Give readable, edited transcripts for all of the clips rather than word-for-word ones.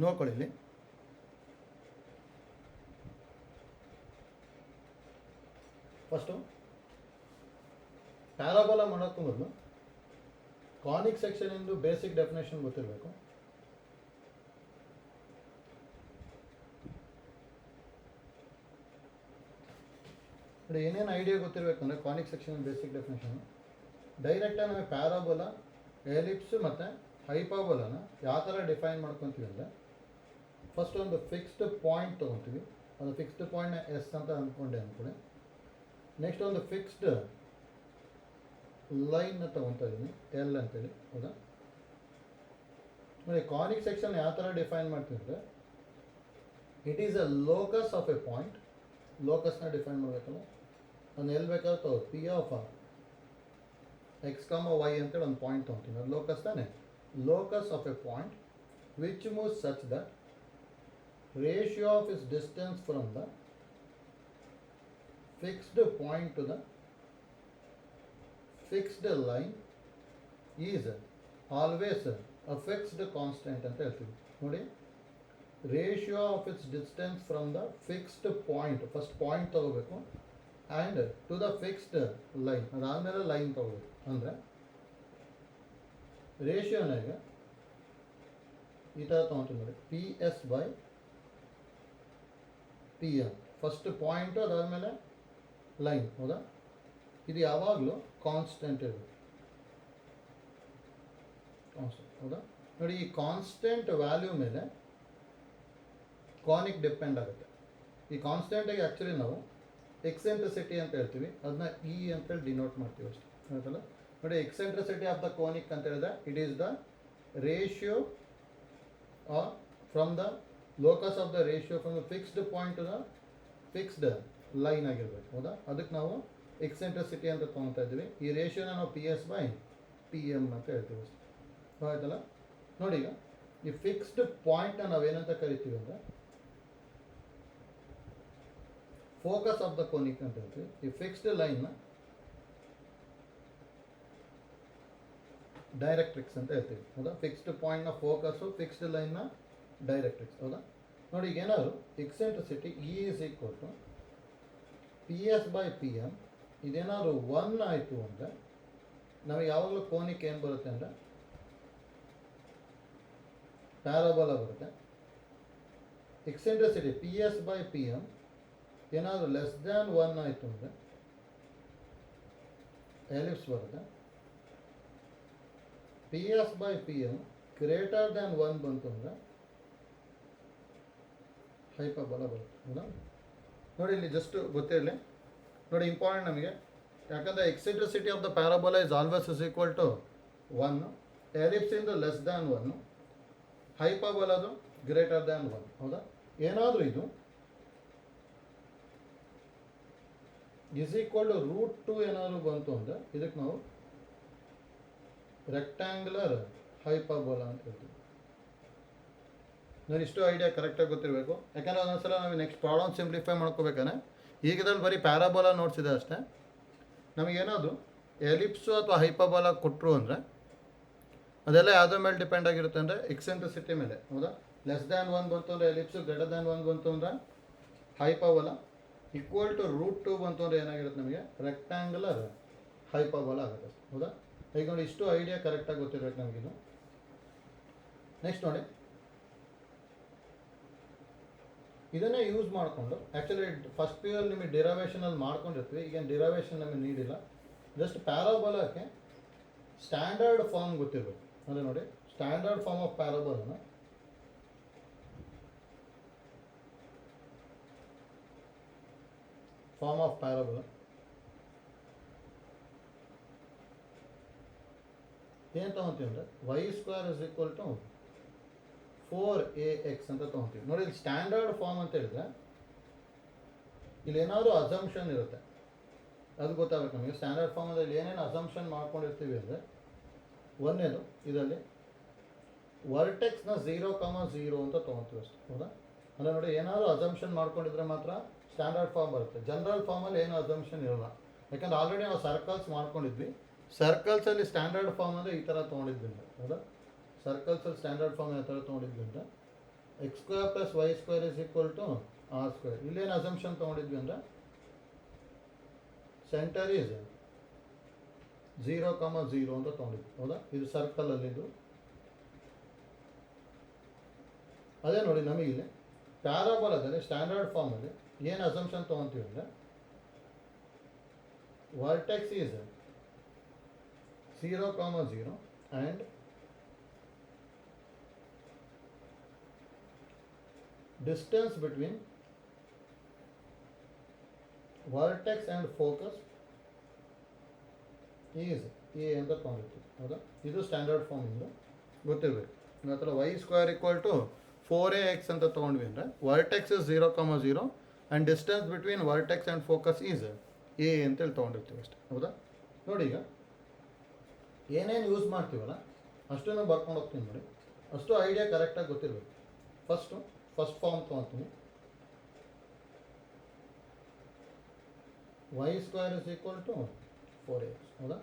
ನೋಡ್ಕೊಳ್ಳಿ ಇಲ್ಲಿ. First parabola ಮಾಡೋಕ್ಕೂ ಮೊದಲು ಕಾನಿಕ್ ಸೆಕ್ಷನ್ ಇಂದು ಬೇಸಿಕ್ ಡೆಫಿನೇಷನ್ ಗೊತ್ತಿರಬೇಕು. ನೋಡಿ ಏನೇನು ಐಡಿಯಾ ಗೊತ್ತಿರಬೇಕು ಅಂದರೆ ಕಾನಿಕ್ ಸೆಕ್ಷನ್ ಬೇಸಿಕ್ ಡೆಫಿನೇಷನ್ ಡೈರೆಕ್ಟಾಗಿ ನಾವು ಪ್ಯಾರಾಬೋಲಾ, ಎಲಿಪ್ಸ್ ಮತ್ತು ಹೈಪಾಬೋಲಾನ ಯಾವ ಥರ ಡಿಫೈನ್ ಮಾಡ್ಕೊತೀವಿ ಅಂದರೆ, ಫಸ್ಟ್ ಒಂದು ಫಿಕ್ಸ್ಡ್ ಪಾಯಿಂಟ್ ತೊಗೊತೀವಿ. ಅದು ಫಿಕ್ಸ್ಡ್ ಪಾಯಿಂಟ್ನ ಎಸ್ ಅಂತ ಅಂದ್ಕೊಂಡೆ. ನೆಕ್ಸ್ಟ್ ಒಂದು ಫಿಕ್ಸ್ಡ್ ಲೈನ್ನ ತೊಗೊತಾ ಇದ್ದೀನಿ, ಎಲ್ ಅಂತೇಳಿ. ಹೌದಾ? ನೋಡಿ ಕಾನಿಕ್ ಸೆಕ್ಷನ್ ಯಾವ ಥರ ಡಿಫೈನ್ ಮಾಡ್ತೀವಿ ಅಂದರೆ, it is a locus of a point. ಲೋಕಸ್ನ ಡಿಫೈನ್ ಮಾಡಬೇಕಲ್ಲ, ಅದನ್ನ ಎಲ್ಲಿ ಬೇಕಾದ್ರೆ ತಗೋ, P of X comma Y ಅಂತೇಳಿ ಒಂದು ಪಾಯಿಂಟ್ ತೊಗೊತೀನಿ. ಅದು ಲೋಕಸ್ ತಾನೆ. Locus of a point which moves such that ratio of its distance from the fixed point to the fixed line is always a fixed constant ಅಂತ ಹೇಳ್ತೀವಿ. ನೋಡಿ, ratio of its distance from the fixed point, first point ತಗೋಬೇಕು, and to the fixed line, ಅದಾದಮೇಲೆ line ತಗೋಬೇಕು. ಅಂದರೆ ರೇಷಿಯೋನಾಗ ಈ ಥರ ತೊಗೊತೀವಿ ನೋಡಿ, P S by P M. First point, ಅದಾದಮೇಲೆ ಲೈನ್. ಹೌದಾ? ಇದು ಯಾವಾಗಲೂ ಕಾನ್ಸ್ಟೆಂಟ್ ಇರುತ್ತೆ. ಕಾನ್ಸ್ಟೆಂಟ್. ಹೌದಾ? ನೋಡಿ, ಈ ಕಾನ್ಸ್ಟೆಂಟ್ ವ್ಯಾಲ್ಯೂ ಮೇಲೆ ಕಾನಿಕ್ ಡಿಪೆಂಡ್ ಆಗುತ್ತೆ. ಈ ಕಾನ್ಸ್ಟೆಂಟಾಗಿ ಆ್ಯಕ್ಚುಲಿ ನಾವು ಎಕ್ಸೆಂಟ್ರಿಸಿಟಿ ಅಂತ ಹೇಳ್ತೀವಿ, ಅದನ್ನ ಇ ಅಂತೇಳಿ ಡಿನೋಟ್ ಮಾಡ್ತೀವಿ ಅಷ್ಟೇ. ಆಯ್ತಲ್ಲ? ನೋಡಿ, ಎಕ್ಸೆಂಟ್ರಿಸಿಟಿ ಆಫ್ ದ ಕೋನಿಕ್ ಅಂತ ಹೇಳಿದ್ರೆ it is the ratio from the locus of the ratio from the fixed point to the fixed line ಆಗಿರ್ಬೇಕು. ಹೌದಾ? ಅದಕ್ಕೆ ನಾವು ಎಕ್ಸೆಂಟ್ರಿಸಿಟಿ ಅಂತ ತೊಗೊತಾ ಇದ್ದೀವಿ. ಈ ರೇಷಿಯೋನ ನಾವು P S by P M ಅಂತ ಹೇಳ್ತೀವಿ ಅಷ್ಟೇ. ಆಯ್ತಲ್ಲ? ನೋಡಿ, ಈಗ ಈ ಫಿಕ್ಸ್ಡ್ ಪಾಯಿಂಟ್ನ ನಾವೇನಂತ ಕರಿತೀವಿ ಅಂದರೆ ಫೋಕಸ್ ಆಫ್ ದ ಕೋನಿಕ್ ಅಂತ ಹೇಳ್ತೀವಿ. ಈ ಫಿಕ್ಸ್ಡ್ ಲೈನ್ನ ಡೈರೆಕ್ಟ್ರಿಕ್ಸ್ ಅಂತ ಹೇಳ್ತೀವಿ. ಹೌದಾ? ಫಿಕ್ಸ್ಡ್ ಪಾಯಿಂಟ್ನ ಫೋಕಸ್ಸು, ಫಿಕ್ಸ್ಡ್ ಲೈನ್ನ ಡೈರೆಕ್ಟ್ರಿಕ್ಸ್. ಹೌದಾ? ನೋಡಿ, ಈಗ ಏನಾದ್ರು eccentricity e is equal to P S by P M ಇದೇನಾದ್ರು 1 ಆಯಿತು ಅಂದರೆ ನಮಗೆ ಯಾವಾಗಲೂ ಕೋನಿಕ್ ಏನು ಬರುತ್ತೆ ಅಂದರೆ ಪ್ಯಾರಾಬೋಲಾ ಬರುತ್ತೆ. Eccentricity P S by P M ಏನಾದರೂ ಲೆಸ್ ದ್ಯಾನ್ 1 ಆಯಿತು ಅಂದರೆ ಎಲಿಪ್ಸ್ ಬರುತ್ತೆ. P S by P M greater than 1 ಬಂತು ಅಂದರೆ ಹೈಪರ್ಬೋಲಾ ಬರುತ್ತೆ. ಹೌದಾ? ನೋಡಿ, ಇಲ್ಲಿ ಜಸ್ಟ್ ಗೊತ್ತಿರಲಿ. ನೋಡಿ, ಇಂಪಾರ್ಟೆಂಟ್ ನಮಗೆ, ಯಾಕಂದರೆ eccentricity of the parabola is always is equal to 1, ellipse ಇಂದ ಲೆಸ್ ದ್ಯಾನ್ 1, ಹೈಪರ್ಬೋಲಾದು ಗ್ರೇಟರ್ ದ್ಯಾನ್ 1. ಹೌದಾ? ಏನಾದರೂ ಇದು ಇಸ್ ಈಕ್ವಲ್ ಟು √2 ಏನಾದರೂ ಬಂತು ಅಂದರೆ ಇದಕ್ಕೆ ನಾವು ರೆಕ್ಟ್ಯಾಂಗ್ಯುಲರ್ ಹೈಪರ್ಬೋಲಾ ಅಂತ ಹೇಳ್ತೀವಿ. ನೋಡಿ, ಇಷ್ಟು ಐಡಿಯಾ ಕರೆಕ್ಟಾಗಿ ಗೊತ್ತಿರಬೇಕು. ಯಾಕಂದರೆ ಒಂದೊಂದ್ಸಲ ನಾವು ನೆಕ್ಸ್ಟ್ ಪ್ರಾಬ್ಲಮ್ ಸಿಂಪ್ಲಿಫೈ ಮಾಡ್ಕೋಬೇಕಾನೆ ಈಗಿದ್ರಲ್ಲಿ ಬರೀ ಪ್ಯಾರಾಬೋಲಾ ನೋಡ್ಸಿದೆ ಅಷ್ಟೇ. ನಮಗೇನಾದರೂ ಎಲಿಪ್ಸು ಅಥವಾ ಹೈಪರ್ಬೋಲಾ ಕೊಟ್ಟರು ಅಂದರೆ ಅದೆಲ್ಲ ಯಾವುದ್ರ ಮೇಲೆ ಡಿಪೆಂಡ್ ಆಗಿರುತ್ತೆ ಅಂದರೆ ಎಕ್ಸೆಂಟ್ರಿಸಿಟಿ ಮೇಲೆ. ಹೌದಾ? ಲೆಸ್ ದ್ಯಾನ್ 1 ಬಂತು ಅಂದರೆ ಎಲಿಪ್ಸು, ಗ್ರೇಟರ್ ದ್ಯಾನ್ 1 ಬಂತು ಅಂದರೆ ಹೈಪರ್ಬೋಲಾ, ಈಕ್ವಲ್ ಟು √2 ಬಂತು ಅಂದರೆ ಏನಾಗಿರುತ್ತೆ ನಮಗೆ ರೆಕ್ಟ್ಯಾಂಗ್ಯುಲರ್ ಹೈಪರ್ಬೋಲಾ ಆಗುತ್ತೆ. ಹೌದಾ? ಈಗ ನೋಡಿ, ಇಷ್ಟು ಐಡಿಯಾ ಕರೆಕ್ಟಾಗಿ ಗೊತ್ತಿರಬೇಕು ನಮಗಿದು. ನೆಕ್ಸ್ಟ್ ನೋಡಿ, ಇದನ್ನೇ ಯೂಸ್ ಮಾಡಿಕೊಂಡು ಆ್ಯಕ್ಚುಲಿ ಫಸ್ಟ್ ಪಿ ಯಲ್ಲಿ ನಿಮಗೆ ಡಿರವೇಷನಲ್ಲಿ ಮಾಡ್ಕೊಂಡಿರ್ತೀವಿ. ಈಗೇನು ಡಿರವೇಷನ್ ನಮಗೆ ನೀಡಿಲ್ಲ. ಜಸ್ಟ್ ಪ್ಯಾರಾಬೋಲಾಕ್ಕೆ ಸ್ಟ್ಯಾಂಡರ್ಡ್ ಫಾರ್ಮ್ ಗೊತ್ತಿರಬೇಕು. ಅಂದರೆ ನೋಡಿ, ಸ್ಟ್ಯಾಂಡರ್ಡ್ ಫಾರ್ಮ್ ಆಫ್ ಪ್ಯಾರಾಬೋಲಾನ ಏನು ತೊಗೊತೀವಿ ಅಂದರೆ y² is equal to 4ax ಅಂತ ತೊಗೊತೀವಿ. ನೋಡಿ, ಇಲ್ಲಿ ಸ್ಟ್ಯಾಂಡರ್ಡ್ ಫಾರ್ಮ್ ಅಂತ ಹೇಳಿದ್ರೆ ಇಲ್ಲಿ ಏನಾದರೂ ಅಸಂಪ್ಷನ್ ಇರುತ್ತೆ, ಅದು ಗೊತ್ತಾಗಬೇಕು ನಮಗೆ. ಸ್ಟ್ಯಾಂಡರ್ಡ್ ಫಾರ್ಮಲ್ಲಿ ಏನೇನು ಅಸಂಪ್ಷನ್ ಮಾಡ್ಕೊಂಡಿರ್ತೀವಿ ಅಂದರೆ, ಒಂದೇದು ಇದರಲ್ಲಿ ವರ್ಟೆಕ್ಸ್ನ 0,0 ಅಂತ ತೊಗೊತೀವಿ ಅಷ್ಟೇ. ಹೌದಾ? ಅಂದರೆ ನೋಡಿ, ಏನಾದರೂ ಅಸಂಪ್ಷನ್ ಮಾಡ್ಕೊಂಡಿದ್ರೆ ಮಾತ್ರ ಸ್ಟ್ಯಾಂಡರ್ಡ್ ಫಾರ್ಮ್ ಬರುತ್ತೆ. ಜನರಲ್ ಫಾರ್ಮಲ್ಲಿ ಏನು ಅಸಂಪ್ಷನ್ ಇರೋಲ್ಲ. ಯಾಕಂದರೆ ಆಲ್ರೆಡಿ ನಾವು ಸರ್ಕಲ್ಸ್ ಮಾಡ್ಕೊಂಡಿದ್ವಿ. ಸರ್ಕಲ್ಸಲ್ಲಿ ಸ್ಟ್ಯಾಂಡರ್ಡ್ ಫಾರ್ಮ್ ಅಂದರೆ ಈ ಥರ ತೊಗೊಂಡಿದ್ವಿ. ಹೌದಾ? ಸರ್ಕಲ್ಸಲ್ಲಿ ಸ್ಟ್ಯಾಂಡರ್ಡ್ ಫಾರ್ಮ್ ಯಾವ ಥರ ತೊಗೊಂಡಿದ್ವಿ ಅಂತ x square plus y square is equal to r square. ಇಲ್ಲೇನು ಅಸಂಪ್ಷನ್ ತೊಗೊಂಡಿದ್ವಿ ಅಂದರೆ ಸೆಂಟರ್ ಈಸ್ 0,0 ಅಂತ ತೊಗೊಂಡಿದ್ವಿ, ಹೌದಾ? ಇದು ಸರ್ಕಲಲ್ಲಿದ್ದು. ಅದೇ ನೋಡಿ, ನಮಗಿಲ್ಲಿ ಪ್ಯಾರಾಬೋಲಾದಲ್ಲಿ ಸ್ಟ್ಯಾಂಡರ್ಡ್ ಫಾರ್ಮಲ್ಲಿ ಏನು ಅಸಂಪ್ಷನ್ ತೊಗೊತೀವಿ ಅಂದರೆ vertex is 0,0 and distance between vertex and focus is a ಅಂತ ತೊಗೊಂಡಿರ್ತೀವಿ, ಹೌದಾ? ಇದು ಸ್ಟ್ಯಾಂಡರ್ಡ್ ಫಾರ್ಮ್ ಇಂದ ಗೊತ್ತಿರಬೇಕು. ಆ ಥರ Y square equal to 4ax ಅಂತ ತೊಗೊಂಡ್ವಿ ಅಂದರೆ vertex is 0,0 and distance between vertex and focus is A ಅಂತೇಳಿ ತೊಗೊಂಡಿರ್ತೀವಿ ಅಷ್ಟೇ, ಹೌದಾ? ನೋಡಿ, ಈಗ ಏನೇನು ಯೂಸ್ ಮಾಡ್ತೀವಲ್ಲ ಅಷ್ಟನ್ನು ಬರ್ಕೊಂಡು ಹೋಗ್ತೀನಿ ನೋಡಿ. ಅಷ್ಟು ಐಡಿಯಾ ಕರೆಕ್ಟಾಗಿ ಗೊತ್ತಿರಬೇಕು. ಫಸ್ಟ್ ಫಾರ್ಮ್ ತೊಗೊತೀನಿ. Y square is equal to 4ax, ಹೌದಾ?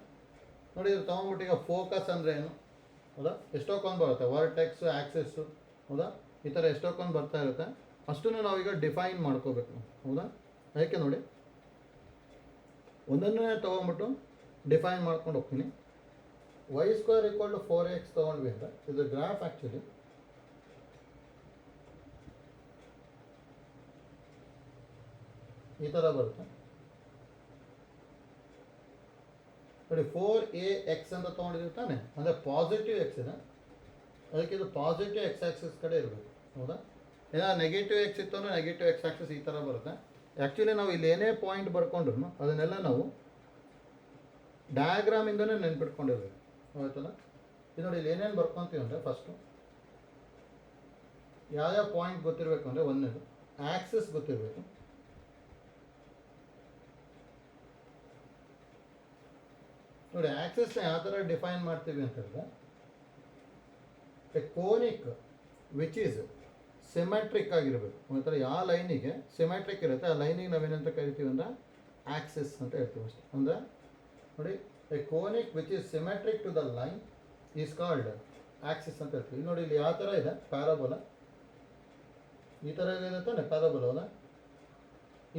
ನೋಡಿ, ಇದು ತೊಗೊಂಡ್ಬಿಟ್ಟು ಈಗ ಫೋಕಸ್ ಅಂದರೆ ಏನು, ಹೌದಾ? ಎಷ್ಟೊಂದು ಬರುತ್ತೆ, ವರ್ಟೆಕ್ಸ್, ಆ್ಯಕ್ಸಿಸ್ಸು, ಹೌದಾ? ಈ ಥರ ಎಷ್ಟೊಂದು ಬರ್ತಾ ಇರುತ್ತೆ. ಅಷ್ಟನ್ನು ನಾವೀಗ ಡಿಫೈನ್ ಮಾಡ್ಕೋಬೇಕು, ಹೌದಾ? ಅದಕ್ಕೆ ನೋಡಿ, ಒಂದನ್ನೇ ತೊಗೊಂಡ್ಬಿಟ್ಟು ಡಿಫೈನ್ ಮಾಡ್ಕೊಂಡು ಹೋಗ್ತೀನಿ. Y square equal to 4ax ತೊಗೊಂಡ್ವಿ ಅಂದರೆ ಇದು ಗ್ರಾಫ್ ಆ್ಯಕ್ಚುಲಿ ಈ ಥರ ಬರುತ್ತೆ ನೋಡಿ. 4ax ಅಂತ ತೊಗೊಂಡಿದ್ದೀವಿ ತಾನೆ, ಅಂದರೆ ಪಾಸಿಟಿವ್ ಎಕ್ಸ್ ಇದೆ, ಅದಕ್ಕೆ ಇದು ಪಾಸಿಟಿವ್ ಎಕ್ಸ್ ಆ್ಯಕ್ಸಿಸ್ ಕಡೆ ಇರಬೇಕು, ಹೌದಾ? ಏನಾದ್ರು ನೆಗೆಟಿವ್ ಎಕ್ಸ್ ಇತ್ತು ಅಂದರೆ ನೆಗೆಟಿವ್ ಎಕ್ಸ್ ಆ್ಯಕ್ಸಿಸ್ ಈ ಥರ ಬರುತ್ತೆ. ಆ್ಯಕ್ಚುಲಿ ನಾವು ಇಲ್ಲಿ ಏನೇ ಪಾಯಿಂಟ್ ಬರ್ಕೊಂಡ್ರು ಅದನ್ನೆಲ್ಲ ನಾವು ಡಯಾಗ್ರಾಮಿಂದನೇ ನೆನ್ಪಿಟ್ಕೊಂಡಿರ್ಬೇಕು, ಆಯ್ತಲ್ಲ? ಇದು ನೋಡಿ, ಇಲ್ಲಿ ಏನೇನು ಬರ್ಕೊತೀವಿ ಅಂದರೆ ಫಸ್ಟು ಯಾವ್ಯಾವ ಪಾಯಿಂಟ್ ಗೊತ್ತಿರಬೇಕು ಅಂದರೆ ಒಂದೇದು ಆ್ಯಕ್ಸಿಸ್ ಗೊತ್ತಿರಬೇಕು. ನೋಡಿ, ಆ್ಯಕ್ಸಿಸ್ನ ಯಾವ ಥರ ಡಿಫೈನ್ ಮಾಡ್ತೀವಿ ಅಂತ ಹೇಳಿದ್ರೆ A conic which is symmetric ಆಗಿರಬೇಕು. ಒಂಥರ ಯಾವ ಲೈನಿಗೆ ಸಿಮೆಟ್ರಿಕ್ ಇರುತ್ತೆ ಆ ಲೈನಿಗೆ ನಾವೇನಂತ ಕರಿತೀವಿ ಅಂದರೆ ಆ್ಯಕ್ಸಿಸ್ ಅಂತ ಹೇಳ್ತೀವಿ ಅಷ್ಟೇ. ಅಂದರೆ ನೋಡಿ, a conic which is symmetric to the line is called axis ಅಂತ ಹೇಳ್ತೀವಿ. ನೋಡಿ, ಇಲ್ಲಿ ಯಾವ ಥರ ಇದೆ ಪ್ಯಾರಾಬೋಲಾ, ಈ ಥರ ಇದೆ ತಾನೆ ಪ್ಯಾರಾಬೋಲಾ.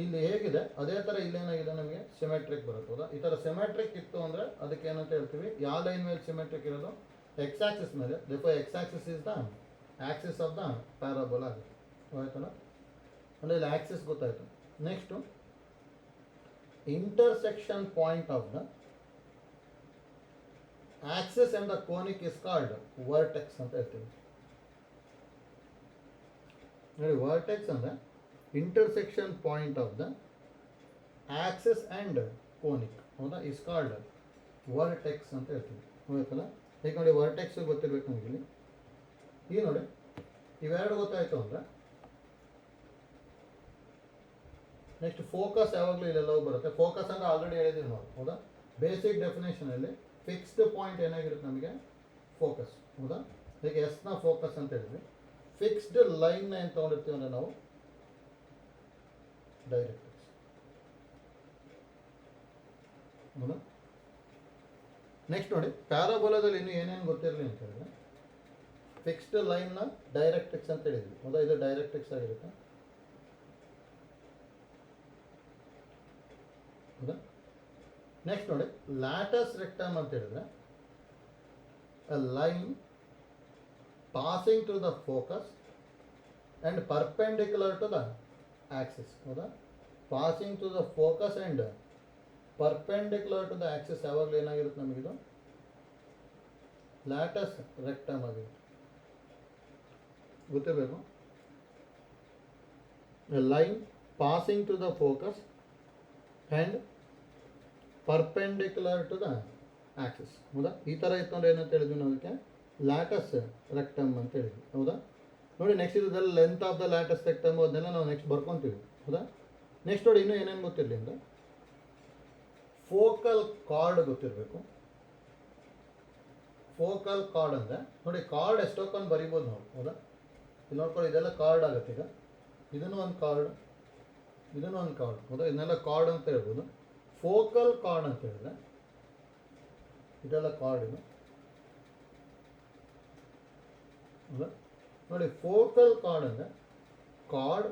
ಇಲ್ಲಿ ಹೇಗಿದೆ ಅದೇ ಥರ ಇಲ್ಲೇನಾಗಿದೆ ನಮಗೆ ಸಿಮೆಟ್ರಿಕ್ ಬರುತ್ತೆ, ಹೌದಾ? ಈ ಥರ ಸಿಮೆಟ್ರಿಕ್ ಇತ್ತು ಅಂದರೆ ಅದಕ್ಕೆ ಏನಂತ ಹೇಳ್ತೀವಿ, ಯಾವ ಲೈನ್ ಮೇಲೆ ಸಿಮೆಟ್ರಿಕ್ ಇರೋದು ಎಕ್ಸ್ ಆ್ಯಕ್ಸಿಸ್ ಮೇಲೆ. Therefore X Axis is the Axis of the parabola ಆಗುತ್ತೆ, ಆಯ್ತಲ್ಲ? ಅಂದರೆ ಇಲ್ಲಿ ಆ್ಯಕ್ಸಿಸ್ ಗೊತ್ತಾಯಿತು. Next intersection point of the Axis and the conic is called vertex ಅಂತ ಹೇಳ್ತೀವಿ. ನೋಡಿ, ವರ್ಟೆಕ್ಸ್ ಅಂದರೆ intersection point of the Axis and conic, ಹೌದಾ? ಇಸ್ ಕಾಲ್ಡ್ ವರ್ಟೆಕ್ಸ್ ಅಂತ ಹೇಳ್ತೀವಿ, ಹೋಯ್ತಲ್ಲ? ಈಗ ನೋಡಿ, ವರ್ಟೆಕ್ಸ್ ಗೊತ್ತಿರಬೇಕು ನಮಗೆ. ಇಲ್ಲಿ ಈಗ ನೋಡಿ, ಇವೆರಡು ಗೊತ್ತಾಯಿತು ಅಂದರೆ ನೆಕ್ಸ್ಟ್ ಫೋಕಸ್ ಯಾವಾಗಲೂ ಇಲ್ಲೆಲ್ಲವೂ ಬರುತ್ತೆ. ಫೋಕಸ್ ಅಂದರೆ ಆಲ್ರೆಡಿ ಹೇಳಿದ್ದೀವಿ ನಾವು, ಹೌದಾ? ಬೇಸಿಕ್ ಡೆಫಿನೇಷನಲ್ಲಿ ಫಿಕ್ಸ್ಡ್ ಪಾಯಿಂಟ್ ಏನಾಗಿರುತ್ತೆ ನಮಗೆ ಫೋಕಸ್, ಹೌದಾ? ಈಗ ಎಸ್ನ ಫೋಕಸ್ ಅಂತ ಹೇಳಿದ್ವಿ. ಫಿಕ್ಸ್ಡ್ ಲೈನ್ನ ಏನು ತೊಗೊಂಡಿರ್ತೀವಿ ಅಂದರೆ ನಾವು ಡೈರೆಕ್ಟ್ರಿಕ್ಸ್, ಹೌದಾ? ನೆಕ್ಸ್ಟ್ ನೋಡಿ, ಪ್ಯಾರಾಬೋಲಾದಲ್ಲಿ ಇನ್ನೂ ಏನೇನು ಗೊತ್ತಿರಲಿ ಅಂತ ಹೇಳಿದ್ರೆ ಫಿಕ್ಸ್ಡ್ ಲೈನ್ನ ಡೈರೆಕ್ಟ್ರಿಕ್ಸ್ ಅಂತ ಹೇಳಿದ್ವಿ, ಹೌದಾ? ಇದು ಡೈರೆಕ್ಟ್ರಿಕ್ಸ್ ಆಗಿರುತ್ತೆ, ಹೌದಾ? ನೆಕ್ಸ್ಟ್ ನೋಡಿ, ಲ್ಯಾಟಸ್ ರೆಕ್ಟಮ್ ಅಂತ ಹೇಳಿದ್ರೆ a line passing through the focus and perpendicular to the axis, ಹೌದಾ? Passing through the focus and perpendicular to the axis ಯಾವಾಗಲೂ ಏನಾಗಿರುತ್ತೆ ನಮಗಿದು ಲ್ಯಾಟಸ್ ರೆಕ್ಟಮ್ ಆಗಿರುತ್ತೆ, ಗೊತ್ತಿರಬೇಕು. Line passing through the focus and perpendicular to the axis, ಹೌದಾ? ಈ ಥರ ಇತ್ತು ಅಂದರೆ ಏನಂತ ಹೇಳಿದ್ವಿ ನಾವು ಅದಕ್ಕೆ ಲ್ಯಾಟಸ್ ರೆಕ್ಟಮ್ ಅಂತ ಹೇಳಿದ್ವಿ, ಹೌದಾ? ನೋಡಿ, ನೆಕ್ಸ್ಟ್ ಇದೆಲ್ಲ length of the latus rectum ಅದನ್ನೆಲ್ಲ ನಾವು ನೆಕ್ಸ್ಟ್ ಬರ್ಕೊತೀವಿ, ಹೌದಾ? ನೆಕ್ಸ್ಟ್ ನೋಡಿ, ಇನ್ನೂ ಏನೇನು ಗೊತ್ತಿರಲಿ ಅಂದರೆ ಫೋಕಲ್ ಕಾರ್ಡ್ ಗೊತ್ತಿರಬೇಕು. ಫೋಕಲ್ ಕಾರ್ಡ್ ಅಂದರೆ ನೋಡಿ, ಕಾರ್ಡ್ ಎಷ್ಟೊಂದು ಬರಿಬೋದು ನಾವು, ಹೌದಾ? ಇಲ್ಲಿ ನೋಡ್ಕೊಳ್ಳಿ, ಇದೆಲ್ಲ ಕಾರ್ಡ್ ಆಗುತ್ತೆ. ಈಗ ಇದನ್ನು ಒಂದು ಕಾರ್ಡ್, ಇದನ್ನು ಒಂದು ಕಾರ್ಡ್, ಹೌದಾ? ಇದನ್ನೆಲ್ಲ ಕಾರ್ಡ್ ಅಂತ ಹೇಳ್ಬೋದು. ಫೋಕಲ್ ಕಾರ್ಡ್ ಅಂತ ಹೇಳಿದ್ರೆ ಇದೆಲ್ಲ ಕಾರ್ಡ್ ಇದು, ಹೌದಾ? ನೋಡಿ ಫೋಕಲ್ ಕಾರ್ಡ್ ಅಂದರೆ chord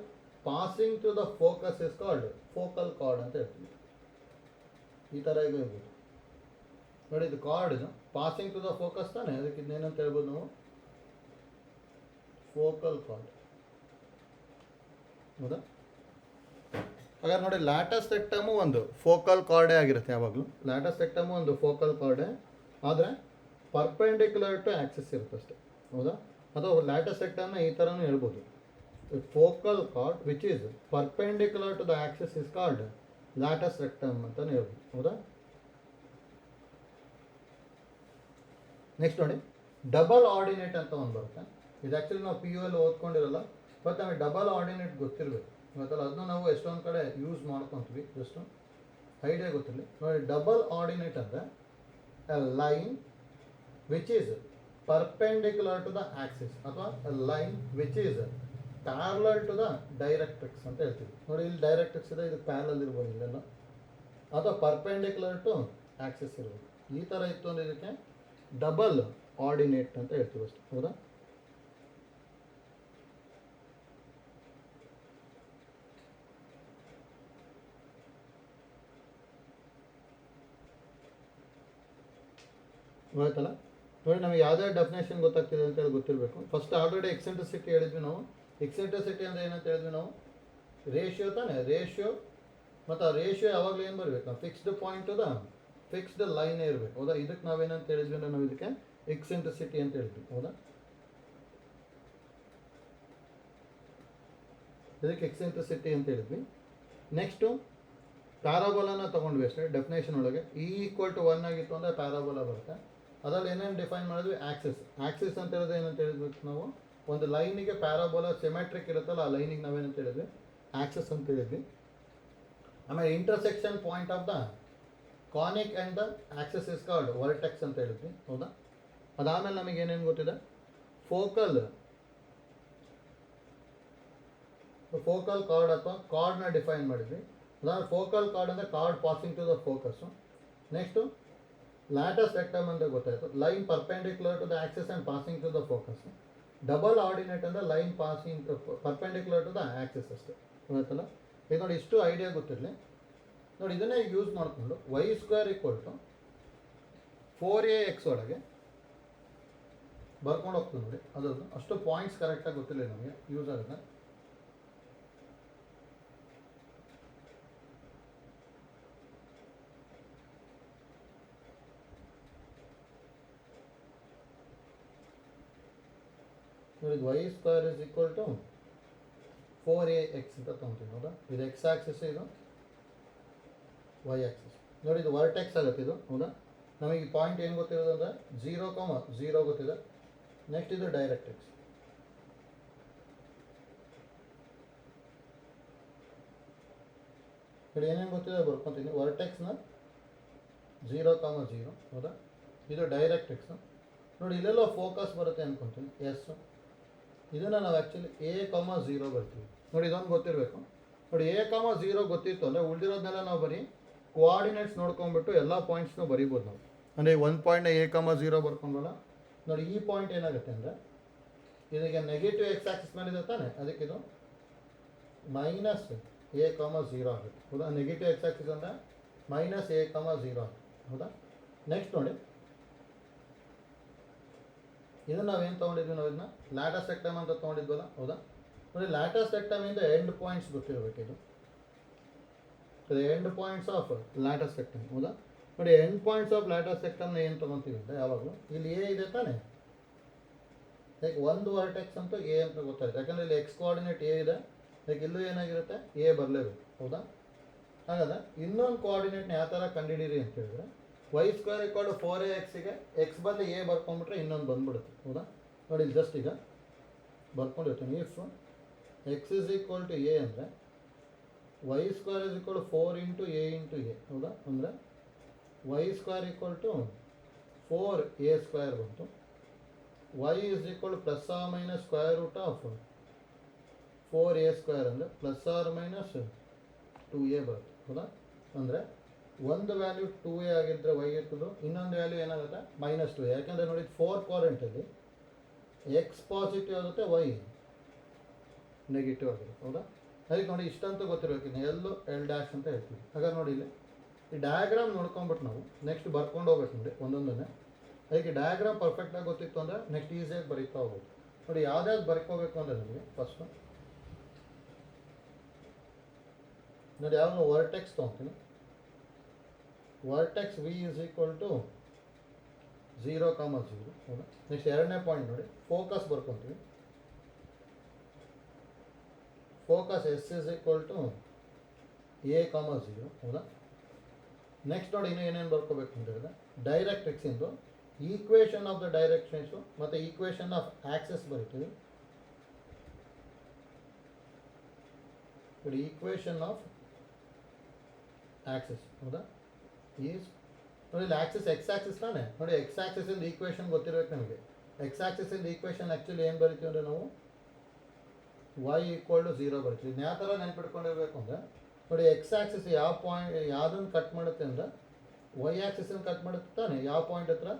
passing to the focus is called focal chord ಅಂತ ಹೇಳ್ತೀವಿ. ಈ ಥರ ಈಗ ಹೇಳ್ಬೋದು ನೋಡಿ, ಇದು ಕಾರ್ಡ್ ಇದು ಪಾಸಿಂಗ್ ಟು ದ ಫೋಕಸ್ ತಾನೆ, ಅದಕ್ಕೆ ಇನ್ನೇನಂತ ಹೇಳ್ಬೋದು ನಾವು ಫೋಕಲ್ ಕಾರ್ಡ್. ಹೌದಾ? ಹಾಗಾದ್ರೆ ನೋಡಿ ಲ್ಯಾಟಸ್ ರೆಕ್ಟಮು ಒಂದು ಫೋಕಲ್ ಕಾರ್ಡೇ ಆಗಿರುತ್ತೆ ಯಾವಾಗಲೂ. ಲ್ಯಾಟಸ್ ರೆಕ್ಟಮು ಒಂದು ಫೋಕಲ್ ಕಾರ್ಡೇ, ಆದರೆ ಪರ್ಪೆಂಡಿಕ್ಯುಲರ್ ಟು ಆ್ಯಕ್ಸಿಸ್ ಇರುತ್ತೆ ಅಷ್ಟೇ. ಹೌದಾ? ಅಥವಾ ಲ್ಯಾಟಸ್ ರೆಕ್ಟಮ್ನ ಈ ಥರನೂ ಹೇಳ್ಬೋದು, focal chord which is perpendicular to the axis is called latus rectum ಅಂತಲೇ ಹೇಳ್ಬೋದು. ಹೌದಾ? ನೆಕ್ಸ್ಟ್ ನೋಡಿ ಡಬಲ್ ಆರ್ಡಿನೇಟ್ ಅಂತ ಒಂದು ಬರುತ್ತೆ. ಇದು ಆ್ಯಕ್ಚುಲಿ ನಾವು ಪಿ ಯು ಅಲ್ಲಿ ಓದ್ಕೊಂಡಿರಲ್ಲ, ಬಟ್ ನಮಗೆ ಡಬಲ್ ಆರ್ಡಿನೇಟ್ ಗೊತ್ತಿರಬೇಕು. ಗೊತ್ತಲ್ಲ, ಅದನ್ನ ನಾವು ಎಷ್ಟೊಂದು ಕಡೆ ಯೂಸ್ ಮಾಡ್ಕೊತೀವಿ, ಜಸ್ಟ್ ಐಡಿಯಾ ಗೊತ್ತಿರಲಿ. ನೋಡಿ ಡಬಲ್ ಆರ್ಡಿನೇಟ್ ಅಂದರೆ a line which is perpendicular to the axis ಅಥವಾ a line which is parallel to the directrix ಅಂತ ಹೇಳ್ತೀವಿ. ನೋಡಿ ಇಲ್ಲಿ ಡೈರೆಕ್ಟ್ರಿಕ್ಸ್ ಇದೆ, ಇದು ಪ್ಯಾರಲಲ್ ಇರ್ಬೋದು ಇಲ್ಲೆಲ್ಲ, ಅಥವಾ ಪರ್ಪೆಂಡಿಕ್ಯುಲರ್ ಟು ಆಕ್ಸಿಸ್ ಇರ್ಬೋದು. ಈ ಥರ ಇತ್ತು ಅಂದರೆ ಇದಕ್ಕೆ ಡಬಲ್ ಆರ್ಡಿನೇಟ್ ಅಂತ ಹೇಳ್ತೀವಿ ಅಷ್ಟೇ. ಹೌದಾ? ಆಯ್ತಲ್ಲ? ನೋಡಿ ನಮಗೆ ಯಾವುದೇ ಡೆಫಿನೇಷನ್ ಗೊತ್ತಾಗ್ತಿದೆ ಅಂತ ಹೇಳಿ ಗೊತ್ತಿರಬೇಕು. ಫಸ್ಟ್ ಆಲ್ರೆಡಿ ಎಕ್ಸೆಂಟ್ರಿಸಿಟಿ ಹೇಳಿದ್ವಿ ನಾವು. ಎಕ್ಸೆಂಟ್ರಿಸಿಟಿ ಅಂದರೆ ಏನಂತ ಹೇಳಿದ್ವಿ ನಾವು, ರೇಷಿಯೋ ತಾನೆ, ರೇಷಿಯೋ. ಮತ್ತು ಆ ರೇಷಿಯೋ ಯಾವಾಗಲೂ ಏನು ಬರಬೇಕು, ನಾವು ಫಿಕ್ಸ್ಡ್ ಪಾಯಿಂಟ್ ದ ಫಿಕ್ಸ್ಡ್ ಲೈನೇ ಇರಬೇಕು. ಹೌದಾ? ಇದಕ್ಕೆ ನಾವೇನಂತ ಹೇಳಿದ್ವಿ ಅಂದರೆ ನಾವು ಇದಕ್ಕೆ ಎಕ್ಸೆಂಟ್ರಿಸಿಟಿ ಅಂತ ಹೇಳಿದ್ವಿ. ಹೌದಾ? ಇದಕ್ಕೆ ಎಕ್ಸೆಂಟ್ರಿಸಿಟಿ ಅಂತ ಹೇಳಿದ್ವಿ. ನೆಕ್ಸ್ಟು ಪ್ಯಾರಾಬೋಲಾನ ತೊಗೊಂಡ್ವಿ ಅಷ್ಟೇ ಡೆಫಿನೇಷನ್ ಒಳಗೆ. ಇ ಈಕ್ವಲ್ ಟು 1 ಆಗಿತ್ತು ಅಂದರೆ ಪ್ಯಾರಾಬೋಲಾ ಬರುತ್ತೆ. ಅದರಲ್ಲಿ ಏನೇನು ಡಿಫೈನ್ ಮಾಡಿದ್ವಿ, ಆಕ್ಸಿಸ್. ಆಕ್ಸಿಸ್ ಅಂತ ಹೇಳಿದ್ರೆ ಏನಂತ ಹೇಳಿದ್ವಿ ನಾವು, ಒಂದು ಲೈನಿಗೆ ಪ್ಯಾರಾಬೋಲಾ ಸಿಮೆಟ್ರಿಕ್ ಇರುತ್ತಲ್ಲ, ಆ ಲೈನಿಗೆ ನಾವೇನಂತ ಹೇಳಿದ್ವಿ, ಆಕ್ಸಿಸ್ ಅಂತ ಹೇಳಿದ್ವಿ. ಆಮೇಲೆ intersection point of the conic and the axis is called vertex ಅಂತ ಹೇಳಿದ್ವಿ. ಹೌದಾ? ಅದಾದಮೇಲೆ ನಮಗೆ ಏನೇನು ಗೊತ್ತಿದೆ, ಫೋಕಲ್ ಕಾರ್ಡ್ ಅಥವಾ ಕಾರ್ಡ್ನ ಡಿಫೈನ್ ಮಾಡಿದ್ವಿ. ಅದಾದ್ಮೇಲೆ ಫೋಕಲ್ ಕಾರ್ಡ್ ಅಂದರೆ chord passing to the focus. Next latus rectum ಅಂತ ಗೊತ್ತಾಯಿತು, line perpendicular to the axis and passing to the focus. Double ordinate ಅಂದರೆ line passing perpendicular to the axis ಅಷ್ಟೇ. ಗೊತ್ತಾಯ್ತಲ್ಲ? ಈಗ ನೋಡಿ ಇಷ್ಟು ಐಡಿಯಾ ಗೊತ್ತಿರಲಿ. ನೋಡಿ ಇದನ್ನೇ ಯೂಸ್ ಮಾಡಿಕೊಂಡು y² = 4ax ಒಳಗೆ ಬರ್ಕೊಂಡು ಹೋಗ್ತೀವಿ. ನೋಡಿ ಅದರದ್ದು ಅಷ್ಟು ಪಾಯಿಂಟ್ಸ್ ಕರೆಕ್ಟಾಗಿ ಗೊತ್ತಿಲ್ಲ ನಮಗೆ, ಯೂಸ್ ಆಗುತ್ತೆ. ನೋಡಿ y² = 4ax ಅಂತ ತೊಗೊತೀವಿ. ಹೌದಾ? ಇದು ಎಕ್ಸ್ ಆಕ್ಸಿಸ್, ಇದು ವೈ ಆಕ್ಸಿಸ್. ನೋಡಿ ಇದು ವರ್ಟೆಕ್ಸ್ ಆಗುತ್ತೆ ಇದು. ಹೌದಾ? ನಮಗೆ ಈ ಪಾಯಿಂಟ್ ಏನು ಗೊತ್ತಿರೋದು ಅಂದರೆ 0,0 ಗೊತ್ತಿದೆ. ನೆಕ್ಸ್ಟ್ ಇದು ಡೈರೆಕ್ಟ್ರಿಕ್ಸ್. ನೋಡಿ ಏನೇನು ಗೊತ್ತಿದೆ ಬರ್ಕೊತೀನಿ. ವರ್ಟೆಕ್ಸ್ನ 0,0. ಹೌದಾ? ಇದು ಡೈರೆಕ್ಟ್ರಿಕ್ಸ್. ನೋಡಿ ಇಲ್ಲೆಲ್ಲ ಫೋಕಸ್ ಬರುತ್ತೆ ಅಂದ್ಕೊತೀನಿ, ಎಸ್. ಇದನ್ನು ನಾವು ಆ್ಯಕ್ಚುಲಿ a,0 ಬರ್ತೀವಿ. ನೋಡಿ ಇದೊಂದು ಗೊತ್ತಿರಬೇಕು. ನೋಡಿ a,0 ಗೊತ್ತಿತ್ತು ಅಂದರೆ ಉಳಿದಿರೋದನ್ನೆಲ್ಲ ನಾವು ಬರೀ ಕೋಆರ್ಡಿನೇಟ್ಸ್ ನೋಡ್ಕೊಂಡ್ಬಿಟ್ಟು ಎಲ್ಲ ಪಾಯಿಂಟ್ಸ್ನೂ ಬರೀಬೋದು ನಾವು. ಅಂದರೆ ಒಂದು ಪಾಯಿಂಟ್ನ a,0 ಬರ್ಕೊಂಡ್ವಲ್ಲ. ನೋಡಿ ಈ ಪಾಯಿಂಟ್ ಏನಾಗುತ್ತೆ ಅಂದರೆ ಇದಕ್ಕೆ ನೆಗೆಟಿವ್ ಎಕ್ಸ್ ಆಕ್ಸಿಸ್ ಮೇಲಿದೆ ತಾನೆ, ಅದಕ್ಕೆ ಇದು -a,0 ಆಗುತ್ತೆ. ಹೌದಾ? ನೆಗೆಟಿವ್ ಎಕ್ಸ್ ಆಕ್ಸಿಸ್ ಅಂದರೆ -a,0 ಆಗುತ್ತೆ. ಹೌದಾ? ನೆಕ್ಸ್ಟ್ ನೋಡಿ ಇದನ್ನು ನಾವೇನು ತೊಗೊಂಡಿದ್ವಿ, ನಾವು ಇದನ್ನ ಲ್ಯಾಟಸ್ ರೆಕ್ಟಮ್ ಅಂತ ತೊಗೊಂಡಿದ್ವಲ್ಲ. ಹೌದಾ? ನೋಡಿ ಲ್ಯಾಟಸ್ ರೆಕ್ಟಮಿಂದ ಎಂಡ್ ಪಾಯಿಂಟ್ಸ್ ಗೊತ್ತಿರಬೇಕು. ಇದು end points of latus rectum. ಹೌದಾ? ನೋಡಿ ಎಂಡ್ ಪಾಯಿಂಟ್ಸ್ ಆಫ್ ಲ್ಯಾಟಸ್ ರೆಕ್ಟಮ್ನ ಏನು ತೊಗೊತೀವಿ ಅಂದರೆ ಯಾವಾಗಲೂ ಇಲ್ಲಿ ಎ ಇದೆ ತಾನೆ, ಲೈಕ್ ಒಂದು ವರ್ಟೆಕ್ಸ್ ಅಂತೂ ಎ ಅಂತ ಗೊತ್ತಾಯ್ತು, ಯಾಕಂದರೆ ಇಲ್ಲಿ ಎಕ್ಸ್ ಕೋಆರ್ಡಿನೇಟ್ ಎ ಇದೆ. ಲೈಕ್ ಇಲ್ಲೂ ಏನಾಗಿರುತ್ತೆ, ಎ ಬರಲೇಬೇಕು. ಹೌದಾ? ಹಾಗಾದ್ರೆ ಇನ್ನೊಂದು ಕೋಆರ್ಡಿನೇಟ್ನ ಯಾವ ಥರ ಕಂಡುಹಿಡೀರಿ ಅಂತ ಹೇಳಿದ್ರೆ, y² = 4ax ಎಕ್ಸ್ ಬದಲು ಎ ಬರ್ಕೊಂಡ್ಬಿಟ್ರೆ ಇನ್ನೊಂದು ಬಂದ್ಬಿಡುತ್ತೆ. ಹೌದಾ? ನೋಡಿ ಇಲ್ಲಿ ಜಸ್ಟ್ ಈಗ ಬರ್ಕೊಂಡಿರ್ತೀನಿ. ಇಫ್ x = a ಅಂದರೆ y² = 4 × a × a. ಹೌದಾ? ಅಂದರೆ y² = 4a² ಬಂತು. y = ± √4a² ಅಂದರೆ ±2a ಬರುತ್ತೆ. ಹೌದಾ? ಅಂದರೆ ಒಂದು ವ್ಯಾಲ್ಯೂ 2a ಆಗಿದ್ದರೆ y ಇರ್ತದೆ, ಇನ್ನೊಂದು ವ್ಯಾಲ್ಯೂ ಏನಾಗುತ್ತೆ -2a. ಯಾಕೆಂದರೆ ನೋಡಿ 4 ಕ್ವಾಡ್ರೆಂಟಲ್ಲಿ ಎಕ್ಸ್ ಪಾಸಿಟಿವ್ ಆಗುತ್ತೆ, ವೈ ನೆಗೆಟಿವ್ ಆಗಿರುತ್ತೆ. ಹೌದಾ? ಅದಕ್ಕೆ ನೋಡಿ ಇಷ್ಟಂತೂ ಗೊತ್ತಿರಬೇಕು, ಇನ್ನು ಎಲ್ಲು ಎಲ್ ಡ್ಯಾಶ್ ಅಂತ ಹೇಳ್ತೀವಿ. ಹಾಗಾದ್ರೆ ನೋಡಿ ಇಲ್ಲಿ ಈ ಡಯಾಗ್ರಾಮ್ ನೋಡ್ಕೊಂಬಿಟ್ಟು ನಾವು ನೆಕ್ಸ್ಟ್ ಬರ್ಕೊಂಡು ಹೋಗ್ಬೇಕು ನೋಡಿ ಒಂದೊಂದನ್ನೇ. ಅದಕ್ಕೆ ಡಯಾಗ್ರಾಮ್ ಪರ್ಫೆಕ್ಟಾಗಿ ಗೊತ್ತಿತ್ತು ಅಂದರೆ ನೆಕ್ಸ್ಟ್ ಈಸಿಯಾಗಿ ಬರೀತಾ ಹೋಗ್ಬೋದು. ನೋಡಿ ಯಾವ್ದಾವ್ದು ಬರ್ಕೋಬೇಕು ಅಂದರೆ ನಮಗೆ ಫಸ್ಟು ನೋಡಿ ಯಾವಾಗ ವರ್ಟೆಕ್ಸ್ ತೊಗೊತೀನಿ, vertex V is equal to 0, 0. ಹೌದಾ? ನೆಕ್ಸ್ಟ್ ಎರಡನೇ ಪಾಯಿಂಟ್ ನೋಡಿ ಫೋಕಸ್ ಬರ್ಕೊತೀವಿ, focus S is equal to A, 0. ಹೌದಾ? ನೆಕ್ಸ್ಟ್ ನೋಡಿ ಇನ್ನೂ ಏನೇನು ಬರ್ಕೋಬೇಕು ಅಂತ ಹೇಳಿದ್ರೆ ಡೈರೆಕ್ಟ್ರಿಕ್ಸಿಂದು ಈಕ್ವೇಷನ್ ಆಫ್ ದ ಡೈರೆಕ್ಷನ್ಸು ಮತ್ತು ಈಕ್ವೇಷನ್ ಆಫ್ ಆಕ್ಸೆಸ್ ಬರೀತೀವಿ. ನೋಡಿ ಈಕ್ವೇಷನ್ ಆಫ್ ಆಕ್ಸೆಸ್. ಹೌದಾ? ಈಸ್ ನೋಡಿ ಇಲ್ಲಿ ಆಕ್ಸಿಸ್ ಎಕ್ಸ್ ಆಕ್ಸಿಸ್ ತಾನೆ. ನೋಡಿ ಎಕ್ಸ್ ಆಕ್ಸಿಸಿಂದ ಈಕ್ವೇಷನ್ ಗೊತ್ತಿರಬೇಕು ನಮಗೆ. ಎಕ್ಸ್ ಆಕ್ಸಿಸಿಂದ ಈಕ್ವೇಷನ್ ಆ್ಯಕ್ಚುಲಿ ಏನು ಬರಿತೀವಿ ಅಂದರೆ ನಾವು y = 0 ಬರಿತೀವಿ. ಇದನ್ನ ಯಾವ ಥರ ನೆನ್ಪಿಟ್ಕೊಂಡಿರ್ಬೇಕು ಅಂದರೆ ನೋಡಿ ಎಕ್ಸ್ ಆಕ್ಸಿಸ್ ಯಾವ ಪಾಯಿಂಟ್ ಯಾವುದನ್ನು ಕಟ್ ಮಾಡುತ್ತೆ ಅಂದರೆ ವೈ ಆಕ್ಸಿಸನ್ನು ಕಟ್ ಮಾಡುತ್ತೆ ತಾನೆ, ಯಾವ ಪಾಯಿಂಟ್ ಹತ್ರ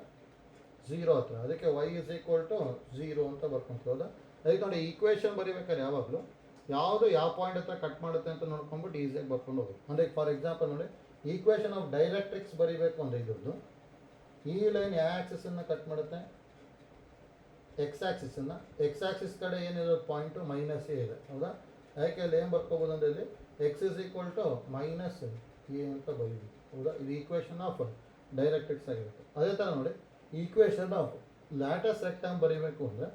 0 ಹತ್ರ. ಅದಕ್ಕೆ y = 0 ಅಂತ ಬರ್ಕೊಂತೀವಿ. ಹೌದಾ? ಅದಕ್ಕೆ ನೋಡಿ ಈಕ್ವೇಷನ್ ಬರಿಬೇಕಾದ್ರೆ ಯಾವಾಗಲೂ ಯಾವುದು ಯಾವ ಪಾಯಿಂಟ್ ಹತ್ರ ಕಟ್ ಮಾಡುತ್ತೆ ಅಂತ ನೋಡ್ಕೊಂಬಿಟ್ಟು ಈಸಿಯಾಗಿ ಬರ್ಕೊಂಡು ಹೋಗೋದು. ಅಂದರೆ ಫಾರ್ ಎಕ್ಸಾಂಪಲ್ ನೋಡಿ ಈಕ್ವೇಷನ್ ಆಫ್ ಡೈರೆಕ್ಟ್ರಿಕ್ಸ್ ಬರಿಬೇಕು ಅಂದರೆ ಇದ್ರದ್ದು ಈ ಲೈನ್ ಯಾವ ಆಕ್ಸಿಸನ್ನು ಕಟ್ ಮಾಡುತ್ತೆ, ಎಕ್ಸ್ ಆಕ್ಸಿಸನ್ನು. ಎಕ್ಸ್ ಆಕ್ಸಿಸ್ ಕಡೆ ಏನಿರೋದು ಪಾಯಿಂಟು ಮೈನಸ್ ಎ ಇದೆ. ಹೌದಾ? ಅದಕ್ಕೆ ಅಲ್ಲಿ ಏನು ಬರ್ಕೋಬೋದು ಅಂದರೆ ಇಲ್ಲಿ X is equal to minus a ಅಂತ ಬರೀಬೇಕು. ಹೌದಾ? ಇದು ಈಕ್ವೇಷನ್ ಆಫ್ ಡೈರೆಕ್ಟ್ರಿಕ್ಸ್ ಆಗಿರುತ್ತೆ. ಅದೇ ಥರ ನೋಡಿ ಈಕ್ವೇಷನ್ ಆಫ್ ಲ್ಯಾಟಸ್ ರೆಕ್ಟಾಂಗ್ ಬರೀಬೇಕು ಅಂದರೆ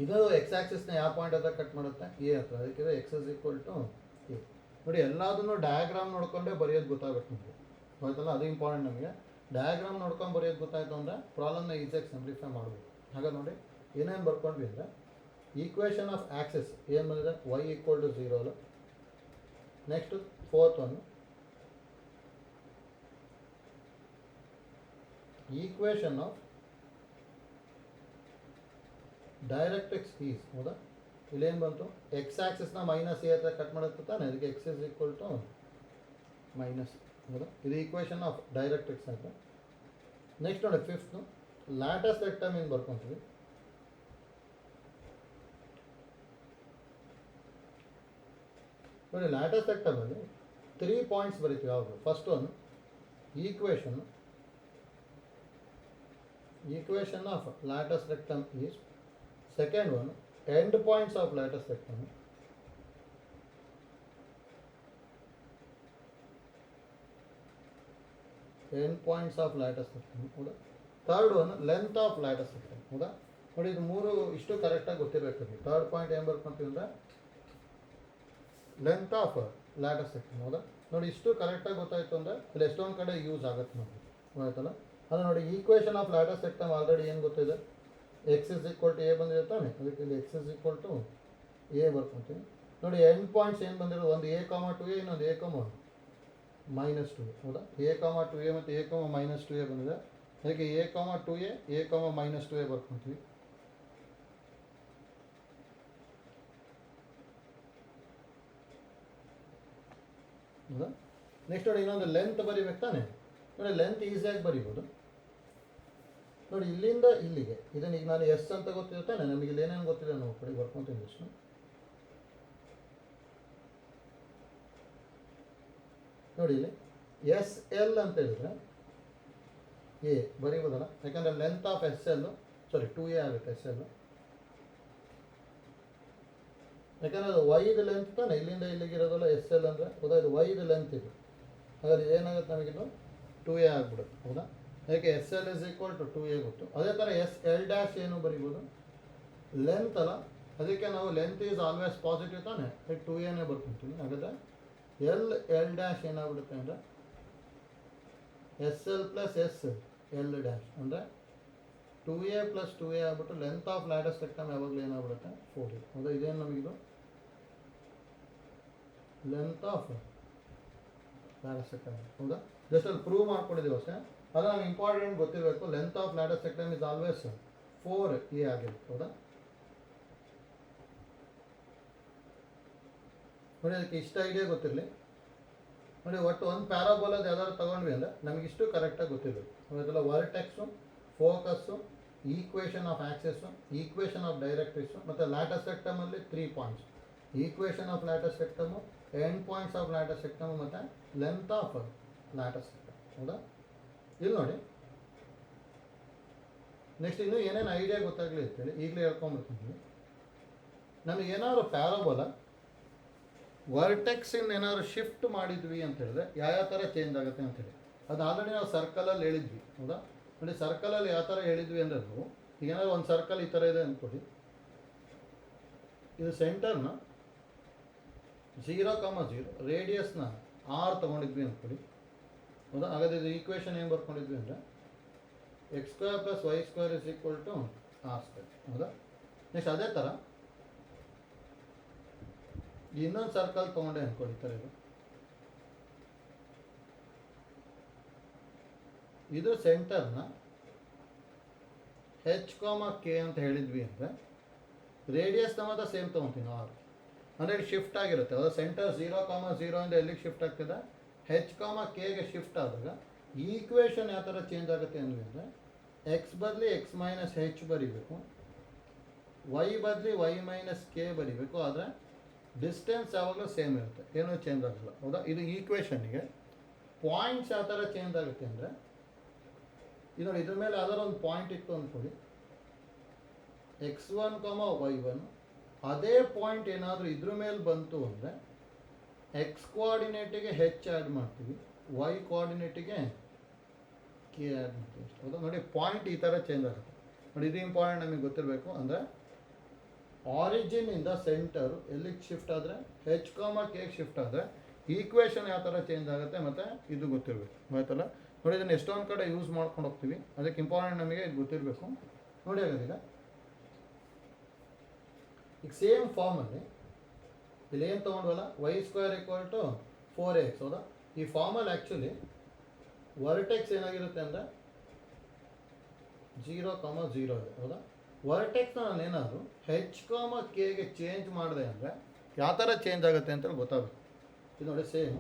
ಇದು ಎಕ್ಸ್ ಆಕ್ಸಿಸ್ನ ಯಾವ ಪಾಯಿಂಟ್ ಹತ್ರ ಕಟ್ ಮಾಡುತ್ತೆ, ಎ ಹತ್ರ. ಅದಕ್ಕೆ X is equal to a. ನೋಡಿ ಎಲ್ಲದನ್ನು ಡಯಾಗ್ರಾಮ್ ನೋಡಿಕೊಂಡೇ ಬರೆಯೋದು ಗೊತ್ತಾಗಬೇಕು ನಮಗೆ. ಆಯ್ತಲ್ಲ? ಅದು ಇಂಪಾರ್ಟೆಂಟ್ ನಮಗೆ. ಡಯಾಗ್ರಾಮ್ ನೋಡ್ಕೊಂಡು ಬರೆಯೋದು ಗೊತ್ತಾಯಿತು ಅಂದರೆ ಪ್ರಾಬ್ಲಮ್ನ ಈಸಿಯಾಗಿ ಸಿಂಪ್ಲಿಫೈ ಮಾಡ್ಬೋದು. ಹಾಗೆ ನೋಡಿ ಏನೇನು ಬರ್ಕೊಂಡ್ವಿ ಅಂದರೆ ಈಕ್ವೇಷನ್ ಆಫ್ ಆಕ್ಸಿಸ್ ಏನು ಬಂದಿದೆ, y = 0 ಅಲ್ಲ. Next fourth one equation of directrix is. ಹೌದಾ? ಇಲ್ಲೇನು ಬಂತು, ಎಕ್ಸ್ ಆಕ್ಸಿಸ್ನ ಮೈನಸ್ ಎ ಹತ್ರ ಕಟ್ ಮಾಡುತ್ತೆ ತಾನೆ, ಅದಕ್ಕೆ X is equal to minus. ಹೌದಾ? ಇದು ಈಕ್ವೇಷನ್ ಆಫ್ ಡೈರೆಕ್ಟ್ರಿಕ್ಸ್ ಅಂತ. ನೆಕ್ಸ್ಟ್ ನೋಡಿ ಫಿಫ್ತ್ ಲ್ಯಾಟಸ್ ರೆಕ್ಟಮ್ ಏನು ಬರ್ಕೊತೀವಿ. ನೋಡಿ ಲ್ಯಾಟಸ್ ರೆಕ್ಟಮಲ್ಲಿ 3 ಪಾಯಿಂಟ್ಸ್ ಬರೀತೀವಿ. ಯಾವುದು? First one equation of latus rectum is. Second one end points of latus rectum. End points of latus rectum. ಹೌದಾ? Third one length of latus rectum. ಹೌದಾ? ನೋಡಿ ಇದು ಮೂರು ಇಷ್ಟು ಕರೆಕ್ಟಾಗಿ ಗೊತ್ತಿರಬೇಕು. ಥರ್ಡ್ ಪಾಯಿಂಟ್ ಏನು ಬರ್ಕೊಂತೀವಿ ಅಂದರೆ ಲೆಂತ್ ಆಫ್ ಲ್ಯಾಟಸ್ ರೆಕ್ಟಮ್. ಹೌದಾ? ನೋಡಿ ಇಷ್ಟು ಕರೆಕ್ಟಾಗಿ ಗೊತ್ತಾಯಿತು ಅಂದರೆ ಇಲ್ಲಿ ಎಷ್ಟೊಂದು ಕಡೆ ಯೂಸ್ ಆಗುತ್ತೆ ನಮಗೆ. ಆಯ್ತಲ್ಲ? ಅದು ನೋಡಿ equation of latus rectum already ಏನು ಗೊತ್ತಿದೆ, X is equal to A ಬಂದಿದೆ ತಾನೆ, ಅದಕ್ಕೆ ಇಲ್ಲಿ X is equal to A ಬರ್ಕೊತೀವಿ. ನೋಡಿ ಎಂಡ್ ಪಾಯಿಂಟ್ಸ್ ಏನು ಬಂದಿರೋದು, ಒಂದು a, 2a, ಇನ್ನೊಂದು a, -2a. ಹೌದಾ? a, 2a ಮತ್ತು a, -2a ಬಂದಿದೆ. ಅದಕ್ಕೆ a, 2a, a, -2a ಬರ್ಕೊತೀವಿ. ಹೌದಾ? ನೆಕ್ಸ್ಟ್ ನೋಡಿ ಇನ್ನೊಂದು ಲೆಂತ್ ಬರಿಬೇಕು ತಾನೆ. ನೋಡಿ ಲೆಂತ್ ಈಸಿಯಾಗಿ ಬರಿಬೋದು. ನೋಡಿ ಇಲ್ಲಿಂದ ಇಲ್ಲಿಗೆ ಇದನ್ನ ಈಗ ನಾನು ಎಸ್ ಅಂತ ಗೊತ್ತಿದೆ ತಾನೆ, ನಮಗೆ ಇಲ್ಲಿ ಏನೇನು ಗೊತ್ತಿದೆ ನಾವು ಕಡೆ ಬರ್ಕೊತೀನಿ ಅಷ್ಟು. ನೋಡಿ ಇಲ್ಲಿ ಎಸ್ ಎಲ್ ಅಂತ ಹೇಳಿದ್ರೆ ಎ ಬರೀಬೋದಲ್ಲ, ಯಾಕಂದರೆ length of S L 2a ಆಗುತ್ತೆ ಎಸ್ ಎಲ್. ಯಾಕಂದರೆ ಅದು ವೈದು ಲೆಂತ್ ತಾನೆ, ಇಲ್ಲಿಂದ ಇಲ್ಲಿಗೆ ಇರೋದಲ್ಲ ಎಸ್ ಎಲ್ ಅಂದರೆ. ಹೌದಾ? ಇದು ವೈದು ಲೆಂತ್ ಇದು. ಹಾಗಾದ್ರೆ ಏನಾಗುತ್ತೆ ನಮಗಿದು 2a ಆಗಿಬಿಡುತ್ತೆ. ಹೌದಾ? ಅದಕ್ಕೆ S L is equal to 2a ಗೊತ್ತು. ಅದೇ ಥರ ಎಸ್ ಎಲ್ ಡ್ಯಾಶ್ ಏನು ಬರಿಬೋದು, ಲೆಂತ್ ಅಲ್ಲ, ಅದಕ್ಕೆ ನಾವು ಲೆಂತ್ ಈಸ್ ಆಲ್ವೇಸ್ ಪಾಸಿಟಿವ್ ತಾನೆ, 2aನೇ ಬರ್ಕೊತೀವಿ. ಹಾಗಾದರೆ ಎಲ್ ಡ್ಯಾಶ್ ಏನಾಗ್ಬಿಡುತ್ತೆ ಅಂದರೆ S L plus S L dash ಅಂದರೆ 2a + 2a ಆಗ್ಬಿಟ್ಟು ಲೆಂತ್ ಆಫ್ ಲ್ಯಾಟಸ್ ರೆಕ್ಟಮ್ ಯಾವಾಗಲೂ ಏನಾಗ್ಬಿಡುತ್ತೆ 4a. ಹೌದಾ? ಇದೇನು ನಮಗಿದು ಲೆಂತ್ ಆಫ್ ಲ್ಯಾಟಸ್ ರೆಕ್ಟಮ್. ಹೌದಾ? ಜಸ್ಟ್ ಅಲ್ಲಿ ಪ್ರೂವ್ ಮಾಡ್ಕೊಂಡಿದ್ದೀವಿ ಅಷ್ಟೇ. ಅದು ನಮ್ಗೆ ಇಂಪಾರ್ಟೆಂಟ್ ಗೊತ್ತಿರಬೇಕು. Length of latus rectum is always 4a ಆಗಿರುತ್ತೆ. ಹೌದಾ? ನೋಡಿ ಅದಕ್ಕೆ ಇಷ್ಟ ಐಡಿಯಾ ಗೊತ್ತಿರಲಿ. ನೋಡಿ ಒಟ್ಟು ಒಂದು ಪ್ಯಾರಾಬೋಲದ ಯಾವ್ದಾದ್ರು ತೊಗೊಂಡ್ವಿ ಅಂದರೆ ನಮಗಿಷ್ಟು ಕರೆಕ್ಟಾಗಿ ಗೊತ್ತಿರಬೇಕು. ಅದೆಲ್ಲ vertex, focus, equation of axis, equation of directrix ಮತ್ತು ಲ್ಯಾಟಸ್ ರೆಕ್ಟಮಲ್ಲಿ 3 points, equation of latus rectum, end points of latus rectum ಮತ್ತು ಲೆಂತ್ ಆಫ್ ಲ್ಯಾಟಸ್ ರೆಕ್ಟಮ್. ಹೌದಾ? ಇಲ್ಲಿ ನೋಡಿ, ನೆಕ್ಸ್ಟ್ ಇನ್ನೂ ಏನೇನು ಐಡಿಯಾ ಗೊತ್ತಾಗಲಿ ಅಂತೇಳಿ ಈಗಲೇ ಹೇಳ್ಕೊಂಡ್ಬಿಡ್ತೀನಿ. ನಮಗೇನಾದ್ರು ಪ್ಯಾರಾಬೋಲ ವರ್ಟೆಕ್ಸಿಂದ ಏನಾದ್ರು ಶಿಫ್ಟ್ ಮಾಡಿದ್ವಿ ಅಂತ ಹೇಳಿದ್ರೆ ಯಾವ ಥರ ಚೇಂಜ್ ಆಗುತ್ತೆ ಅಂತೇಳಿ ಅದು ಆಲ್ರೆಡಿ ನಾವು ಸರ್ಕಲಲ್ಲಿ ಹೇಳಿದ್ವಿ. ಹೌದಾ? ನೋಡಿ, ಸರ್ಕಲಲ್ಲಿ ಯಾವ ಥರ ಹೇಳಿದ್ವಿ ಅಂದರೆ ನಾವು ಈಗ ಏನಾದ್ರು ಒಂದು ಸರ್ಕಲ್ ಈ ಥರ ಇದೆ ಅಂದ್ಕೊಡಿ. ಇದು ಸೆಂಟರ್ನ 0,0 ರೇಡಿಯಸ್ನ R ತೊಗೊಂಡಿದ್ವಿ ಅಂದ್ಕೊಡಿ. ಹೌದಾ? ಹಾಗಾದ್ರೆ ಇದು ಈಕ್ವೇಷನ್ ಏನು ಬರ್ಕೊಂಡಿದ್ವಿ ಅಂದರೆ x² + y² = r². ಹೌದಾ? ನೆಕ್ಸ್ಟ್ ಅದೇ ಥರ ಇನ್ನೊಂದು ಸರ್ಕಲ್ ತೊಗೊಂಡೆ ಅಂದ್ಕೊಳ್ಳಿ. ಥರ ಇದು ಸೆಂಟರ್ನ h,k ಅಂತ ಹೇಳಿದ್ವಿ ಅಂದರೆ ರೇಡಿಯಸ್ನ ಮಾತ್ರ ಸೇಮ್ ತೊಗೊತೀನಿ R. ಅಂದರೆ ಇಲ್ಲಿ ಶಿಫ್ಟ್ ಆಗಿರುತ್ತೆ. ಅದು ಸೆಂಟರ್ 0,0 ಇಂದ ಎಲ್ಲಿಗೆ ಶಿಫ್ಟ್ ಆಗ್ತದೆ? h,kಗೆ ಶಿಫ್ಟ್ ಆದಾಗ ಈಕ್ವೇಷನ್ ಯಾವ ಥರ ಚೇಂಜ್ ಆಗುತ್ತೆ ಅಂದ್ವಿ ಅಂದರೆ x ಬದಲಿ x - h ಬರೀಬೇಕು, y ಬದಲಿ y - k ಬರೀಬೇಕು. ಆದರೆ ಡಿಸ್ಟೆನ್ಸ್ ಯಾವಾಗಲೂ ಸೇಮ್ ಇರುತ್ತೆ, ಏನೂ ಚೇಂಜ್ ಆಗಲ್ಲ. ಹೌದಾ? ಇದು ಈಕ್ವೇಷನ್ನಿಗೆ ಪಾಯಿಂಟ್ಸ್ ಯಾವ ಥರ ಚೇಂಜ್ ಆಗುತ್ತೆ ಅಂದರೆ ಇದು ನೋಡಿ, ಇದ್ರ ಮೇಲೆ ಯಾವ್ದಾರು ಒಂದು ಪಾಯಿಂಟ್ ಇತ್ತು ಅಂದ್ಕೊಳ್ಳಿ, x1, y1. ಅದೇ ಪಾಯಿಂಟ್ ಏನಾದರೂ ಇದ್ರ ಮೇಲೆ ಬಂತು ಅಂದರೆ ಎಕ್ಸ್ ಕೋಆರ್ಡಿನೇಟಿಗೆ ಹೆಚ್ ಆ್ಯಡ್ ಮಾಡ್ತೀವಿ, ವೈ ಕೋಆರ್ಡಿನೇಟಿಗೆ ಕೆ ಆ್ಯಡ್ ಮಾಡ್ತೀವಿ. ಹೌದಾ? ನೋಡಿ, ಪಾಯಿಂಟ್ ಈ ಥರ ಚೇಂಜ್ ಆಗುತ್ತೆ. ನೋಡಿ, ಇದು ಇಂಪಾರ್ಟೆಂಟ್ ನಮಗೆ ಗೊತ್ತಿರಬೇಕು. ಅಂದರೆ ಆರಿಜಿನಿಂದ ಸೆಂಟರು ಎಲ್ಲಿಗೆ ಶಿಫ್ಟ್ ಆದರೆ h,k ಶಿಫ್ಟ್ ಆದರೆ ಈಕ್ವೇಷನ್ ಯಾವ ಥರ ಚೇಂಜ್ ಆಗುತ್ತೆ ಮತ್ತು ಇದು ಗೊತ್ತಿರಬೇಕು. ಆಯ್ತಲ್ಲ? ನೋಡಿ, ಇದನ್ನು ಎಷ್ಟೊಂದು ಕಡೆ ಯೂಸ್ ಮಾಡ್ಕೊಂಡು ಹೋಗ್ತೀವಿ, ಅದಕ್ಕೆ ಇಂಪಾರ್ಟೆಂಟ್ ನಮಗೆ ಇದು ಗೊತ್ತಿರಬೇಕು. ನೋಡಿ, ಆಗೋದೀಗ ಈಗ ಸೇಮ್ ಫಾರ್ಮಲ್ಲಿ ಇಲ್ಲಿ ಏನು ತೊಗೊಂಡ್ವಲ್ಲ, y² = 4ax. ಹೌದಾ? ಈ ಫಾರ್ಮಲ್ಲಿ ಆ್ಯಕ್ಚುಲಿ ವರ್ಟೆಕ್ಸ್ ಏನಾಗಿರುತ್ತೆ ಅಂದರೆ 0,0 ಇದೆ. ಹೌದಾ? ವರ್ಟೆಕ್ಸ್ನ ನಾನು ಏನಾದರೂ h,kಗೆ ಚೇಂಜ್ ಮಾಡಿದೆ ಅಂದರೆ ಯಾವ ಥರ ಚೇಂಜ್ ಆಗುತ್ತೆ ಅಂತೇಳಿ ಗೊತ್ತಾಗುತ್ತೆ. ಇದು ನೋಡಿ, ಸೇಮ್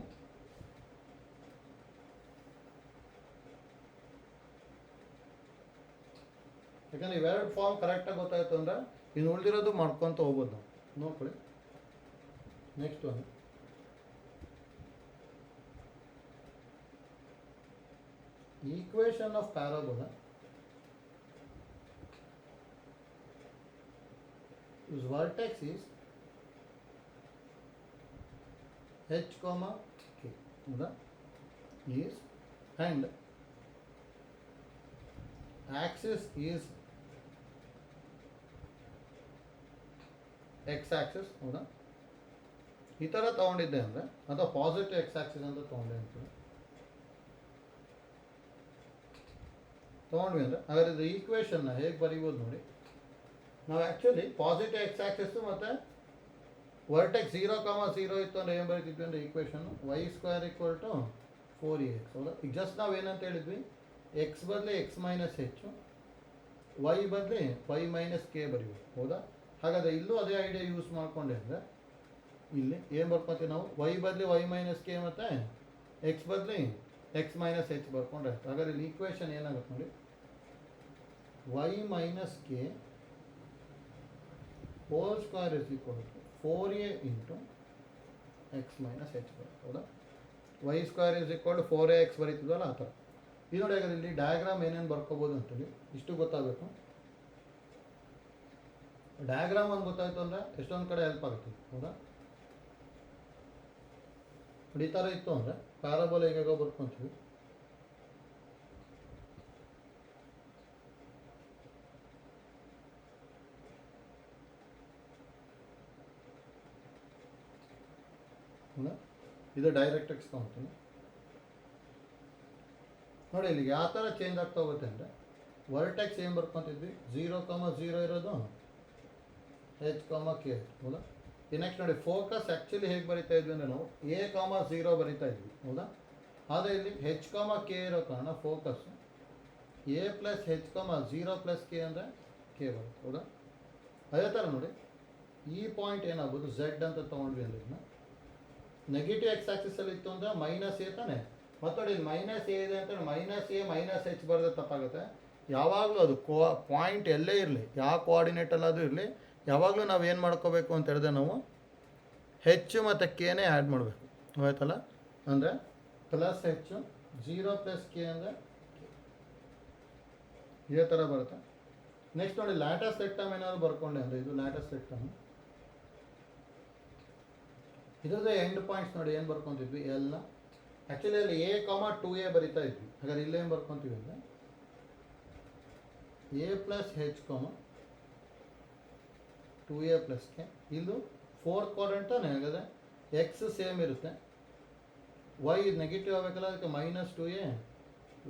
ಯಾಕಂದರೆ ಇವೆರಡು ಫಾರ್ಮ್ ಕರೆಕ್ಟಾಗಿ ಗೊತ್ತಾಯಿತು ಅಂದರೆ ಇನ್ನು ಉಳಿದಿರೋದು ಮಾಡ್ಕೊತ ಹೋಗ್ಬೋದು ನಾವು. ನೋಡ್ಕೊಳ್ಳಿ, ನೆಕ್ಸ್ಟ್ ಒಂದು equation of parabola whose vertex is h, k. Is and axis is x axis. ಹೌದಾ? ಈ ಥರ ತೊಗೊಂಡಿದ್ದೆ ಅಂದರೆ ಅಥವಾ ಪಾಸಿಟಿವ್ ಎಕ್ಸ್ ಆಕ್ಸಿಸ್ ಅಂತ ತೊಗೊಂಡೆ ಅಂತೀವಿ. ತೊಗೊಂಡ್ವಿ ಅಂದರೆ ಹಾಗಾದ್ರೆ ಇದು ಈಕ್ವೇಷನ್ನ ಹೇಗೆ ಬರೀಬೋದು ನೋಡಿ. ನಾವು ಆ್ಯಕ್ಚುಲಿ ಪಾಸಿಟಿವ್ ಎಕ್ಸ್ ಆಕ್ಸಿಸ್ಸು ಮತ್ತು ವರ್ಟೆಕ್ಸ್ 0,0 ಇತ್ತು ಅಂದರೆ ಏನು ಬರೀತಿದ್ವಿ ಅಂದರೆ ಈಕ್ವೇಷನ್ನು y² = 4ax. ಹೌದಾ? ಈಗ ಜಸ್ಟ್ ನಾವು ಏನಂತ ಹೇಳಿದ್ವಿ, ಎಕ್ಸ್ ಬದಲಿ x - h, y ಬದಲಿ y - k ಬರೀಬೇಕು. ಹೌದಾ? ಹಾಗಾದರೆ ಇಲ್ಲೂ ಅದೇ ಐಡಿಯಾ ಯೂಸ್ ಮಾಡಿಕೊಂಡೆ ಅಂದರೆ ಇಲ್ಲಿ ಏನು ಬರ್ಕೊತೀವಿ ನಾವು, y ಬದಲಿ y - k ಮತ್ತು x ಬದಲಿ x - h ಬರ್ಕೊಂಡ್ರೆ ಆಯ್ತು. ಹಾಗಾದ್ರೆ ಇಲ್ಲಿ ಈಕ್ವೇಷನ್ ಏನಾಗುತ್ತೆ ನೋಡಿ, y - k whole square is equal to 4a into x - h. ಹೌದಾ? y² = 4ax ಬರೀತಿದ್ವಲ್ಲ ಆ ಥರ. ಇದು ನೋಡಿ, ಹಾಗಾದ್ರೆ ಇಲ್ಲಿ ಡಯಾಗ್ರಾಮ್ ಏನೇನು ಬರ್ಕೋಬೋದು ಅಂತೇಳಿ ಇಷ್ಟು ಗೊತ್ತಾಗಬೇಕು. ಡಯಾಗ್ರಾಮ್ ಒಂದು ಗೊತ್ತಾಯಿತು ಅಂದರೆ ಎಷ್ಟೊಂದು ಕಡೆ ಹೆಲ್ಪ್ ಆಗುತ್ತೆ. ಹೌದಾ? ನೋಡಿ, ಈ ಥರ ಇತ್ತು ಅಂದರೆ ಪ್ಯಾರಾಬೋಲಾ ಹೇಗೋ ಬರ್ಕೊತೀವಿ. ಇದು ಡೈರೆಕ್ಟ್ರಿಕ್ಸ್ ತೊಗೊತೀನಿ. ನೋಡಿ, ಇಲ್ಲಿಗೆ ಯಾವ ಥರ ಚೇಂಜ್ ಆಗ್ತಾ ಹೋಗುತ್ತೆ ಅಂದರೆ ವರ್ಟೆಕ್ಸ್ ಏನು ಬರ್ಕೊತಿದ್ವಿ, 0,0 ಇರೋದು h,k. ಹೌದಾ? ಈ ನೆಕ್ಸ್ಟ್ ನೋಡಿ, ಫೋಕಸ್ ಆ್ಯಕ್ಚುಲಿ ಹೇಗೆ ಬರಿತಾ ಇದ್ವಿ ಅಂದರೆ ನಾವು a,0 ಬರಿತಾ ಇದ್ವಿ. ಹೌದಾ? ಆದರೆ ಇಲ್ಲಿ h,k ಇರೋ ಕಾರಣ ಫೋಕಸ್ a + h, 0 + k ಅಂದರೆ k ಬರುತ್ತೆ. ಹೌದಾ? ಅದೇ ಥರ ನೋಡಿ, ಈ ಪಾಯಿಂಟ್ ಏನಾಗ್ಬೋದು, z ಅಂತ ತೊಗೊಂಡ್ವಿ ಅಂದರೆ ಇದನ್ನ ನೆಗೆಟಿವ್ ಎಕ್ಸ್ ಆಕ್ಸಿಸಲ್ಲಿ ಇತ್ತು ಅಂದರೆ -a ತಾನೆ. ಮತ್ತು ನೋಡಿ, ಇಲ್ಲಿ -a ಇದೆ ಅಂತ -a - h ಬರೆದ್ರೆ ತಪ್ಪಾಗುತ್ತೆ. ಯಾವಾಗಲೂ ಅದು ಪಾಯಿಂಟ್ ಎಲ್ಲೇ ಇರಲಿ, ಯಾವ ಕೋಆರ್ಡಿನೇಟಲ್ಲಾದರೂ ಇರಲಿ, ಯಾವಾಗಲೂ ನಾವು ಏನು ಮಾಡ್ಕೋಬೇಕು ಅಂತ ಹೇಳಿದ್ರೆ ನಾವು ಹೆಚ್ಚು ಮತ್ತು ಕೆನೇ ಆ್ಯಡ್ ಮಾಡಬೇಕು. ಆಯ್ತಲ್ಲ, ಅಂದರೆ ಪ್ಲಸ್ ಹೆಚ್ಚು 0 + k ಅಂದರೆ ಇದೇ ಥರ ಬರುತ್ತೆ. ನೆಕ್ಸ್ಟ್ ನೋಡಿ, ಲ್ಯಾಟಸ್ ರೆಕ್ಟಮ್ ಏನಾದ್ರು ಬರ್ಕೊಂಡೆ ಅಂದರೆ ಇದು ಲ್ಯಾಟಸ್ ರೆಕ್ಟಮ್. ಇದ್ರದ್ದು ಎಂಡ್ ಪಾಯಿಂಟ್ಸ್ ನೋಡಿ ಏನು ಬರ್ಕೊತಿದ್ವಿ ಎಲ್ಲ. ಆ್ಯಕ್ಚುಲಿ ಅಲ್ಲಿ A, 2a ಬರಿತಾ ಇದ್ವಿ. ಹಾಗಾದ್ರೆ ಇಲ್ಲೇನು ಬರ್ಕೊತೀವಿ ಅಂದರೆ A + h, 2a + k. ಇದು 4th ಕ್ವಾಡ್ರೆಂಟ್ ತಾನೆ. ಹಾಗಾದರೆ ಎಕ್ಸ್ ಸೇಮ್ ಇರುತ್ತೆ, ವೈ ನೆಗೆಟಿವ್ ಆಗಬೇಕಲ್ಲ, ಅದಕ್ಕೆ -2a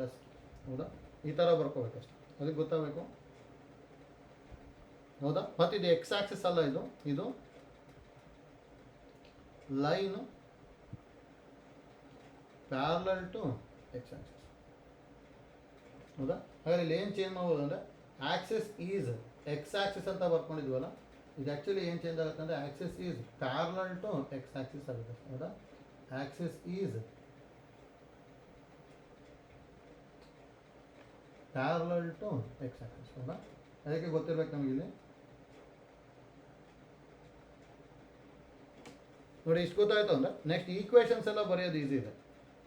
+ k. ಹೌದಾ, ಈ ಥರ ಬರ್ಕೋಬೇಕಷ್ಟೆ, ಅದಕ್ಕೆ ಗೊತ್ತಾಗಬೇಕು. ಹೌದಾ, ಮತ್ತು ಇದು ಎಕ್ಸ್ ಆಕ್ಸಿಸ್ ಅಲ್ಲ, ಇದು line parallel to x axis. ಹೌದಾ, ಹಾಗಾದ್ರೆ ಇಲ್ಲಿ ಏನು ಚೇಂಜ್ ಮಾಡ್ಬೋದು ಅಂದರೆ ಆಕ್ಸಿಸ್ ಈಸ್ ಎಕ್ಸ್ ಆಕ್ಸಿಸ್ ಅಂತ ಬರ್ಕೊಂಡಿದ್ವಲ್ಲ, ಇದು ಆ್ಯಕ್ಚುಲಿ ಏನು ಚೇಂಜ್ ಆಗುತ್ತೆ ಅಂದರೆ axis is parallel to x axis ಆಗುತ್ತೆ. ಹೌದಾ, axis is parallel to x axis. ಹೌದಾ, ಅದಕ್ಕೆ ಗೊತ್ತಿರ್ಬೇಕು ನಮಗೆ. ಇಲ್ಲಿ ನೋಡಿ, ಇಷ್ಟು ಗೊತ್ತಾಯ್ತು ಅಂದರೆ ನೆಕ್ಸ್ಟ್ ಈಕ್ವೇಷನ್ಸ್ ಎಲ್ಲ ಬರೆಯೋದು ಈಸಿ ಇದೆ.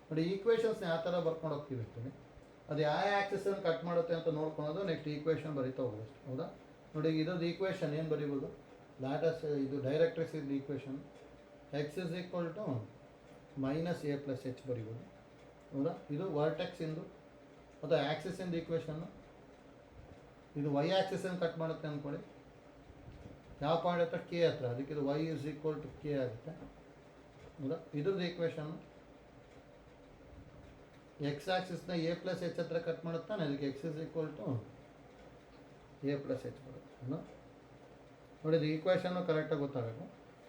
ನೋಡಿ, ಈಕ್ವೇಷನ್ಸ್ ಯಾವ ಥರ ಬರ್ಕೊಂಡು ಹೋಗ್ತೀವಿ ಅಂತೀನಿ, ಅದು ಯಾವ ಆ್ಯಕ್ಸಿಸನ್ನು ಕಟ್ ಮಾಡುತ್ತೆ ಅಂತ ನೋಡ್ಕೊಳೋದು, ನೆಕ್ಸ್ಟ್ ಈಕ್ವೇಷನ್ ಬರೀತಾ ಹೋಗೋದು. ಹೌದಾ, ನೋಡಿ, ಇದ್ರದ್ದು ಈಕ್ವೇಷನ್ ಏನು ಬರೀಬೋದು, ಲ್ಯಾಟಸ್ ಇದು ಡೈರೆಕ್ಟ್ರಿಕ್ಸ್ ಇದು ಈಕ್ವೇಷನ್ x = -a + h ಬರೀಬೋದು. ಹೌದಾ, ಇದು ವರ್ಟೆಕ್ಸ್ ಇಂದು ಅಥವಾ ಆ್ಯಕ್ಸಿಸ್ ಇಂದು ಈಕ್ವೇಷನ್ನು. ಇದು y ಆ್ಯಕ್ಸಿಸನ್ನು ಕಟ್ ಮಾಡುತ್ತೆ ಅಂದ್ಕೊಳ್ಳಿ, ಯಾವ ಪಾಯಿಂಟ್ ಹತ್ರ ಕೆ ಹತ್ರ, ಅದಕ್ಕೆ ಇದು y = k ಆಗುತ್ತೆ. ಹೌದಾ, ಇದ್ರದ್ದು ಈಕ್ವೇಷನ್ನು ಎಕ್ಸ್ ಆಕ್ಸಿಸ್ನ a + h ಹತ್ರ ಕಟ್ ಮಾಡುತ್ತಾನೆ, ಅದಕ್ಕೆ x = a + h ಬರುತ್ತೆ. ನೋಡಿ, ಇದು ಈಕ್ವೇಷನ್ನು ಕರೆಕ್ಟಾಗಿ ಗೊತ್ತಾಗಬೇಕು.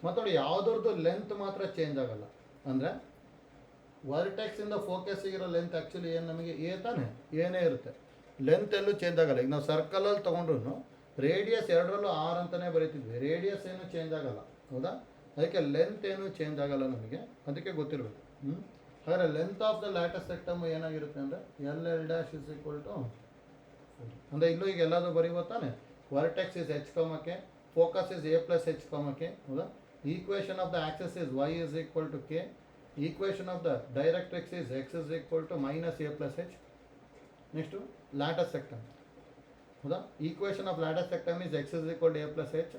ಮತ್ತು ನೋಡಿ, ಯಾವುದ್ರದ್ದು ಲೆಂತ್ ಮಾತ್ರ ಚೇಂಜ್ ಆಗಲ್ಲ. ಅಂದರೆ ವರ್ಟೆಕ್ಸಿಂದ ಫೋಕಸ್ಸಿಗಿರೋ ಲೆಂತ್ ಆ್ಯಕ್ಚುಲಿ ಏನು ನಮಗೆ ಎ ತಾನೆ, ಏನೇ ಇರುತ್ತೆ, ಲೆಂತ್ ಎಲ್ಲೂ ಚೇಂಜ್ ಆಗಲ್ಲ. ಈಗ ನಾವು ಸರ್ಕಲಲ್ಲಿ ತೊಗೊಂಡ್ರು ರೇಡಿಯಸ್ ಎರಡರಲ್ಲೂ r ಅಂತಲೇ ಬರೀತಿದ್ವಿ, ರೇಡಿಯಸ್ ಏನು ಚೇಂಜ್ ಆಗಲ್ಲ. ಹೌದಾ, ಅದಕ್ಕೆ ಲೆಂತ್ ಏನು ಚೇಂಜ್ ಆಗಲ್ಲ ನಮಗೆ, ಅದಕ್ಕೆ ಗೊತ್ತಿರಬೇಕು. ಹಾಗಾದರೆ length of the latus rectum ಏನಾಗಿರುತ್ತೆ ಅಂದರೆ LL' = ಅಂದರೆ ಇಲ್ಲೂ ಈಗ ಎಲ್ಲಾದರೂ ಬರೀಬೋದು ತಾನೆ. Vertex is h, k, focus is a + h, k. ಹೌದಾ, equation of the axis is y = k, equation of the directrix is x = -a + h. Next latus rectum. ಹೌದಾ, equation of latus rectum is x = a + h.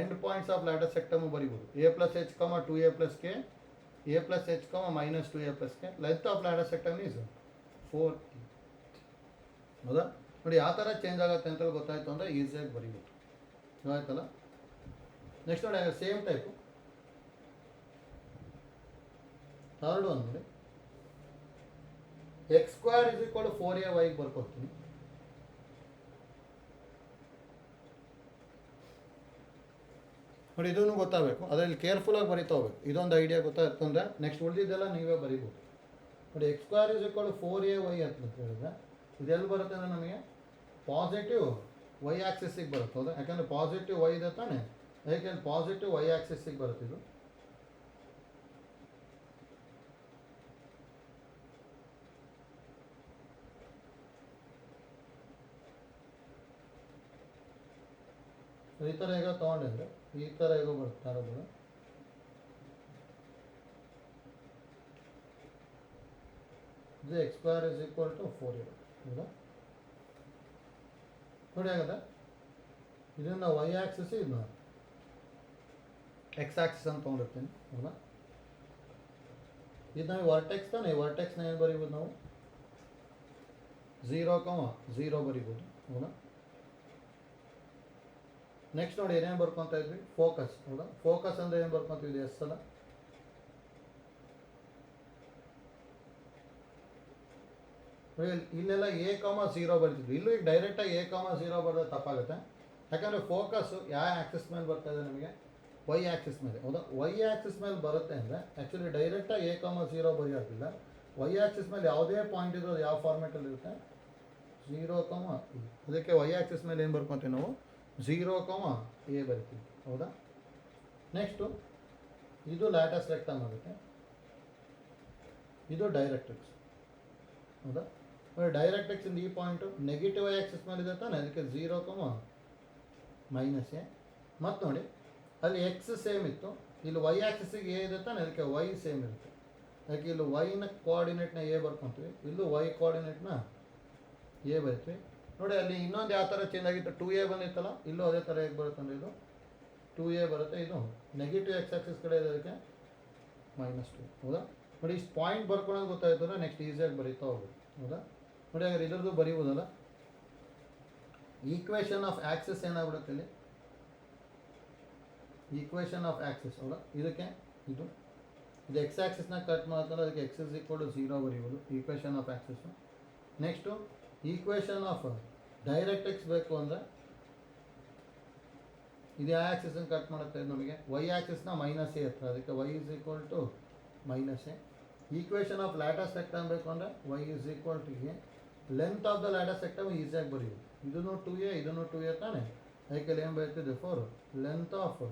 End points of latus rectum ಬರೀಬೋದು a + h, 2a + k, a + h, -2a + k. Length of latus rectum is 4. ಹೌದಾ, ನೋಡಿ ಯಾವ ಥರ change ಆಗುತ್ತೆ ಅಂತ ಗೊತ್ತಾಯಿತು ಅಂದರೆ ಈಸಿಯಾಗಿ ಬರೀಬೋದು. ಆಯ್ತಲ್ಲ, ನೆಕ್ಸ್ಟ್ ನೋಡಿ, ಸೇಮ್ ಟೈಪು ಥರ್ಡ್ ಒಂದು ನೋಡಿ, x² = 4ay ಬರ್ಕೊಡ್ತೀನಿ. ನೋಡಿ, ಇದನ್ನು ಗೊತ್ತಾಗಬೇಕು, ಅದರಲ್ಲಿ ಕೇರ್ಫುಲ್ಲಾಗಿ ಬರೀತಾ ಹೋಗ್ಬೇಕು. ಇದೊಂದು ಐಡಿಯಾ ಗೊತ್ತಾಯ್ತು ಅಂದರೆ ನೆಕ್ಸ್ಟ್ ಉಳಿದಿದ್ದೆಲ್ಲ ನೀವೇ ಬರೀಬೋದು. ನೋಡಿ, x² = 4ay ಅಂತ ಹೇಳಿದ್ರೆ ಇದೆಲ್ಲಿ ಬರುತ್ತೆ ಅಂದರೆ ನಮಗೆ ಪಾಸಿಟಿವ್ y ಆಕ್ಸಿಸ್ಸಿಗೆ ಬರುತ್ತೆ. ಹೌದಾ, ಯಾಕಂದರೆ ಪಾಸಿಟಿವ್ y ಇದೆ ತಾನೆ, ಅದಕ್ಕೆ ಪಾಸಿಟಿವ್ y ಆಕ್ಸಿಸ್ಸಿಗೆ ಬರುತ್ತೆ ಇದು. ಈ ಥರ ಹೇಗೋ ತೊಗೊಂಡೆ ಅಂದರೆ ಈ ಥರ ಹೇಗೋ ಬರುತ್ತೆ ಯಾರೊಬ್ಬರು. ಇದು x² = 4a. ಹೌದಾ, ನೋಡಿ ಆಗುತ್ತೆ, ಇದನ್ನು y ಆಕ್ಸಿಸ್, ಇದನ್ನ x ಆಕ್ಸಿಸ್ ಅಂತ ತೊಗೊಂಡಿರ್ತೀನಿ. ಹೌದಾ, ಇದು ನಮಗೆ ವರ್ಟೆಕ್ಸ್ ತಾನೆ, ವರ್ಟೆಕ್ಸ್ನ ಏನು ಬರೀಬೋದು ನಾವು 0, 0 ಬರೀಬೋದು. ಹೌದಾ, ನೆಕ್ಸ್ಟ್ ನೋಡಿ ಏನೇನು ಬರ್ಕೊತಾ ಇದ್ವಿ, ಫೋಕಸ್. ಹೌದಾ, ಫೋಕಸ್ ಅಂದರೆ ಏನು ಬರ್ಕೊತೀವಿ, ಎಸ್ ಅಲ್ಲ. ಇಲ್ಲೆಲ್ಲ a, 0 ಬರ್ತಿದ್ವಿ, ಇಲ್ಲೂ ಈಗ ಡೈರೆಕ್ಟಾಗಿ a, 0 ಬರೋದು ತಪ್ಪಾಗುತ್ತೆ. ಯಾಕಂದರೆ ಫೋಕಸ್ಸು ಯಾವ ಆ್ಯಕ್ಸಿಸ್ ಮೇಲೆ ಬರ್ತಾ ಇದೆ ನಮಗೆ, y ಆ್ಯಕ್ಸಿಸ್ ಮೇಲೆ. ಹೌದಾ, y ಆ್ಯಕ್ಸಿಸ್ ಮೇಲೆ ಬರುತ್ತೆ ಅಂದರೆ ಆ್ಯಕ್ಚುಲಿ ಡೈರೆಕ್ಟಾಗಿ a, 0 ಬರೆಯೋದಿಲ್ಲ. y ಆ್ಯಕ್ಸಿಸ್ ಮೇಲೆ ಯಾವುದೇ ಪಾಯಿಂಟ್ ಇರೋದು ಯಾವ ಫಾರ್ಮೇಟಲ್ಲಿ ಇರುತ್ತೆ, 0, e. ಅದಕ್ಕೆ y ಆ್ಯಕ್ಸಿಸ್ ಮೇಲೆ ಏನು ಬರ್ಕೊತೀವಿ ನಾವು 0, a ಬರಿತೀವಿ. ಹೌದಾ, ನೆಕ್ಸ್ಟು ಇದು ಲ್ಯಾಟಸ್ ರೆಕ್ಟಮ್ ಆಗುತ್ತೆ, ಇದು ಡೈರೆಕ್ಟ್ರಿಕ್ಸ್. ಹೌದಾ, ಡೈರೆಕ್ಟ್ ಎಕ್ಸಿಂದ ಈ ಪಾಯಿಂಟು ನೆಗೆಟಿವ್ ವೈ ಆ್ಯಕ್ಸಿಸ್ ಮೇಲಿದೆ ತಾನೆ, ಅದಕ್ಕೆ 0, -a. ಮತ್ತು ನೋಡಿ ಅಲ್ಲಿ ಎಕ್ಸ್ ಸೇಮ್ ಇತ್ತು, ಇಲ್ಲಿ ವೈ ಆ್ಯಕ್ಸಿಸಿಗೆ ಎ ಇದೆ ತಾನೆ, ಅದಕ್ಕೆ ವೈ ಸೇಮ್ ಇರುತ್ತೆ. ಅದಕ್ಕೆ ಇಲ್ಲಿ ವೈನ ಕೋಆರ್ಡಿನೇಟ್ನ ಎ ಬರ್ಕೊತೀವಿ, ಇಲ್ಲೂ ವೈ ಕೋಆರ್ಡಿನೇಟ್ನ ಎ ಬರಿತೀವಿ. ನೋಡಿ ಅಲ್ಲಿ ಇನ್ನೊಂದು ಯಾವ ಥರ ಚೇಂಜ್ ಆಗಿತ್ತು, 2a ಬಂದಿತ್ತಲ್ಲ, ಇಲ್ಲೂ ಅದೇ ಥರ ಹೇಗೆ ಬರುತ್ತೆ ಅಂದರೆ ಇದು 2a ಬರುತ್ತೆ. ಇದು ನೆಗೆಟಿವ್ ಎಕ್ಸ್ ಆಕ್ಸಿಸ್ ಕಡೆ ಇದೆ, ಅದಕ್ಕೆ -2. ಹೌದಾ? ನೋಡಿ ಇಷ್ಟು ಪಾಯಿಂಟ್ ಬರ್ಕೊಳ್ಳೋದು ಗೊತ್ತಾಯ್ತು ಅಂದರೆ ನೆಕ್ಸ್ಟ್ ಈಸಿಯಾಗಿ ಬರೀತಾ ಹೋಗ್ಬೋದು. ಹೌದಾ? ನೋಡಿ ಹಾಗಾದ್ರೆ ಇದ್ರದ್ದು ಬರೀಬೋದಲ್ಲ. ಈಕ್ವೇಷನ್ ಆಫ್ ಆ್ಯಕ್ಸಿಸ್ ಏನಾಗ್ಬಿಡುತ್ತೆ ಇಲ್ಲಿ, ಈಕ್ವೇಷನ್ ಆಫ್ ಆ್ಯಕ್ಸಿಸ್. ಹೌದಾ? ಇದಕ್ಕೆ ಇದು ಎಕ್ಸ್ ಆ್ಯಕ್ಸಿಸ್ನ ಕಟ್ ಮಾಡ್ತಾರೆ, ಅದಕ್ಕೆ x = 0 ಬರೀಬೋದು, equation of axis. Next equation of directrix ಬೇಕು ಅಂದರೆ ಇದು ಯಾವ ಆ್ಯಕ್ಸಿಸನ್ನು ಕಟ್ ಮಾಡುತ್ತೆ ನಮಗೆ, ವೈ ಆ್ಯಕ್ಸಿಸ್ನ -a ಹತ್ರ, ಅದಕ್ಕೆ y = -a. Equation of latus rectum ಬೇಕು ಅಂದರೆ y = a. Length of the latus rectum ಈಸಿಯಾಗಿ ಬರೀಬೋದು, ಇದನ್ನು 2a ಇದನ್ನು 2a ತಾನೆ, ಅದಕ್ಕೆ ಏನು ಬರೀತಿದೆ 4. Length of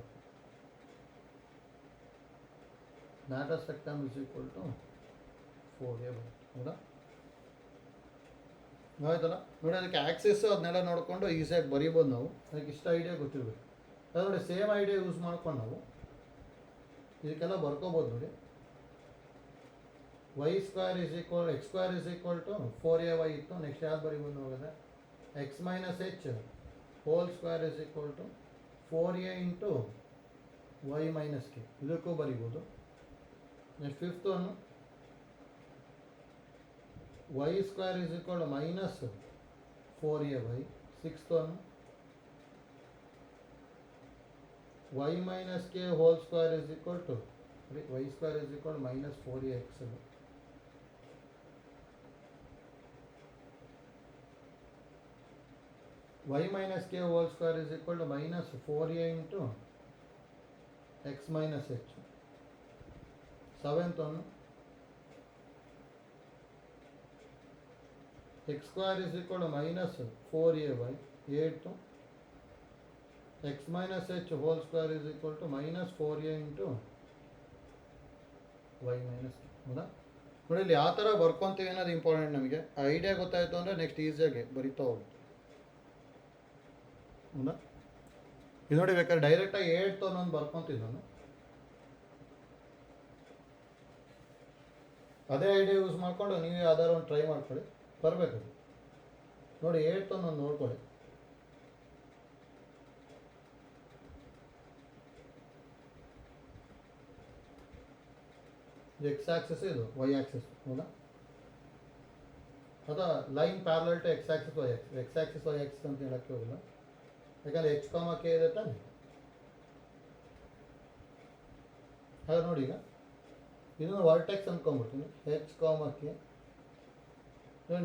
latus rectum = 4a ಬರುತ್ತೆ. ಹೌದಾ? ಆಯ್ತಲ್ಲ. ನೋಡಿ ಅದಕ್ಕೆ ಆ್ಯಕ್ಸಿಸ್ ಅದನ್ನೆಲ್ಲ ನೋಡಿಕೊಂಡು ಈಸಿಯಾಗಿ ಬರೀಬೋದು ನಾವು, ಅದಕ್ಕೆ ಇಷ್ಟ ಐಡಿಯಾ ಗೊತ್ತಿರಬೇಕು. ಅದು ನೋಡಿ ಸೇಮ್ ಐಡಿಯಾ ಯೂಸ್ ಮಾಡ್ಕೊಂಡು ನಾವು ಇದಕ್ಕೆಲ್ಲ ಬರ್ಕೋಬೋದು. ನೋಡಿ y² x² = 4ay ಇತ್ತು, ನೆಕ್ಸ್ಟ್ ಯಾವ್ದು ಬರೀಬೋದು ನೋಡಿದ್ರೆ x - h whole square = 4a × y - k, ಇದಕ್ಕೂ ಬರೀಬೋದು. Next fifth one y² = -4ay. Sixth one y - k whole square y² = -4ax. y - k whole square = -4a × x - h. Seventh one x² = -4ay. ಏಯ್ತು x - h whole square = -4a × y - k. ಹೌದಾ? ನೋಡಿ ಇಲ್ಲಿ ಯಾವ ಥರ ಬರ್ಕೊತೀವಿ ಅನ್ನೋದು important. ನಮಗೆ idea ಗೊತ್ತಾಯಿತು ಅಂದರೆ ನೆಕ್ಸ್ಟ್ ಈಸಿಯಾಗಿ ಬರಿತಾ ಹೋಗುತ್ತೆ. ಹೌದಾ? ಇದು ನೋಡಿ ಬೇಕಾದ್ರೆ ಡೈರೆಕ್ಟಾಗಿ 8th ಒಂದೊಂದು ಬರ್ಕೊತೀನಿ ನಾನು, ಅದೇ ಐಡಿಯಾ ಯೂಸ್ ಮಾಡಿಕೊಂಡು ನೀವು ಯಾವ್ದಾದ್ರು ಒಂದು ಟ್ರೈ ಮಾಡ್ಕೊಳ್ಳಿ, ಬರಬೇಕು. ನೋಡಿ 8th ಒಂದೊಂದು ನೋಡ್ಕೊಳ್ಳಿ. ಇದು ಎಕ್ಸ್ ಆಕ್ಸಿಸ್, ಇದು ವೈ ಆಕ್ಸಿಸ್. ಹೌದಾ? ಅದ line parallel to x axis y axis. X axis y axis ಅಂತ ಹೇಳಕ್ಕೆ ಹೋಗಿಲ್ಲ, ಯಾಕಂದರೆ h, k ಇದೆ ತಾನೆ. ಹಾಗೆ ನೋಡಿ ಈಗ ಇದನ್ನು ವರ್ಟೆಕ್ಸ್ ಅಂದ್ಕೊಂಡ್ಬಿಡ್ತೀನಿ, h, k.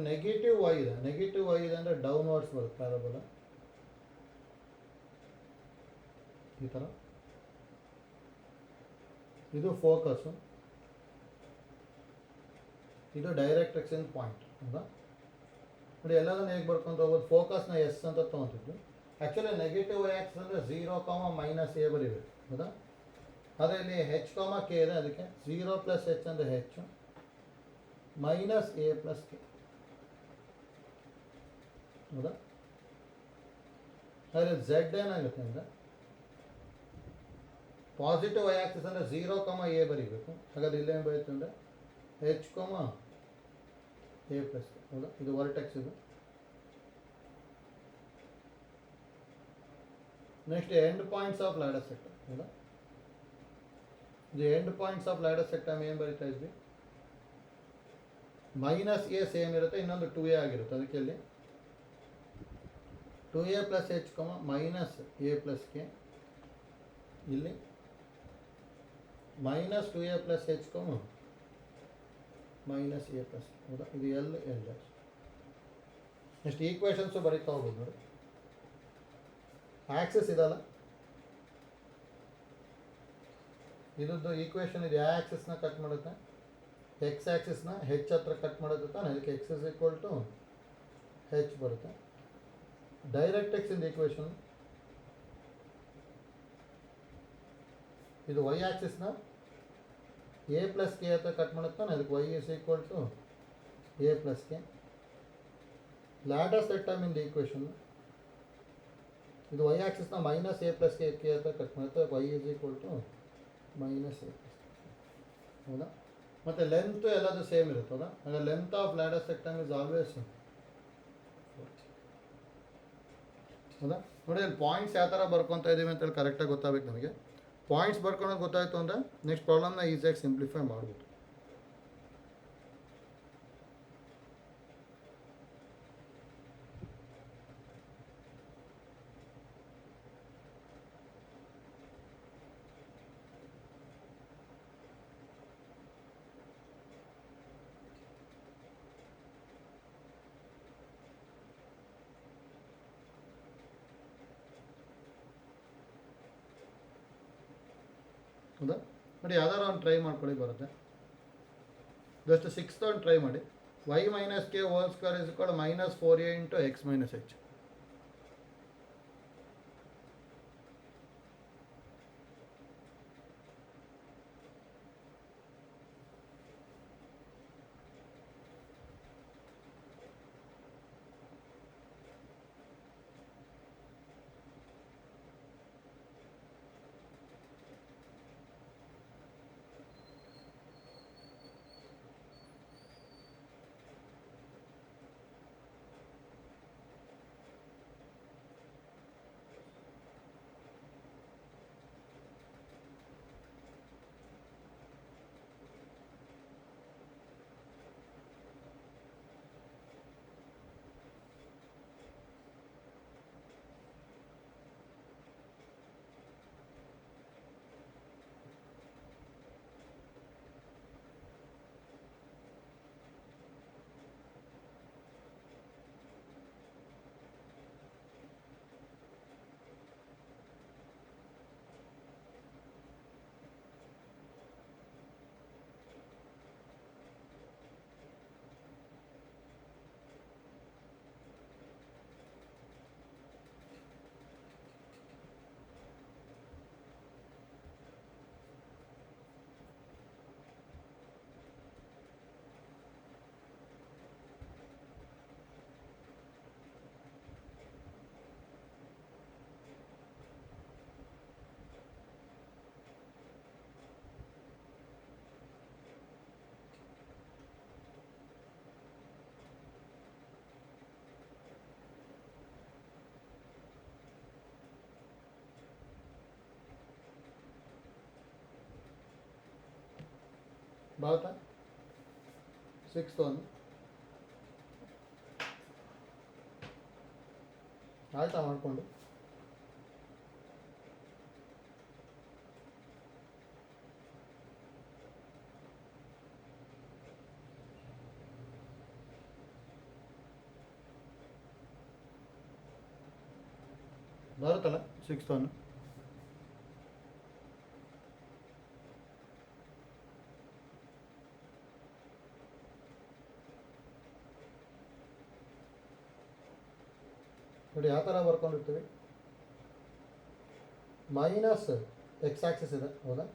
ನೆಗೆಟಿವ್ ವೈ ಇದೆ, ನೆಗೆಟಿವ್ ವೈ ಇದೆ ಅಂದರೆ ಡೌನ್ವರ್ಡ್ಸ್ ಬರುತ್ತೆ ಪ್ಯಾರಾಬೋಲಾ ಈ ಥರ. ಇದು ಫೋಕಸ್ಸು, ಇದು ಡೈರೆಕ್ಟ್ ಎಕ್ಸಿನ್ ಪಾಯಿಂಟ್. ಹೌದಾ? ನೋಡಿ ಎಲ್ಲದನ್ನು ಹೇಗೆ ಬರ್ಕೊಂಡು ಹೋಗೋದು, ಫೋಕಸ್ನ ಎಸ್ ಅಂತ ತೊಗೊತಿದ್ದು. ಆ್ಯಕ್ಚುಲಿ ನೆಗೆಟಿವ್ ವೈ ಆಕ್ಸಿಸ್ ಅಂದರೆ 0, -a ಬರೀಬೇಕು. ಹೌದಾ? ಆದರೆ ಇಲ್ಲಿ h, k ಇದೆ, ಅದಕ್ಕೆ 0 + h ಅಂದರೆ h, -a + k. ಹೌದಾ? ಆದರೆ z ಏನಾಗುತ್ತೆ ಅಂದರೆ ಪಾಸಿಟಿವ್ ವೈ ಆಕ್ಸಿಸ್ ಅಂದರೆ 0, a ಬರೀಬೇಕು. ಹಾಗಾದ್ರೆ ಇಲ್ಲೇನು ಬರೀತು ಅಂದರೆ h, a + k. ಹೌದಾ? ಇದು ವರ್ಟೆಕ್ಸ್. ಇದು next end points of latus rectum. ಹೌದಾ? ಇದು end points of latus rectum ಏನು ಬರೀತಾ ಇದ್ವಿ, -a ಸೇಮ್ ಇರುತ್ತೆ, ಇನ್ನೊಂದು 2a ಆಗಿರುತ್ತೆ. ಅದಕ್ಕೆ ಇಲ್ಲಿ 2a + h, -a + k. ಇಲ್ಲಿ -2a + h, -a + k. ಹೌದಾ? ಇದು L. ನೆಕ್ಸ್ಟ್ ಈಕ್ವೇಷನ್ಸು ಬರೀತಾ ಹೋಗ್ಬೋದು. ನೋಡಿ ಆಕ್ಸಿಸ್ ಇದಲ್ಲ, ಇದದ್ದು ಈಕ್ವೇಷನ್ ಇದು ಯಾವ ಆ್ಯಕ್ಸಿಸ್ನ ಕಟ್ ಮಾಡುತ್ತೆ, ಎಕ್ಸ್ ಆ್ಯಕ್ಸಿಸ್ನ ಹೆಚ್ ಹತ್ರ ಕಟ್ ಮಾಡೋದು ತಾನೆ, ಅದಕ್ಕೆ x = h ಬರುತ್ತೆ. ಡೈರೆಕ್ಟ್ ಎಕ್ಸಿಂದ ಈಕ್ವೇಷನ್ ಇದು ವೈ ಆ್ಯಕ್ಸಿಸ್ನ a + k ಹತ್ರ ಕಟ್ ಮಾಡುತ್ತಾನೆ, ಅದಕ್ಕೆ y = a + k. Latus rectum equation ಇದು ವೈ ಆಕ್ಸಿಸ್ನ ಮೈನಸ್ ಎ ಪ್ಲಸ್ ಕೆ ಅಂತ ಕಟ್ ಮಾಡುತ್ತೆ Y is equal to minus A plus ಹೌದಾ. ಮತ್ತು ಲೆಂತ್ ಎಲ್ಲದು ಸೇಮ್ ಇರುತ್ತೆ ಹೌದಾ. ಹಾಗೆ length of latus rectum is always ಹೌದಾ. ನೋಡಿ ಅಲ್ಲಿ ಪಾಯಿಂಟ್ಸ್ ಯಾವ ಥರ ಬರ್ಕೊತಾ ಇದ್ದೀವಿ ಅಂತೇಳಿ ಕರೆಕ್ಟಾಗಿ ಗೊತ್ತಾಗಬೇಕು ನಮಗೆ. ಪಾಯಿಂಟ್ಸ್ ಬರ್ಕೊಳೋದು ಗೊತ್ತಾಯಿತು ಅಂದರೆ ನೆಕ್ಸ್ಟ್ ಪ್ರಾಬ್ಲಮ್ನ ಈಸಿಯಾಗಿ ಸಿಂಪ್ಲಿಫೈ ಮಾಡ್ಬೋದು. ಹೌದಾ. ನೋಡಿ ಯಾವ್ದಾರು ಒಂದು ಟ್ರೈ ಮಾಡ್ಕೊಳ್ಳಿ ಬರುತ್ತೆ. ಜಸ್ಟ್ 6th ಒಂದು ಟ್ರೈ ಮಾಡಿ. y minus K whole square is equal minus 4a into X minus H. ಬರುತ್ತಾ 6th ಒಂದು ಆಯ್ತಾ ಮಾಡಿಕೊಂಡು ಬರುತ್ತಲ್ಲ 6th ಒಂದು. ನೋಡಿ ಯಾವ ಥರ ಬರ್ಕೊಂಡಿರ್ತೀವಿ. ಮೈನಸ್ ಎಕ್ಸ್ ಆಕ್ಸಿಸ್ ಇದೆ ಹೌದಾ.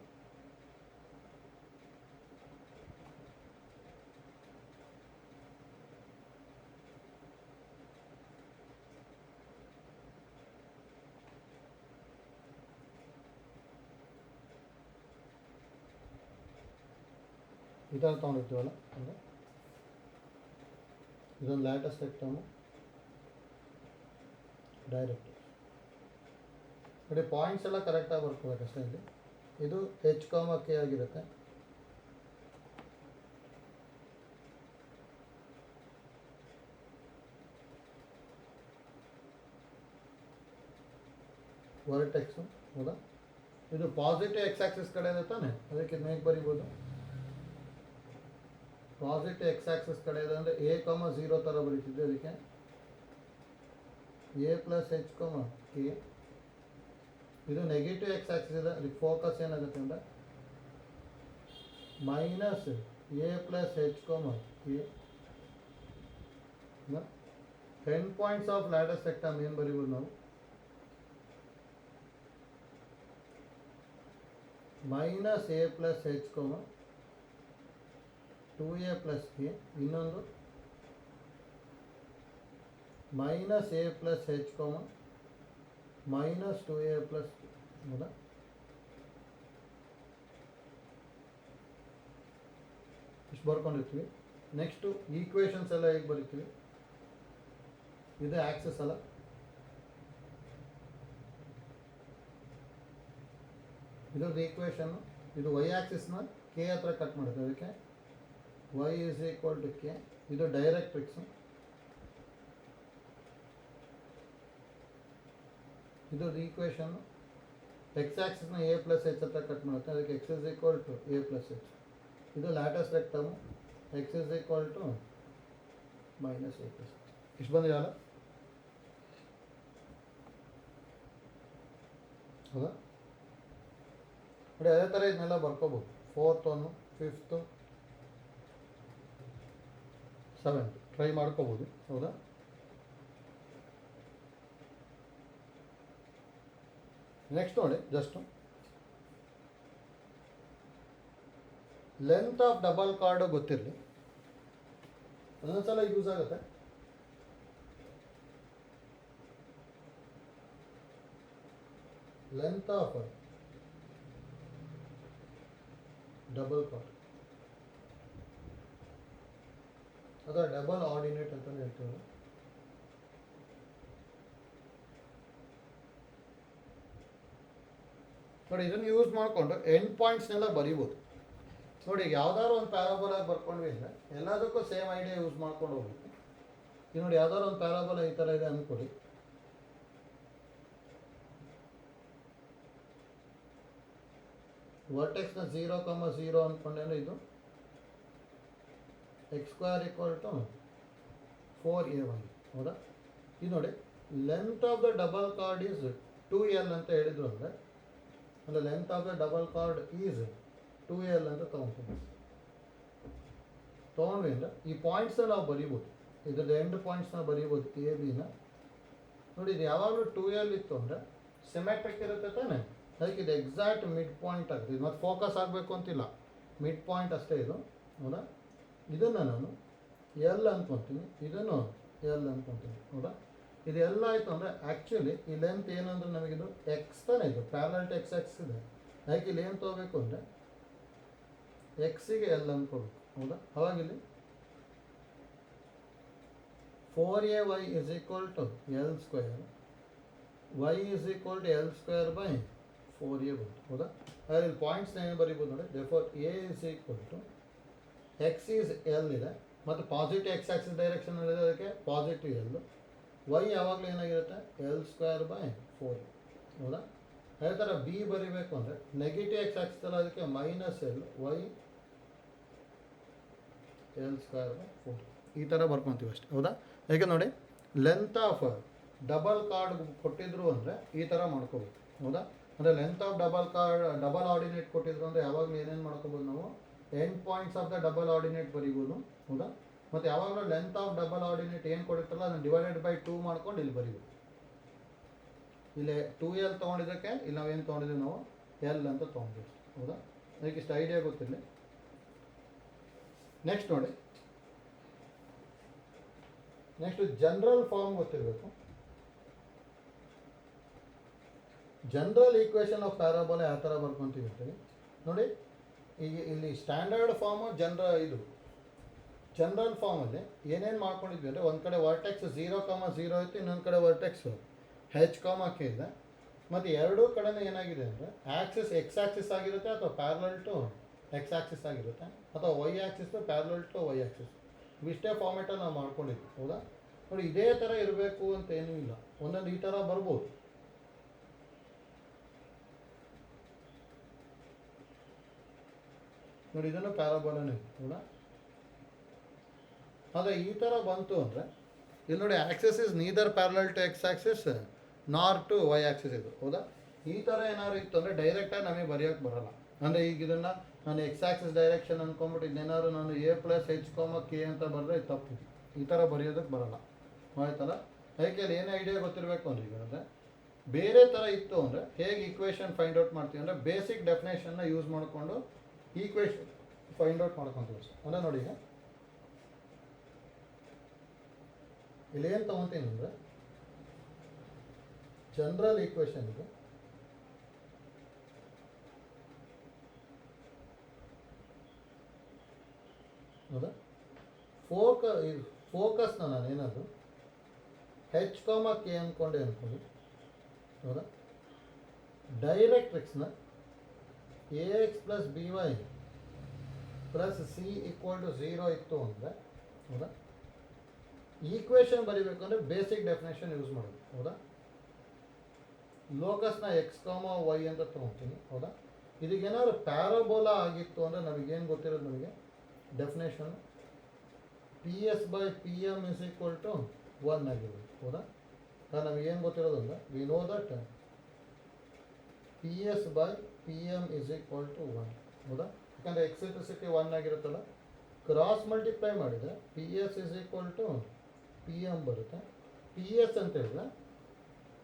ಈ ಥರ ತೊಗೊಂಡಿರ್ತೀವಲ್ಲ ಅಂದರೆ ಇದೊಂದು ಲ್ಯಾಟೆಸ್ಟ್ ಸೆಕ್ಟಮು ಡೈರೆಕ್ಟ್. ನೋಡಿ ಪಾಯಿಂಟ್ಸ್ ಎಲ್ಲ ಕರೆಕ್ಟಾಗಿ ಬರ್ಕೋಬೇಕಷ್ಟೇ. ಇಲ್ಲಿ ಇದು ಎಚ್ ಕಾಮ ಕೆ ಆಗಿರುತ್ತೆ. ವರ್ಟೆಕ್ಸು ಹೌದಾ. ಇದು ಪಾಸಿಟಿವ್ ಎಕ್ಸ್ ಆಕ್ಸಿಸ್ ಕಡೆ ಇದೆ ತಾನೆ, ಅದಕ್ಕೆ ಹೇಗೆ ಬರಿಬೋದು. ಪಾಸಿಟಿವ್ ಎಕ್ಸ್ ಆಕ್ಸಿಸ್ ಕಡೆ ಇದೆ ಅಂದರೆ ಎ ಕಾಮ 0 ಥರ ಬರೀತಿದ್ದೆ. ಅದಕ್ಕೆ A plus H comma K. ಇದು ನೆಗೆಟಿವ್ ಎಕ್ಸ್ ಆಕ್ಸಿಸ್ ಇದೆ, ಅದಕ್ಕೆ ಫೋಕಸ್ ಏನಾಗುತ್ತೆ ಅಂದರೆ minus A plus H comma K. End points of latus rectum ಏನು ಬರೀಬೋದು ನಾವು. Minus A plus H comma 2a plus K. ಇನ್ನೊಂದು minus A plus H comma minus 2a plus ಹೌದಾ. ಇಷ್ಟು ಬರ್ಕೊಂಡಿರ್ತೀವಿ. ನೆಕ್ಸ್ಟು ಈಕ್ವೇಷನ್ಸ್ ಎಲ್ಲ ಹೇಗೆ ಬರಿತೀವಿ, ಇದು ಆಕ್ಸಸ್ ಅಲ್ಲ, ಇದ್ರದ್ದು ಈಕ್ವೇಷನ್ನು ಇದು ವೈ ಆಕ್ಸಿಸ್ನ ಕೆ ಹತ್ರ ಕಟ್ ಮಾಡುತ್ತೆ, ಅದಕ್ಕೆ y is equal to K. ಇದು ಡೈರೆಕ್ಟ್ರಿಕ್ಸು, ಇದ್ರದ್ದು ಈಕ್ವೇಷನ್ನು ಎಕ್ಸ್ ಆಕ್ಸಿಸ್ನ ಎ ಪ್ಲಸ್ ಎಚ್ ಹತ್ರ ಕಟ್ ಮಾಡುತ್ತೆ, ಅದಕ್ಕೆ X is equal to A plus H. ಇದು latus rectum, X is equal to minus A plus H. ಇಷ್ಟು ಬಂದಿರಲ್ಲ ಹೌದಾ. ನೋಡಿ ಅದೇ ಥರ ಇದನ್ನೆಲ್ಲ ಬರ್ಕೋಬೋದು. 4th 1, 5th 7th ಟ್ರೈ ಮಾಡ್ಕೋಬೋದು ಹೌದಾ. ನೆಕ್ಸ್ಟ್ ನೋಡಿ, just length of double card ಗೊತ್ತಿರಲಿ, ಒಂದೊಂದ್ಸಲ ಯೂಸ್ ಆಗುತ್ತೆ. ಲೆಂತ್ ಆಫ್ ಡಬಲ್ ಕಾರ್ಡ್ ಅಥವಾ ಡಬಲ್ ಆರ್ಡಿನೇಟ್ ಅಂತ ಹೇಳ್ತೀವಿ. ನೋಡಿ ಇದನ್ನು ಯೂಸ್ ಮಾಡಿಕೊಂಡು ಎಂಡ್ ಪಾಯಿಂಟ್ಸ್ನೆಲ್ಲ ಬರಿಬೋದು. ನೋಡಿ ಈಗ ಯಾವ್ದಾದ್ರು ಒಂದು ಪ್ಯಾರಾಬೋಲಾಗಿ ಬರ್ಕೊಂಡ್ವಿ ಅಂದರೆ ಎಲ್ಲದಕ್ಕೂ ಸೇಮ್ ಐಡಿಯಾ ಯೂಸ್ ಮಾಡ್ಕೊಂಡು ಹೋಗ್ಬೇಕು. ಈಗ ನೋಡಿ ಯಾವ್ದಾದ್ರು ಒಂದು ಪ್ಯಾರಾಬೋಲಾ ಈ ಥರ ಇದೆ ಅಂದ್ಕೊಳ್ಳಿ. ವರ್ಟೆಕ್ಸ್ನ 0,0 ಅಂದ್ಕೊಂಡ್ರೆ ಇದು X square equal to 4a1 ಹೌದಾ. ಇದು ನೋಡಿ length of the double card is 2l ಅಂತ ಹೇಳಿದ್ರು ಅಂದರೆ length of the double card is 2l ಅಂತ ತೊಗೊಂಡ್ವಿ ಅಂದರೆ ಈ ಪಾಯಿಂಟ್ಸ್ನ ನಾವು ಬರೀಬೋದು. ಇದ್ರದ್ದು ಎಂಡ್ ಪಾಯಿಂಟ್ಸ್ನ ಬರೀಬೋದು ಎ ಬಿನ. ನೋಡಿ ಇದು ಯಾವಾಗಲೂ 2l ಇತ್ತು ಅಂದರೆ ಸಿಮೆಟ್ರಿಕ್ ಇರುತ್ತೆ ತಾನೆ, ಅದಕ್ಕೆ ಇದು ಎಕ್ಸಾಕ್ಟ್ ಮಿಡ್ ಪಾಯಿಂಟ್ ಆಗ್ತದೆ. ಇದು ಮತ್ತು ಫೋಕಸ್ ಆಗಬೇಕು ಅಂತಿಲ್ಲ, ಮಿಡ್ ಪಾಯಿಂಟ್ ಅಷ್ಟೇ ಇದು ಹೌದಾ. ಇದನ್ನು ನಾನು ಎಲ್ ಅಂದ್ಕೊತೀನಿ, ಇದನ್ನು ಎಲ್ ಅಂದ್ಕೊತೀನಿ ಹೌದಾ. ಇದೆಲ್ಲ ಆಯಿತು ಅಂದರೆ ಆ್ಯಕ್ಚುಲಿ ಈ ಲೆಂತ್ ಏನಂದ್ರೆ ನಮಗಿದು ಎಕ್ಸ್ ತಾನೇ, ಇದು ಪ್ಯಾರಲಲ್ ಟು ಎಕ್ಸ್ ಆಕ್ಸಿಸ್ ಇದೆ. ಯಾಕೆ ಇಲ್ಲಿ ಏನು ತೊಗೋಬೇಕು ಅಂದರೆ ಎಕ್ಸಿಗೆ ಎಲ್ ಅಂದ್ಕೋಬೇಕು ಹೌದಾ. ಅವಾಗಿಲ್ಲಿ 4ay is equal to L square, y is equal to L square by 4a ಬಂತು ಹೌದಾ. ಅದೇ ಇಲ್ಲಿ ಪಾಯಿಂಟ್ಸ್ನ ಏನು ಬರೀಬೋದು ನೋಡಿ. Therefore a is equal to x is L ಇದೆ ಮತ್ತು ಪಾಸಿಟಿವ್ ಎಕ್ಸ್ ಆಕ್ಸಿಸ್ ಡೈರೆಕ್ಷನಲ್ಲಿ ಇದೆ, ಅದಕ್ಕೆ ಪಾಸಿಟಿವ್ ಎಲ್. ವೈ ಯಾವಾಗಲೂ ಏನಾಗಿರುತ್ತೆ ಎಲ್ ಸ್ಕ್ವೇರ್ ಬೈ 4 ಹೌದಾ. ಅದೇ ಥರ ಬಿ ಬರಿಬೇಕು ಅಂದರೆ ನೆಗೆಟಿವ್ ಎಕ್ಸ್ ಆಕ್ಸಿಸ್ ಅಲ್ಲ, ಅದಕ್ಕೆ minus L y L square by 4 ಈ ಥರ ಬರ್ಕೊತೀವಿ ಅಷ್ಟೇ ಹೌದಾ. ಯಾಕೆ ನೋಡಿ ಲೆಂತ್ ಆಫ್ ಡಬಲ್ ಕಾರ್ಡ್ ಕೊಟ್ಟಿದ್ರು ಅಂದರೆ ಈ ಥರ ಮಾಡ್ಕೋಬೇಕು ಹೌದಾ. ಅಂದರೆ length of double chord double ordinate ಕೊಟ್ಟಿದ್ರು ಅಂದರೆ ಯಾವಾಗಲೂ ಏನೇನು ಮಾಡ್ಕೋಬೋದು ನಾವು end points of the double ordinate ಬರೀಬೋದು ಹೌದಾ. ಮತ್ತು ಯಾವಾಗಲೂ ಲೆಂತ್ ಆಫ್ ಡಬಲ್ ಆರ್ಡಿನೇಟ್ ಏನು ಕೊಟ್ಟಿರ್ತಲ್ಲ ಅದನ್ನು ಡಿವೈಡೆಡ್ ಬೈ 2 ಮಾಡ್ಕೊಂಡು ಇಲ್ಲಿ ಬರೀಬೋದು. ಇಲ್ಲಿ 2l ತೊಗೊಂಡಿದ್ದಕ್ಕೆ ಇಲ್ಲಿ ನಾವೇನು ತೊಗೊಂಡಿದ್ದೀವಿ ನಾವು ಎಲ್ ಅಂತ ತೊಗೊಂಡಿದ್ದೀವಿ ಹೌದಾ. ಅದಕ್ಕೆ ಇಷ್ಟು ಐಡಿಯಾ ಗೊತ್ತಿರಲಿ. ನೆಕ್ಸ್ಟ್ ನೋಡಿ, ನೆಕ್ಸ್ಟ್ ಜನರಲ್ ಫಾರ್ಮ್ ಗೊತ್ತಿರಬೇಕು. ಜನರಲ್ ಈಕ್ವೇಷನ್ ಆಫ್ ಪ್ಯಾರಾಬೋಲಾ ಯಾವ ಥರ ಬರ್ಕೊತೀವಿ ಅಂತೀವಿ ನೋಡಿ. ಈಗ ಇಲ್ಲಿ ಸ್ಟ್ಯಾಂಡರ್ಡ್ ಫಾರ್ಮು ಜನರಲ್ ಫಾರ್ಮಲ್ಲಿ ಏನೇನು ಮಾಡ್ಕೊಂಡಿದ್ವಿ ಅಂದರೆ ಒಂದು ಕಡೆ ವರ್ಟೆಕ್ಸ್ 0,0 ಇತ್ತು, ಇನ್ನೊಂದು ಕಡೆ ವರ್ಟೆಕ್ಸ್ ಹೆಚ್ ಕೆ ಇದೆ. ಮತ್ತು ಎರಡೂ ಕಡೆನೂ ಏನಾಗಿದೆ ಅಂದರೆ ಆಕ್ಸಿಸ್ ಎಕ್ಸ್ ಆಕ್ಸಿಸ್ ಆಗಿರುತ್ತೆ ಅಥವಾ ಪ್ಯಾರಲಲ್ ಟು ಎಕ್ಸ್ ಆಕ್ಸಿಸ್ ಆಗಿರುತ್ತೆ ಅಥವಾ y axis parallel to y axis. ಇಷ್ಟೇ ಫಾರ್ಮೇಟಲ್ಲಿ ನಾವು ಮಾಡ್ಕೊಂಡಿದ್ವಿ ಹೌದಾ. ನೋಡಿ ಇದೇ ಥರ ಇರಬೇಕು ಅಂತ ಏನೂ ಇಲ್ಲ, ಒಂದೊಂದು ಈ ಥರ ಬರ್ಬೋದು. ನೋಡಿ ಇದನ್ನು ಪ್ಯಾರಾಬೋಲಾನೇ ಹೌದಾ. ಆದರೆ ಈ ಥರ ಬಂತು ಅಂದರೆ ಇಲ್ಲಿ ನೋಡಿ axis is neither parallel to x axis nor to y axis ಇದು ಹೌದಾ. ಈ ಥರ ಏನಾದ್ರು ಇತ್ತು ಅಂದರೆ ಡೈರೆಕ್ಟಾಗಿ ನಮಗೆ ಬರೆಯೋಕ್ಕೆ ಬರೋಲ್ಲ. ಅಂದರೆ ಈಗ ಇದನ್ನು ನಾನು ಎಕ್ಸ್ ಆಕ್ಸಿಸ್ ಡೈರೆಕ್ಷನ್ ಅಂದ್ಕೊಂಬಿಟ್ಟು ಇನ್ನೇನಾದ್ರು ನಾನು ಎ ಪ್ಲಸ್ ಹೆಚ್ ಕೆ ಅಂತ ಬರೆದ್ರೆ ಇದು ತಪ್ಪು. ಈ ಥರ ಬರೆಯೋದಕ್ಕೆ ಬರೋಲ್ಲ ಆಯ್ತಲ್ಲ. ಅದಕ್ಕೆ ಅಲ್ಲಿ ಏನು ಐಡಿಯಾ ಗೊತ್ತಿರಬೇಕು ಅಂದರೆ ಈಗ ಅಂದರೆ ಬೇರೆ ಥರ ಇತ್ತು ಅಂದರೆ ಹೇಗೆ ಈಕ್ವೇಷನ್ ಫೈಂಡ್ ಔಟ್ ಮಾಡ್ತೀವಿ ಅಂದರೆ ಬೇಸಿಕ್ ಡೆಫಿನೇಷನ್ನ ಯೂಸ್ ಮಾಡಿಕೊಂಡು ಈಕ್ವೇಷನ್ ಫೈಂಡ್ ಔಟ್ ಮಾಡ್ಕೊತೀವಿ. ಅಂದರೆ ನೋಡಿ ಈಗ ಇಲ್ಲಿ ಏನು ತೊಗೊತೀನಿ ಅಂದರೆ ಜನರಲ್ ಈಕ್ವೇಷನ್ ಇದೆ, ಹೌದಾ. ಫೋಕಸ್ನ ನಾನು ಏನಾದರೂ ಹೆಚ್ ಕಾಮ ಕೆ ಅಂದ್ಕೊಂಡೆ ಅಂದ್ಕೊಳ್ಳಿ, ಹೌದಾ. ಡೈರೆಕ್ಟ್ರಿಕ್ಸ್ನ A X plus B Y plus C equal to 0 ಇತ್ತು ಅಂದರೆ, ಹೌದಾ, ಈಕ್ವೇಷನ್ ಬರೀಬೇಕು ಅಂದರೆ ಬೇಸಿಕ್ ಡೆಫಿನೇಷನ್ ಯೂಸ್ ಮಾಡೋದು, ಹೌದಾ. ಲೋಕಸ್ನ ಎಕ್ಸ್ ಕಾಮ ವೈ ಅಂತ ತೊಗೊತೀನಿ, ಹೌದಾ. ಇದಕ್ಕೇನಾದ್ರು ಪ್ಯಾರಾಬೋಲಾ ಆಗಿತ್ತು ಅಂದರೆ ನಮಗೇನು ಗೊತ್ತಿರೋದು, ನಮಗೆ definition P S by P M is equal to 1 ಆಗಿರೋದು, ಹೌದಾ. ನಮಗೇನು ಗೊತ್ತಿರೋದು ಅಂದರೆ we know that P S by P M is equal to 1, ಹೌದಾ. ಯಾಕಂದರೆ ಎಕ್ಸೆಂಟ್ರಿಸಿಟಿ 1 ಆಗಿರುತ್ತಲ್ಲ, ಕ್ರಾಸ್ ಮಲ್ಟಿಪ್ಲೈ ಮಾಡಿದರೆ P S is equal to P M ಬರುತ್ತೆ. ಪಿ ಎಸ್ ಅಂತ ಹೇಳಿದ್ರೆ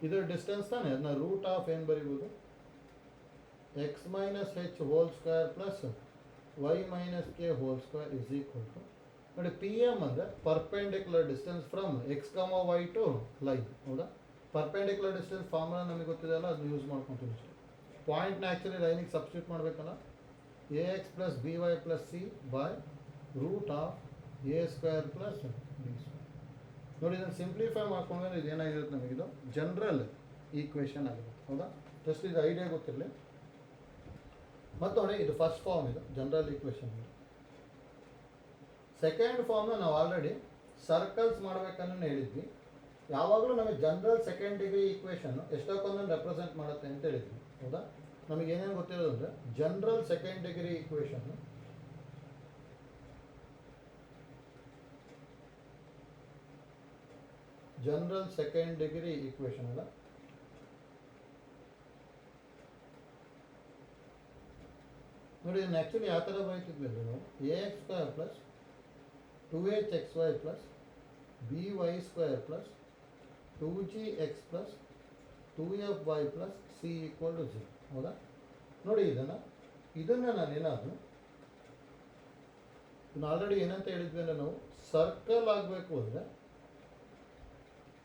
ಇದರ ಡಿಸ್ಟೆನ್ಸ್ ತಾನೆ, ಅದನ್ನ ರೂಟ್ ಆಫ್ ಏನು ಬರೀಬೋದು, X minus H whole square plus Y minus K whole square is equal to, ನೋಡಿ ಪಿ ಎಮ್ ಅಂದರೆ perpendicular distance from x comma y to line, ಹೌದಾ. ಪರ್ಪೆಂಡಿಕ್ಯುಲರ್ ಡಿಸ್ಟೆನ್ಸ್ ಫಾರ್ಮುಲಾ ನಮಗೆ ಗೊತ್ತಿದೆಯಲ್ಲ, ಅದು ಯೂಸ್ ಮಾಡ್ಕೊತೀವಿ ಅಷ್ಟೇ. ಪಾಯಿಂಟ್ನ ಆ್ಯಕ್ಚುಲಿ ಲೈನಿಗೆ ಸಬ್ಸ್ಟಿಟ್ಯೂಟ್ ಮಾಡಬೇಕಲ್ಲ, a X plus B Y plus c by root of a square plus b square. ನೋಡಿ ಇದನ್ನು ಸಿಂಪ್ಲಿಫೈ ಮಾಡ್ಕೊಂಡ್ರೆ ಇದು ಏನಾಗಿರುತ್ತೆ, ನಮಗಿದು ಜನರಲ್ ಈಕ್ವೇಷನ್ ಆಗಿರುತ್ತೆ, ಹೌದಾ. ಜಸ್ಟ್ ಇದು ಐಡಿಯಾ ಗೊತ್ತಿರಲಿ. ಮತ್ತು ನೋಡಿ ಇದು ಫಸ್ಟ್ ಫಾರ್ಮ್, ಇದು ಜನರಲ್ ಈಕ್ವೇಷನ್. ಸೆಕೆಂಡ್ ಫಾರ್ಮ್ನ ನಾವು ಆಲ್ರೆಡಿ ಸರ್ಕಲ್ಸ್ ಮಾಡ್ಬೇಕನ್ನ ಹೇಳಿದ್ವಿ. ಯಾವಾಗಲೂ ನಮಗೆ ಜನರಲ್ ಸೆಕೆಂಡ್ ಡಿಗ್ರಿ ಈಕ್ವೇಷನ್ ಎಷ್ಟೊಂದನ್ನು ರೆಪ್ರೆಸೆಂಟ್ ಮಾಡುತ್ತೆ ಅಂತ ಹೇಳಿದ್ವಿ, ಹೌದಾ. ನಮಗೆ ಏನೇನು ಗೊತ್ತಿರೋದು ಅಂದರೆ ಜನರಲ್ ಸೆಕೆಂಡ್ ಡಿಗ್ರಿ ಈಕ್ವೇಷನ್ ಅಲ್ಲ, ನೋಡಿ ಇದನ್ನು ಆ್ಯಕ್ಚುಲಿ ಯಾವ ಥರ ಬರೀತಿದ್ವಿ ಅಂದರೆ ನಾವು a x square plus 2hxy plus B y square plus 2gx plus 2fy plus C equal to 0, ಹೌದಾ. ನೋಡಿ ಇದನ್ನು ನಾನೇನಾದರೂ ಆಲ್ರೆಡಿ ಏನಂತ ಹೇಳಿದ್ವಿ ಅಂದರೆ, ನಾವು ಸರ್ಕಲ್ ಆಗಬೇಕು ಅಂದರೆ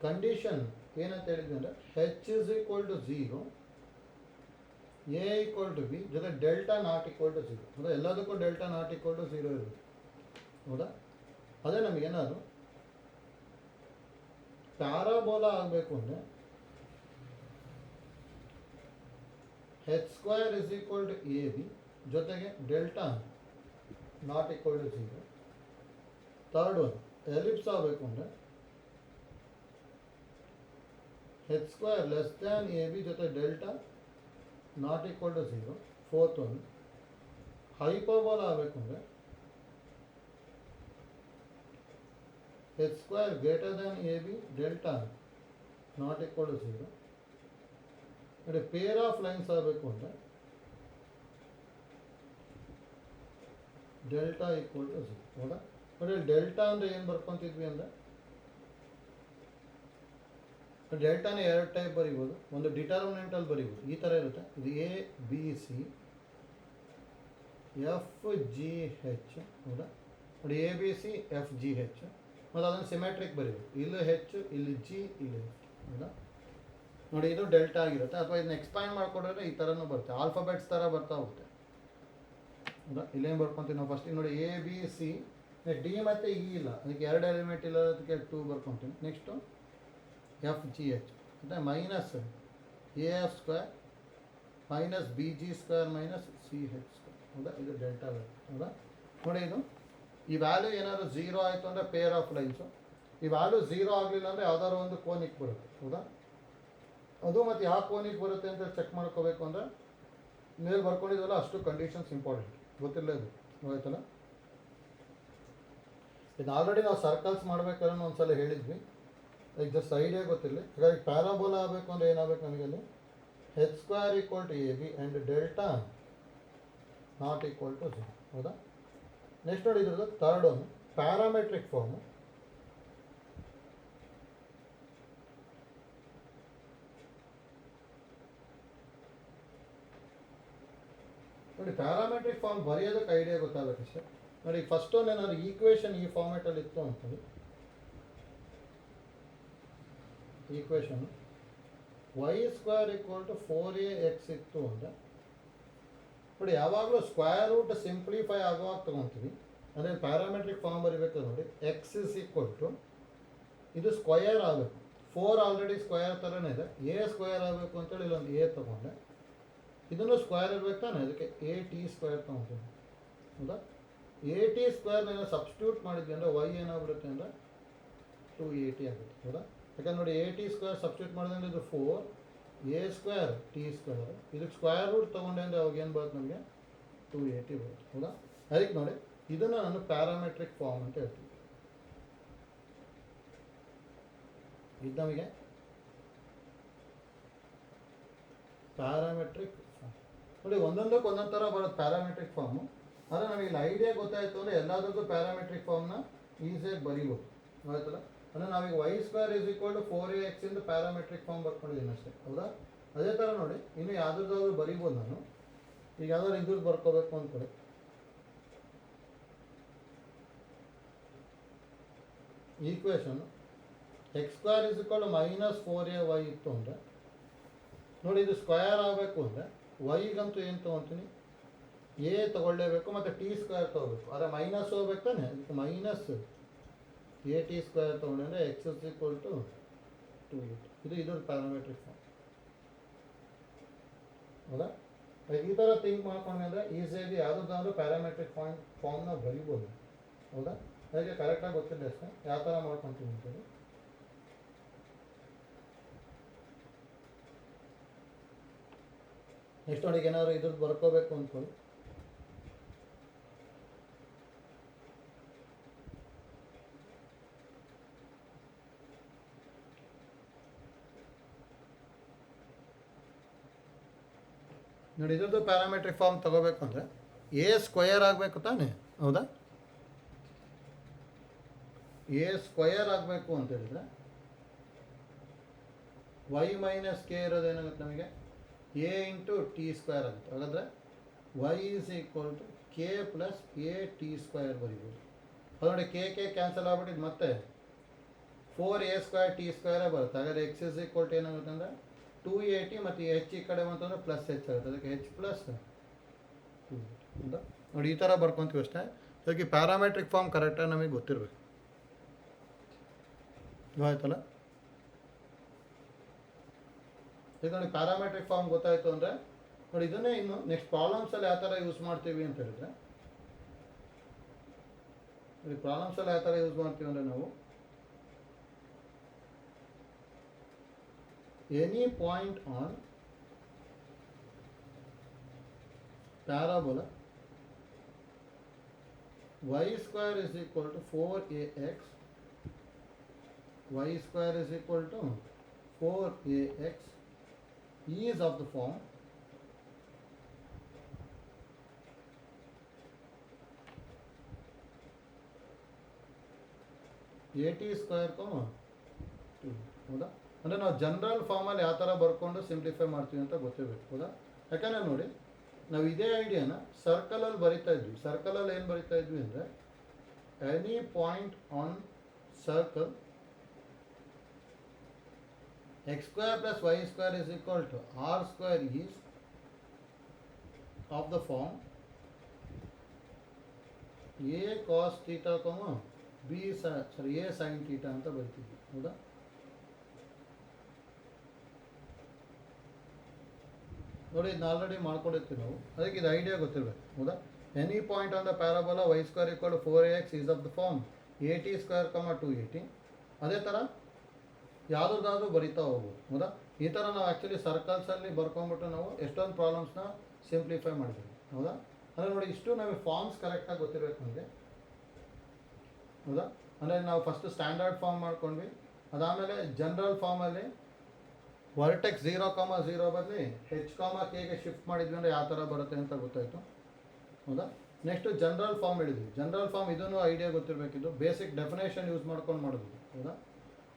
ಕಂಡೀಷನ್ ಏನಂತ ಹೇಳಿದ್ವಿ ಅಂದರೆ h is equal to 0, a equal to b ಜೊತೆ ಡೆಲ್ಟಾ ನಾಟ್ ಈಕ್ವಲ್ ಟು 0, ಹೌದಾ. ಎಲ್ಲದಕ್ಕೂ ಡೆಲ್ಟಾ ನಾಟ್ ಈಕ್ವಲ್ ಟು 0 ಇರುತ್ತೆ, ಹೌದಾ. ಅದೇ ನಮಗೇನಾದ್ರು ಪ್ಯಾರಾಬೋಲಾ ಆಗಬೇಕು ಅಂದರೆ H square is equal to A B ಜೊತೆಗೆ delta not equal to 0. Third one ellipse ಆಗಬೇಕು ಅಂದರೆ H square less than A B ಜೊತೆ delta not equal to 0. Fourth one hyperbola ಆಗಬೇಕು ಅಂದರೆ H square greater than A B delta not equal to 0. ನೋಡಿ pair of lines ಆಗಬೇಕು ಅಂದರೆ delta equal to 0, ಹೌದಾ. ನೋಡಿ ಡೆಲ್ಟಾ ಅಂದರೆ ಏನು ಬರ್ಕೊತಿದ್ವಿ ಅಂದರೆ, ಡೆಲ್ಟಾನ ಎರಡು ಟೈಪ್ ಬರೀಬೋದು. ಒಂದು ಡಿಟರ್ಮಿನೆಂಟಲ್ಲಿ ಬರೀಬೋದು, ಈ ಥರ ಇರುತ್ತೆ. ಇದು A B C F G ಹೆಚ್, ಹೌದಾ. ನೋಡಿ A B C F G ಹೆಚ್, ಮತ್ತು ಅದನ್ನು ಸಿಮೆಟ್ರಿಕ್ ಬರೀಬೋದು. ಇಲ್ಲಿ ಹೆಚ್, ಇಲ್ಲಿ ಜಿ, ಇಲ್ಲಿ ಎಚ್, ಹೌದಾ. ನೋಡಿ ಇದು ಡೆಲ್ಟಾ ಆಗಿರುತ್ತೆ. ಅಥವಾ ಇದನ್ನ ಎಕ್ಸ್ಪ್ಯಾಂಡ್ ಮಾಡ್ಕೊಂಡ್ರೆ ಈ ಥರನೂ ಬರುತ್ತೆ, ಆಲ್ಫಾಬೆಟ್ಸ್ ಥರ ಬರ್ತಾ ಹೋಗುತ್ತೆ, ಹೌದಾ. ಇಲ್ಲೇನು ಬರ್ಕೊತೀವಿ ನಾವು ಫಸ್ಟಿಗೆ ನೋಡಿ ಎ ಬಿ ಸಿ, ಡಿ ಮತ್ತು ಇ ಇಲ್ಲ, ಅದಕ್ಕೆ ಎರಡು ಎಲಿಮೆಂಟ್ ಇಲ್ಲ, ಅದಕ್ಕೆ 2 ಬರ್ಕೊತೀನಿ. ನೆಕ್ಸ್ಟು ಎಫ್ ಜಿ ಎಚ್ ಮತ್ತು minus A F square minus B G square minus C H square, ಹೌದಾ. ಇದು ಡೆಲ್ಟಾ ವ್ಯಾಲ್ಯೂ, ಹೌದಾ. ನೋಡಿ ಇದು ಈ ವ್ಯಾಲ್ಯೂ ಏನಾದರೂ 0 ಆಯಿತು ಅಂದರೆ ಪೇರ್ ಆಫ್ ಲೈನ್ಸು, ಈ ವ್ಯಾಲ್ಯೂ 0 ಆಗಲಿಲ್ಲ ಅಂದರೆ ಯಾವ್ದಾದ್ರು ಒಂದು ಕೋನಿಕ್ ಬರುತ್ತೆ, ಹೌದಾ. ಅದು ಮತ್ತು ಯಾವ ಕೋನಿಕ್ ಬರುತ್ತೆ ಅಂತ ಚೆಕ್ ಮಾಡ್ಕೋಬೇಕು ಅಂದರೆ ಮೇಲೆ ಬರ್ಕೊಂಡಿದ್ವಲ್ಲ ಅಷ್ಟು ಕಂಡೀಷನ್ಸ್ ಇಂಪಾರ್ಟೆಂಟ್, ಗೊತ್ತಿಲ್ಲ ಇದು, ಆಯ್ತಲ್ಲ. ಇದು ಆಲ್ರೆಡಿ ನಾವು ಸರ್ಕಲ್ಸ್ ಮಾಡ್ಬೇಕಾದ್ರೆ ಒಂದ್ಸಲ ಹೇಳಿದ್ವಿ, ಈಗ ಜಸ್ಟ್ ಐಡಿಯಾ ಗೊತ್ತಿಲ್ಲ. ಹಾಗಾಗಿ ಪ್ಯಾರಾಬೋಲಾ ಆಗಬೇಕು ಅಂದರೆ ಏನಾಗಬೇಕು ನಮಗಲ್ಲಿ H square equal to A B and delta not equal to 0, ಹೌದಾ. ನೆಕ್ಸ್ಟ್ ನೋಡಿ ಇದ್ರದ್ದು ಥರ್ಡ್ ಒನ್ ಪ್ಯಾರಾಮೆಟ್ರಿಕ್ ಫಾರ್ಮು. ನೋಡಿ ಪ್ಯಾರಾಮೆಟ್ರಿಕ್ ಫಾರ್ಮ್ ಬರೆಯೋದಕ್ಕೆ ಐಡಿಯಾ ಗೊತ್ತಾಗಬೇಕಷ್ಟೇ. ನೋಡಿ ಫಸ್ಟ್ ಒಂದು ಏನಾದ್ರು ಈಕ್ವೇಷನ್ ಈ ಫಾರ್ಮೆಟಲ್ಲಿ ಇತ್ತು ಅಂತೇಳಿ equation Y square equal to 4ax ಇತ್ತು ಅಂದರೆ ನೋಡಿ, ಯಾವಾಗಲೂ ಸ್ಕ್ವೇರ್ ರೂಟ್ ಸಿಂಪ್ಲಿಫೈ ಆಗುವಾಗ ತೊಗೊತೀವಿ. ಅಂದರೆ ಪ್ಯಾರಾಮೆಟ್ರಿಕ್ ಫಾರ್ಮ್ ಬರೀಬೇಕು ನೋಡಿ, ಎಕ್ಸ್ ಇಸ್ ಈಕ್ವಲ್ ಟು ಇದು ಸ್ಕ್ವಯರ್ ಆಗಬೇಕು. 4 ಆಲ್ರೆಡಿ ಸ್ಕ್ವಯರ್ ಥರನೇ ಇದೆ, ಎ ಸ್ಕ್ವಯರ್ ಆಗಬೇಕು ಅಂತೇಳಿ ಇಲ್ಲೊಂದು ಎ ತೊಗೊಂಡೆ. ಇದನ್ನು ಸ್ಕ್ವೇರ್ ಇರಬೇಕು ತಾನೆ, ಅದಕ್ಕೆ ಎ ಟಿ ಸ್ಕ್ವೇರ್ ತೊಗೊತೀನಿ. ಹೌದಾ? ಎ ಟಿ ಸ್ಕ್ವೇರ್ನ ಸಬ್ಸ್ಟಿಟ್ಯೂಟ್ ಮಾಡಿದ್ವಿ ಅಂದರೆ ವೈ ಏನಾಗ್ಬಿಡುತ್ತೆ ಅಂದರೆ 2at ಆಗುತ್ತೆ. ಹೌದಾ? ಯಾಕಂದ್ರೆ ನೋಡಿ, ಎ ಟಿ ಸ್ಕ್ವೇರ್ ಸಬ್ಸ್ಟಿಟ್ಯೂಟ್ ಮಾಡಿದ್ರೆ ಇದು 4 ಎ ಸ್ಕ್ವೇರ್ ಟಿ ಸ್ಕ್ವೇರ್, ಇದಕ್ಕೆ ಸ್ಕ್ವೇರ್ ರೂಟ್ ತೊಗೊಂಡೆ ಅಂದರೆ ಅವಾಗ ಏನು ಬರುತ್ತೆ ನಮಗೆ 2at ಬರುತ್ತೆ. ಹೌದಾ? ಅದಕ್ಕೆ ನೋಡಿ, ಇದನ್ನು ನಾನು ಪ್ಯಾರಾಮೆಟ್ರಿಕ್ ಫಾರ್ಮ್ ಅಂತ ಹೇಳ್ತೀನಿ. ಇದು ನಮಗೆ ಪ್ಯಾರಾಮೆಟ್ರಿಕ್ ಫಾರ್ಮ್. ನೋಡಿ, ಒಂದೊಂದಕ್ಕೆ ಒಂದೊಂದು ಥರ ಬರುತ್ತೆ ಪ್ಯಾರಾಮೆಟ್ರಿಕ್ ಫಾರ್ಮು. ಆದರೆ ನಮಗೆ ಇಲ್ಲಿ ಐಡಿಯಾ ಗೊತ್ತಾಯಿತು ಅಂದರೆ ಎಲ್ಲದಕ್ಕೂ ಪ್ಯಾರಾಮೆಟ್ರಿಕ್ ಫಾರ್ಮ್ನ ಈಸಿಯಾಗಿ ಬರೀಬೋದು. ಆಯ್ತಲ್ಲ? ಅಂದರೆ ನಾವೀಗ y square is equal to 4ax ಇಂದ ಪ್ಯಾರಾಮೆಟ್ರಿಕ್ ಫಾರ್ಮ್ ಬರ್ಕೊಂಡಿದ್ದೀನಿ ಅಷ್ಟೇ. ಹೌದಾ? ಅದೇ ಥರ ನೋಡಿ, ಇನ್ನು ಯಾವುದಾದ್ರು ಬರೀಬೋದು ನಾನು. ಈಗ ಯಾವ್ದಾದ್ರು ಇದ್ರದ್ದು ಬರ್ಕೋಬೇಕು ಅಂದ್ಕೊಳ್ಳಿ. Equation x square is equal to -4ay ಇತ್ತು ಅಂದರೆ ನೋಡಿ, ಇದು ಸ್ಕ್ವೇರ್ ಆಗಬೇಕು ಅಂದರೆ ವೈಗಂತೂ ಏನು ತೊಗೊತೀನಿ, ಎ ತೊಗೊಳ್ಳೇಬೇಕು ಮತ್ತು ಟಿ ಸ್ಕ್ವೇರ್ ತೊಗೋಬೇಕು. ಆದರೆ ಮೈನಸ್ ಹೋಗ್ಬೇಕು ತಾನೆ, ಅದಕ್ಕೆ ಮೈನಸ್ ಎ ಟಿ ಸ್ಕ್ವೇರ್ ತೊಗೊಂಡ್ರೆ x is equal to 2at. ಇದು ಇದ್ರ ಪ್ಯಾರಾಮೆಟ್ರಿಕ್ ಫಾರ್ಮ್. ಹೌದಾ? ಈ ಥರ ಥಿಂಕ್ ಮಾಡ್ಕೊಂಡ್ವಿ ಅಂದರೆ ಈಸಿಯಾಗಿ ಯಾವುದಾದ್ರೂ ಪ್ಯಾರಾಮೆಟ್ರಿಕ್ ಫಾರ್ಮ್ನ ಬರಿಬೋದು. ಹೌದಾ? ಅದಕ್ಕೆ ಕರೆಕ್ಟಾಗಿ ಗೊತ್ತಿಲ್ಲ ಅಷ್ಟೇ ಯಾವ ಥರ ಮಾಡ್ಕೊತೀವಿ ಅಂತೇಳಿ. ನೆಕ್ಸ್ಟ್ ನೋಡಿ, ಏನಾದ್ರು ಇದ್ರದ್ದು ಬರ್ಕೋಬೇಕು ಅಂದ್ಕೊಳ್ಳಿ. ನೋಡಿ, ಇದ್ರದ್ದು ಪ್ಯಾರಾಮೆಟ್ರಿಕ್ ಫಾರ್ಮ್ ತೊಗೋಬೇಕು ಅಂದರೆ ಎ ಸ್ಕ್ವಯರ್ ಆಗಬೇಕು ತಾನೆ. ಹೌದಾ? ಎ ಸ್ಕ್ವಯರ್ ಆಗಬೇಕು ಅಂತ ಹೇಳಿದ್ರೆ ವೈ ಮೈನಸ್ ಕೆ ಇರೋದೇನಾಗುತ್ತೆ ನಮಗೆ ಎ ಇಂಟು ಟಿ ಸ್ಕ್ವೇರ್ ಆಗುತ್ತೆ. ಹಾಗಾದರೆ Y is equal to K plus A T square ಬರೀಬೋದು. ಅದು ನೋಡಿ, ಕೆ ಕ್ಯಾನ್ಸಲ್ ಆಗ್ಬಿಟ್ಟಿದ್ದು ಮತ್ತೆ 4a ಸ್ಕ್ವೇರ್ ಟಿ ಸ್ಕ್ವೇರೇ ಬರುತ್ತೆ. ಹಾಗಾದರೆ ಎಕ್ಸ್ ಇಸ್ ಈಕ್ವಲ್ ಟು ಏನಾಗುತ್ತೆ ಅಂದರೆ 2at ಮತ್ತು ಎಚ್ ಈ ಕಡೆ ಬಂತಂದರೆ ಪ್ಲಸ್ ಎಚ್ ಆಗುತ್ತೆ. ಅದಕ್ಕೆ ಎಚ್ ಪ್ಲಸ್ 2. ಹೌದಾ? ನೋಡಿ, ಈ ಥರ ಬರ್ಕೊತೀವಿ ಅಷ್ಟೇ. ಅದಕ್ಕೆ ಪ್ಯಾರಾಮೆಟ್ರಿಕ್ ಫಾರ್ಮ್ ಕರೆಕ್ಟಾಗಿ ನಮಗೆ ಗೊತ್ತಿರಬೇಕು. ಆಯ್ತಲ್ಲ? ಈಗ ನೋಡಿ, ಪ್ಯಾರಾಮೆಟ್ರಿಕ್ ಫಾರ್ಮ್ ಗೊತ್ತಾಯಿತು ಅಂದರೆ ನೋಡಿ, ಇದನ್ನೇ ಇನ್ನು ನೆಕ್ಸ್ಟ್ ಪ್ರಾಬ್ಲಮ್ಸಲ್ಲಿ ಯಾವ ಥರ ಯೂಸ್ ಮಾಡ್ತೀವಿ ಅಂತ ಹೇಳಿದ್ರೆ ನೋಡಿ, ಪ್ರಾಬ್ಲಮ್ಸಲ್ಲಿ ಯಾವ ಥರ ಯೂಸ್ ಮಾಡ್ತೀವಿ ಅಂದರೆ ನಾವು any point on parabola y square is equal to 4ax, y square is equal to 4ax is of the form at square 2. ಹೌದಾ? ಅಂದರೆ ನಾವು ಜನರಲ್ ಫಾರ್ಮಲ್ಲಿ ಯಾವ ಥರ ಬರ್ಕೊಂಡು ಸಿಂಪ್ಲಿಫೈ ಮಾಡ್ತೀವಿ ಅಂತ ಗೊತ್ತಿರಬೇಕು. ಹೌದಾ? ಯಾಕಂದರೆ ನೋಡಿ, ನಾವು ಇದೇ ಐಡಿಯಾನ ಸರ್ಕಲಲ್ಲಿ ಬರಿತಾ ಇದ್ವಿ. ಸರ್ಕಲಲ್ಲಿ ಏನು ಬರಿತಾ ಇದ್ವಿ ಅಂದರೆ any point on circle x square plus y square is equal to r square is of the form a cos theta b a sine theta ಅಂತ ಬರಿತಿದ್ವಿ. ಹೌದಾ? ನೋಡಿ, ಇದನ್ನ ಆಲ್ರೆಡಿ ಮಾಡ್ಕೊಂಡಿರ್ತೀವಿ ನಾವು. ಅದಕ್ಕೆ ಇದು ಐಡಿಯಾ ಗೊತ್ತಿರಬೇಕು. ಹೌದಾ? Any point on the parabola y square equal to 4ax is of the form at square 2at. ಅದೇ ಥರ ಯಾವುದಾದ್ರೂ ಬರಿತಾ ಹೋಗ್ಬೋದು. ಹೌದಾ? ಈ ಥರ ನಾವು ಆ್ಯಕ್ಚುಲಿ ಸರ್ಕಲ್ಸಲ್ಲಿ ಬರ್ಕೊಂಡ್ಬಿಟ್ಟು ನಾವು ಎಷ್ಟೊಂದು ಪ್ರಾಬ್ಲಮ್ಸ್ನ ಸಿಂಪ್ಲಿಫೈ ಮಾಡಿದ್ದೀವಿ. ಹೌದಾ? ಅಂದರೆ ನೋಡಿ, ಇಷ್ಟು ನಮಗೆ ಫಾರ್ಮ್ಸ್ ಕರೆಕ್ಟಾಗಿ ಗೊತ್ತಿರಬೇಕು ನಮಗೆ. ಹೌದಾ? ಅಂದರೆ ನಾವು ಫಸ್ಟು ಸ್ಟ್ಯಾಂಡರ್ಡ್ ಫಾರ್ಮ್ ಮಾಡ್ಕೊಂಡ್ವಿ. ಅದಾದಮೇಲೆ ಜನರಲ್ ಫಾರ್ಮಲ್ಲಿ ವರ್ಟೆಕ್ಸ್ 0,0 ಬದಲಿ h, kಗೆ ಶಿಫ್ಟ್ ಮಾಡಿದ್ವಿ ಅಂದರೆ ಯಾವ ಥರ ಬರುತ್ತೆ ಅಂತ ಗೊತ್ತಾಯಿತು. ಹೌದಾ? ನೆಕ್ಸ್ಟು ಜನರಲ್ ಫಾರ್ಮ್ ಹೇಳಿದ್ವಿ. ಜನರಲ್ ಫಾರ್ಮ್ ಇದನ್ನು ಐಡಿಯಾ ಗೊತ್ತಿರಬೇಕಿದ್ದು. ಬೇಸಿಕ್ ಡೆಫಿನೇಷನ್ ಯೂಸ್ ಮಾಡ್ಕೊಂಡು ಮಾಡಿದ್ವಿ. ಹೌದಾ?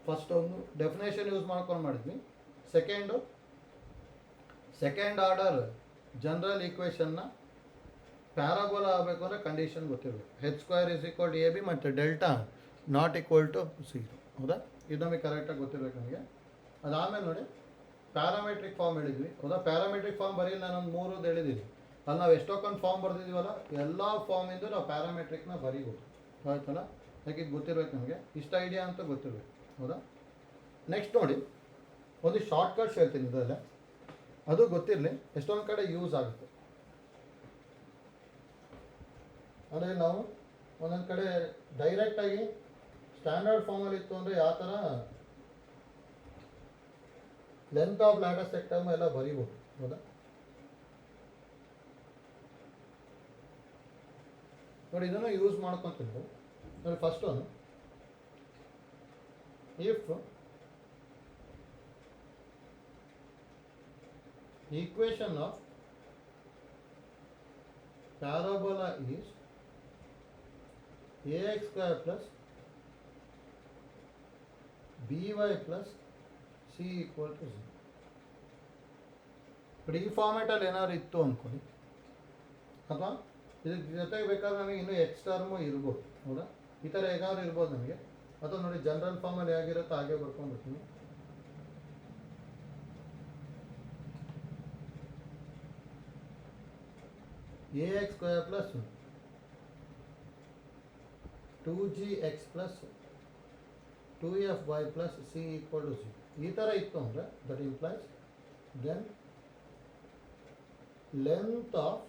ಫಸ್ಟ್ ಒಂದು ಡೆಫಿನೇಷನ್ ಯೂಸ್ ಮಾಡ್ಕೊಂಡು ಮಾಡಿದ್ವಿ. ಸೆಕೆಂಡ್ ಆರ್ಡರ್ ಜನರಲ್ ಈಕ್ವೇಷನ್ನ ಪ್ಯಾರಾಬೋಲಾ ಆಗಬೇಕು ಅಂದರೆ ಕಂಡೀಷನ್ ಗೊತ್ತಿರಬೇಕು. h square is equal to ab ಮತ್ತು ಡೆಲ್ಟಾ ನಾಟ್ ಈಕ್ವಲ್ ಟು 0. ಹೌದಾ? ಇದು ನಮಗೆ ಕರೆಕ್ಟಾಗಿ ಗೊತ್ತಿರಬೇಕು ನಮಗೆ. ಅದಾದಮೇಲೆ ನೋಡಿ ಪ್ಯಾರಾಮೆಟ್ರಿಕ್ ಫಾರ್ಮ್ ಹೇಳಿದ್ವಿ ಹೌದಾ. ಪ್ಯಾರಾಮೆಟ್ರಿಕ್ ಫಾರ್ಮ್ ಬರೀ ನಾನೊಂದು 3 ಹೇಳಿದ್ದೀನಿ. ಅಲ್ಲಿ ನಾವು ಎಷ್ಟೊಂದು ಫಾರ್ಮ್ ಬರೆದಿದ್ದೀವಲ್ಲ, ಎಲ್ಲ ಫಾರ್ಮಿಂದ ನಾವು ಪ್ಯಾರಾಮೆಟ್ರಿಕ್ನ ಬರೀಬೋದು. ಆಯ್ತಲ್ಲ, ಯಾಕೆ ಇದು ಗೊತ್ತಿರ್ಬೇಕು ನಮಗೆ, ಇಷ್ಟ ಐಡಿಯಾ ಅಂತ ಗೊತ್ತಿರಬೇಕು ಹೌದಾ. ನೆಕ್ಸ್ಟ್ ನೋಡಿ, ಒಂದು ಶಾರ್ಟ್ ಕಟ್ಸ್ ಹೇಳ್ತೀನಿ ಇದರಲ್ಲೇ, ಅದು ಗೊತ್ತಿರಲಿ, ಎಷ್ಟೊಂದು ಕಡೆ ಯೂಸ್ ಆಗುತ್ತೆ. ಅಂದರೆ ನಾವು ಒಂದೊಂದು ಕಡೆ ಡೈರೆಕ್ಟಾಗಿ ಸ್ಟ್ಯಾಂಡರ್ಡ್ ಫಾರ್ಮಲ್ಲಿ ಇತ್ತು ಅಂದರೆ ಯಾವ ಥರ ಲೆಂತ್ ಆಫ್ ಲ್ಯಾಟಸ್ ಸೆಕ್ಟಮ್ ಎಲ್ಲ ಬರೀಬೋದು ಹೌದಾ. ನೋಡಿ ಇದನ್ನು ಯೂಸ್ ಮಾಡ್ಕೊತಿದ್ರು ನೋಡಿ. ಫಸ್ಟ್ ಒಂದು, if equation of parabola is ax square plus by plus c equal to 0. But ಈ ಫಾರ್ಮ್ಯಾಟಲ್ಲಿ ಏನಾದ್ರು ಇತ್ತು ಅಂದ್ಕೊಳ್ಳಿ, ಅಥವಾ ಇದ್ರ ಜೊತೆಗೆ ಬೇಕಾದ್ರೆ ನಮಗೆ ಇನ್ನೂ ಎಕ್ಸ್ ಟರ್ಮು ಇರ್ಬೋದು ಹೌದಾ. ಈ ಥರ ಹೇಗಾದ್ರು ಇರ್ಬೋದು ನಮಗೆ. ಅಥವಾ ನೋಡಿ ಜನರಲ್ ಫಾರ್ಮಲ್ಲಿ ಹೇಗಿರುತ್ತೋ ಹಾಗೆ ಬರ್ಕೊಂಡ್ಬಿಡ್ತೀನಿ. ax square plus 2gx plus 2fy plus c equal to 0. ಈ ಥರ ಇತ್ತು ಅಂದರೆ that implies then length of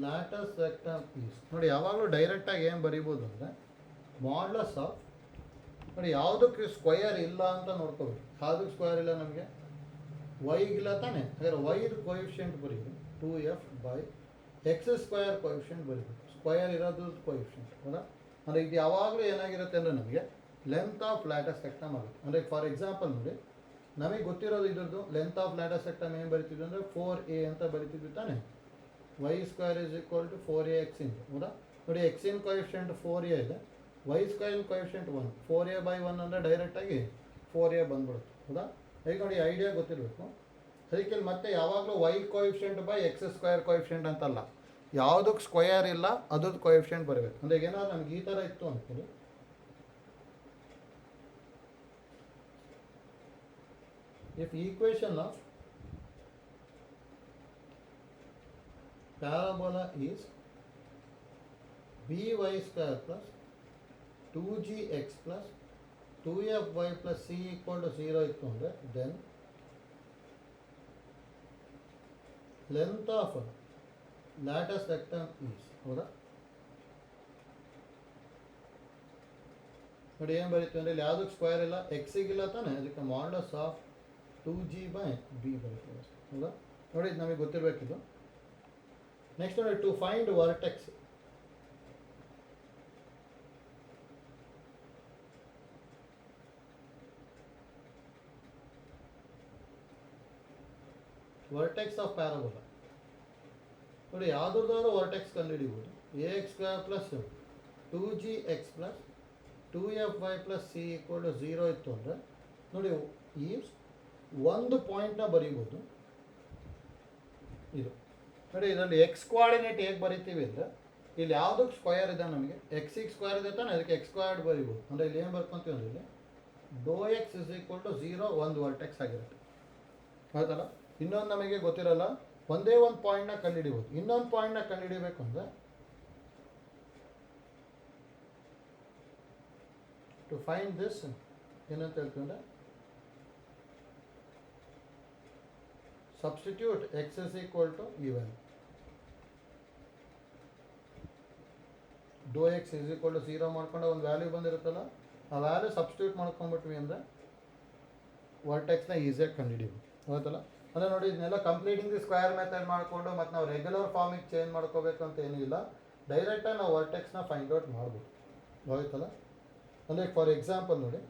latus rectum is, ನೋಡಿ ಯಾವಾಗಲೂ ಡೈರೆಕ್ಟಾಗಿ ಏನು ಬರೀಬೋದು ಅಂದರೆ ಮಾಡ್ಲಸ್ ಆಫ್, ನೋಡಿ ಯಾವುದಕ್ಕೆ ಸ್ಕ್ವಯರ್ ಇಲ್ಲ ಅಂತ ನೋಡ್ಕೋಬೇಕು. ಯಾವುದಕ್ಕೆ ಸ್ಕ್ವಯರ್ ಇಲ್ಲ ನಮಗೆ, ವೈಗಿಲ್ಲ ತಾನೆ. ಹಾಗಾದ್ರೆ ವೈದು ಕೊಯಿಫಿಷಿಯಂಟ್ ಬರೀಬೇಕು 2f by X square coefficient ಬರೀಬೇಕು. ಸ್ಕ್ವಯರ್ ಇರೋದು ಕೊಯಿಫಿಷಿಯಂಟ್ ಹೌದಾ. ಅಂದರೆ ಇದು ಯಾವಾಗಲೂ ಏನಾಗಿರುತ್ತೆ ಅಂದರೆ ನಮಗೆ ಲೆಂತ್ ಆಫ್ ಲ್ಯಾಟಸ್ ಸೆಕ್ಟಮ್ ಆಗುತ್ತೆ. ಅಂದರೆ ಫಾರ್ ಎಕ್ಸಾಂಪಲ್ ನೋಡಿ, ನಮಗೆ ಗೊತ್ತಿರೋದು ಇದ್ರದ್ದು ಲೆಂತ್ ಆಫ್ ಲ್ಯಾಟಸ್ ಸೆಕ್ಟಮ್ ಏನು ಬರೀತಿದ್ವಿ ಅಂದರೆ 4a ಅಂತ ಬರೀತಿದ್ವಿ ತಾನೆ. y square is equal to 4ax into ಹೌದಾ. ನೋಡಿ ಎಕ್ಸಿನ್ ಕೊಯಿಫಿಷಿಯಂಟ್ 4a ಇದೆ, y square coefficient 1, 4a by 1 ಅಂದರೆ ಡೈರೆಕ್ಟಾಗಿ 4a ಬಂದ್ಬಿಡುತ್ತೆ ಹೌದಾ. ಈಗ ನೋಡಿ ಐಡಿಯಾ ಗೊತ್ತಿರಬೇಕು. ಅದಕ್ಕೆ ಮತ್ತೆ ಯಾವಾಗಲೂ y coefficient by X square coefficient ಅಂತಲ್ಲ, ಯಾವುದಕ್ಕೆ ಸ್ಕ್ವಯರ್ ಇಲ್ಲ ಅದ್ರದ್ದು ಕೊಯಿಫಿಷಿಯಂಟ್ ಬರಬೇಕು. ಅಂದರೆ ಏನಾದ್ರು ನಮ್ಗೆ ಈ ಥರ ಇತ್ತು ಅಂದ್ಕೊಳ್ಳಿ, if equation of parabola is by square plus 2gx plus 2fy plus c equal to 0 ಇತ್ತು ಅಂದರೆ then length of lattice vector is ಹೌದಾ. ನೋಡಿ ಏನು ಬರೀತೀವಿ ಅಂದರೆ ಇಲ್ಲಿ ಯಾವುದಕ್ಕೆ ಸ್ಕ್ವೇರ್ ಇಲ್ಲ, ಎಕ್ಸಿಗಿಲ್ಲ ತಾನೆ, ಅದಕ್ಕೆ modulus of 2g by b ಬರುತ್ತೆ ಹೌದಾ. ನೋಡಿ ಇದು ನಮಗೆ ಗೊತ್ತಿರಬೇಕಿದು. ನೆಕ್ಸ್ಟ್ ನೋಡಿ, to find vertex, vertex of parabola. ನೋಡಿ ಯಾವುದಾದ್ರು ವರ್ಟೆಕ್ಸ್ ಕಂಡುಹಿಡಿಬೋದು. ax square plus 2gx plus 2fy plus c equal to 0 ಇತ್ತು ಅಂದರೆ ನೋಡಿ ಈ ಒಂದು ಪಾಯಿಂಟ್ನ ಬರೀಬೋದು. ಇದು ನೋಡಿ ಇದರಲ್ಲಿ ಎಕ್ಸ್ ಕೋಆರ್ಡಿನೇಟ್ ಹೇಗೆ ಬರಿತೀವಿ ಅಂದರೆ ಇಲ್ಲಿ ಯಾವುದಕ್ಕೆ ಸ್ಕ್ವಯರ್ ಇದೆ ನಮಗೆ, ಎಕ್ಸಿಗೆ ಸ್ಕ್ವಯರ್ ಇದೆ ತಾನೆ, ಅದಕ್ಕೆ ಎಕ್ಸ್ ಸ್ಕ್ವಯರ್ಡ್ ಬರೀಬೋದು. ಅಂದರೆ ಇಲ್ಲಿ ಏನು ಬರ್ಕೊತೀವಿ ಅಂದರೆ ಇಲ್ಲಿ ಡೋ ಎಕ್ಸ್ ಇಸ್ ಈಕ್ವಲ್ ಟು 0 ಒಂದು ವರ್ಟೆಕ್ಸ್ ಆಗಿರುತ್ತೆ ಹೌದಲ್ಲ. ಇನ್ನೊಂದು ನಮಗೆ ಗೊತ್ತಿರಲ್ಲ, ಒಂದೇ ಒಂದು ಪಾಯಿಂಟ್ನ ಕಂಡುಹಿಡಿಬೋದು. ಇನ್ನೊಂದು ಪಾಯಿಂಟ್ನ ಕಂಡುಹಿಡಿಬೇಕು ಅಂದರೆ ಟು ಫೈಂಡ್ ದಿಸ್ ಏನಂತ ಹೇಳ್ತೀವಿ ಅಂದರೆ substitute x is equal to even dou x is equal to 0 ಮಾಡ್ಕೊಂಡು ಒಂದು ವ್ಯಾಲ್ಯೂ ಬಂದಿರುತ್ತಲ್ಲ, ಆ ವ್ಯಾಲ್ಯೂ ಸಬ್ಸ್ಟಿಟ್ಯೂಟ್ ಮಾಡ್ಕೊಂಡ್ಬಿಟ್ವಿ ಅಂದರೆ ವರ್ಟೆಕ್ಸ್ನ ಈಸಿಯಾಗಿ ಕಂಡುಹಿಡಿಬೋದು ಹೌದಲ್ಲ. ಅಂದರೆ ನೋಡಿ ಇದನ್ನೆಲ್ಲ ಕಂಪ್ಲೀಟಿಂಗ್ ದಿ ಸ್ಕ್ವೇರ್ ಮೆಥಡ್ ಮಾಡಿಕೊಂಡು ಮತ್ತು ನಾವು ರೆಗ್ಯುಲರ್ ಫಾರ್ಮಿಗೆ ಚೇಂಜ್ ಮಾಡ್ಕೋಬೇಕು ಅಂತ ಏನೂ ಇಲ್ಲ, ಡೈರೆಕ್ಟಾಗಿ ನಾವು ವರ್ಟೆಕ್ಸ್ನ ಫೈಂಡ್ ಔಟ್ ಮಾಡ್ಬೋದು ಹೋಯ್ತಲ್ಲ. ಅಂದರೆ ಫಾರ್ ಎಕ್ಸಾಂಪಲ್ ನೋಡಿ,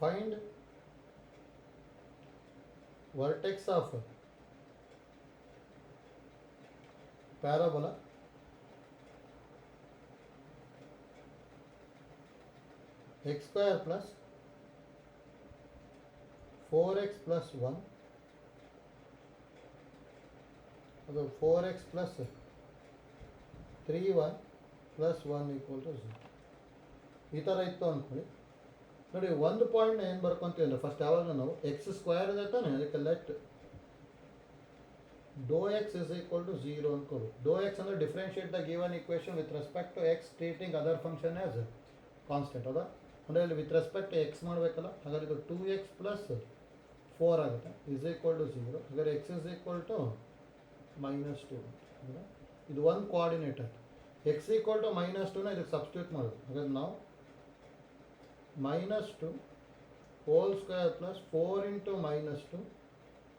find vertex of parabola x square plus 4x plus 1 ಅದು 4x plus 3y plus 1 equal to 0 ಈ ಥರ ಇತ್ತು ಅಂದ್ಕೊಳ್ಳಿ. ನೋಡಿ ಒಂದು ಪಾಯಿಂಟ್ನ ಏನು ಬರ್ಕೊಂತೀವಿ ಅಂದರೆ ಫಸ್ಟ್ ಯಾವಾಗ ನಾವು ಎಕ್ಸ್ ಸ್ಕ್ವೇರ್ ಇದೆ ತಾನೆ, ಅದಕ್ಕೆ ಲೆಟ್ ಡೋ ಎಕ್ಸ್ ಇಸ್ ಈಕ್ವಲ್ ಟು 0 ಅಂದ್ಕೊಳ್ಳಿ. ಡೋ ಎಕ್ಸ್ ಅಂದರೆ differentiate the given equation with respect to x treating other function as constant. ಹೌದಾ, ಅಂದರೆ ಇಲ್ಲಿ ವಿತ್ ರೆಸ್ಪೆಕ್ಟ್ ಟು ಎಕ್ಸ್ ಮಾಡಬೇಕಲ್ಲ, ಹಾಗಾದ್ರೆ ಇದು 2x ಪ್ಲಸ್ 4 ಆಗುತ್ತೆ ಇಸ್ ಈಕ್ವಲ್ ಟು 0. ಹಾಗಾದ್ರೆ ಎಕ್ಸ್ ಇಸ್ ಈಕ್ವಲ್ ಟು -2. ಹೌದಾ, ಇದು ಒಂದು ಕೋಆರ್ಡಿನೇಟ್ ಆಯಿತು. ಎಕ್ಸ್ ಈಕ್ವಲ್ ಟು -2ನ ಇದಕ್ಕೆ ಸಬ್ಸ್ಟಿಟ್ಯೂಟ್ ಮಾಡೋದು. ಹಾಗಾದ್ರೆ ನಾವು -2 whole square plus 4 into -2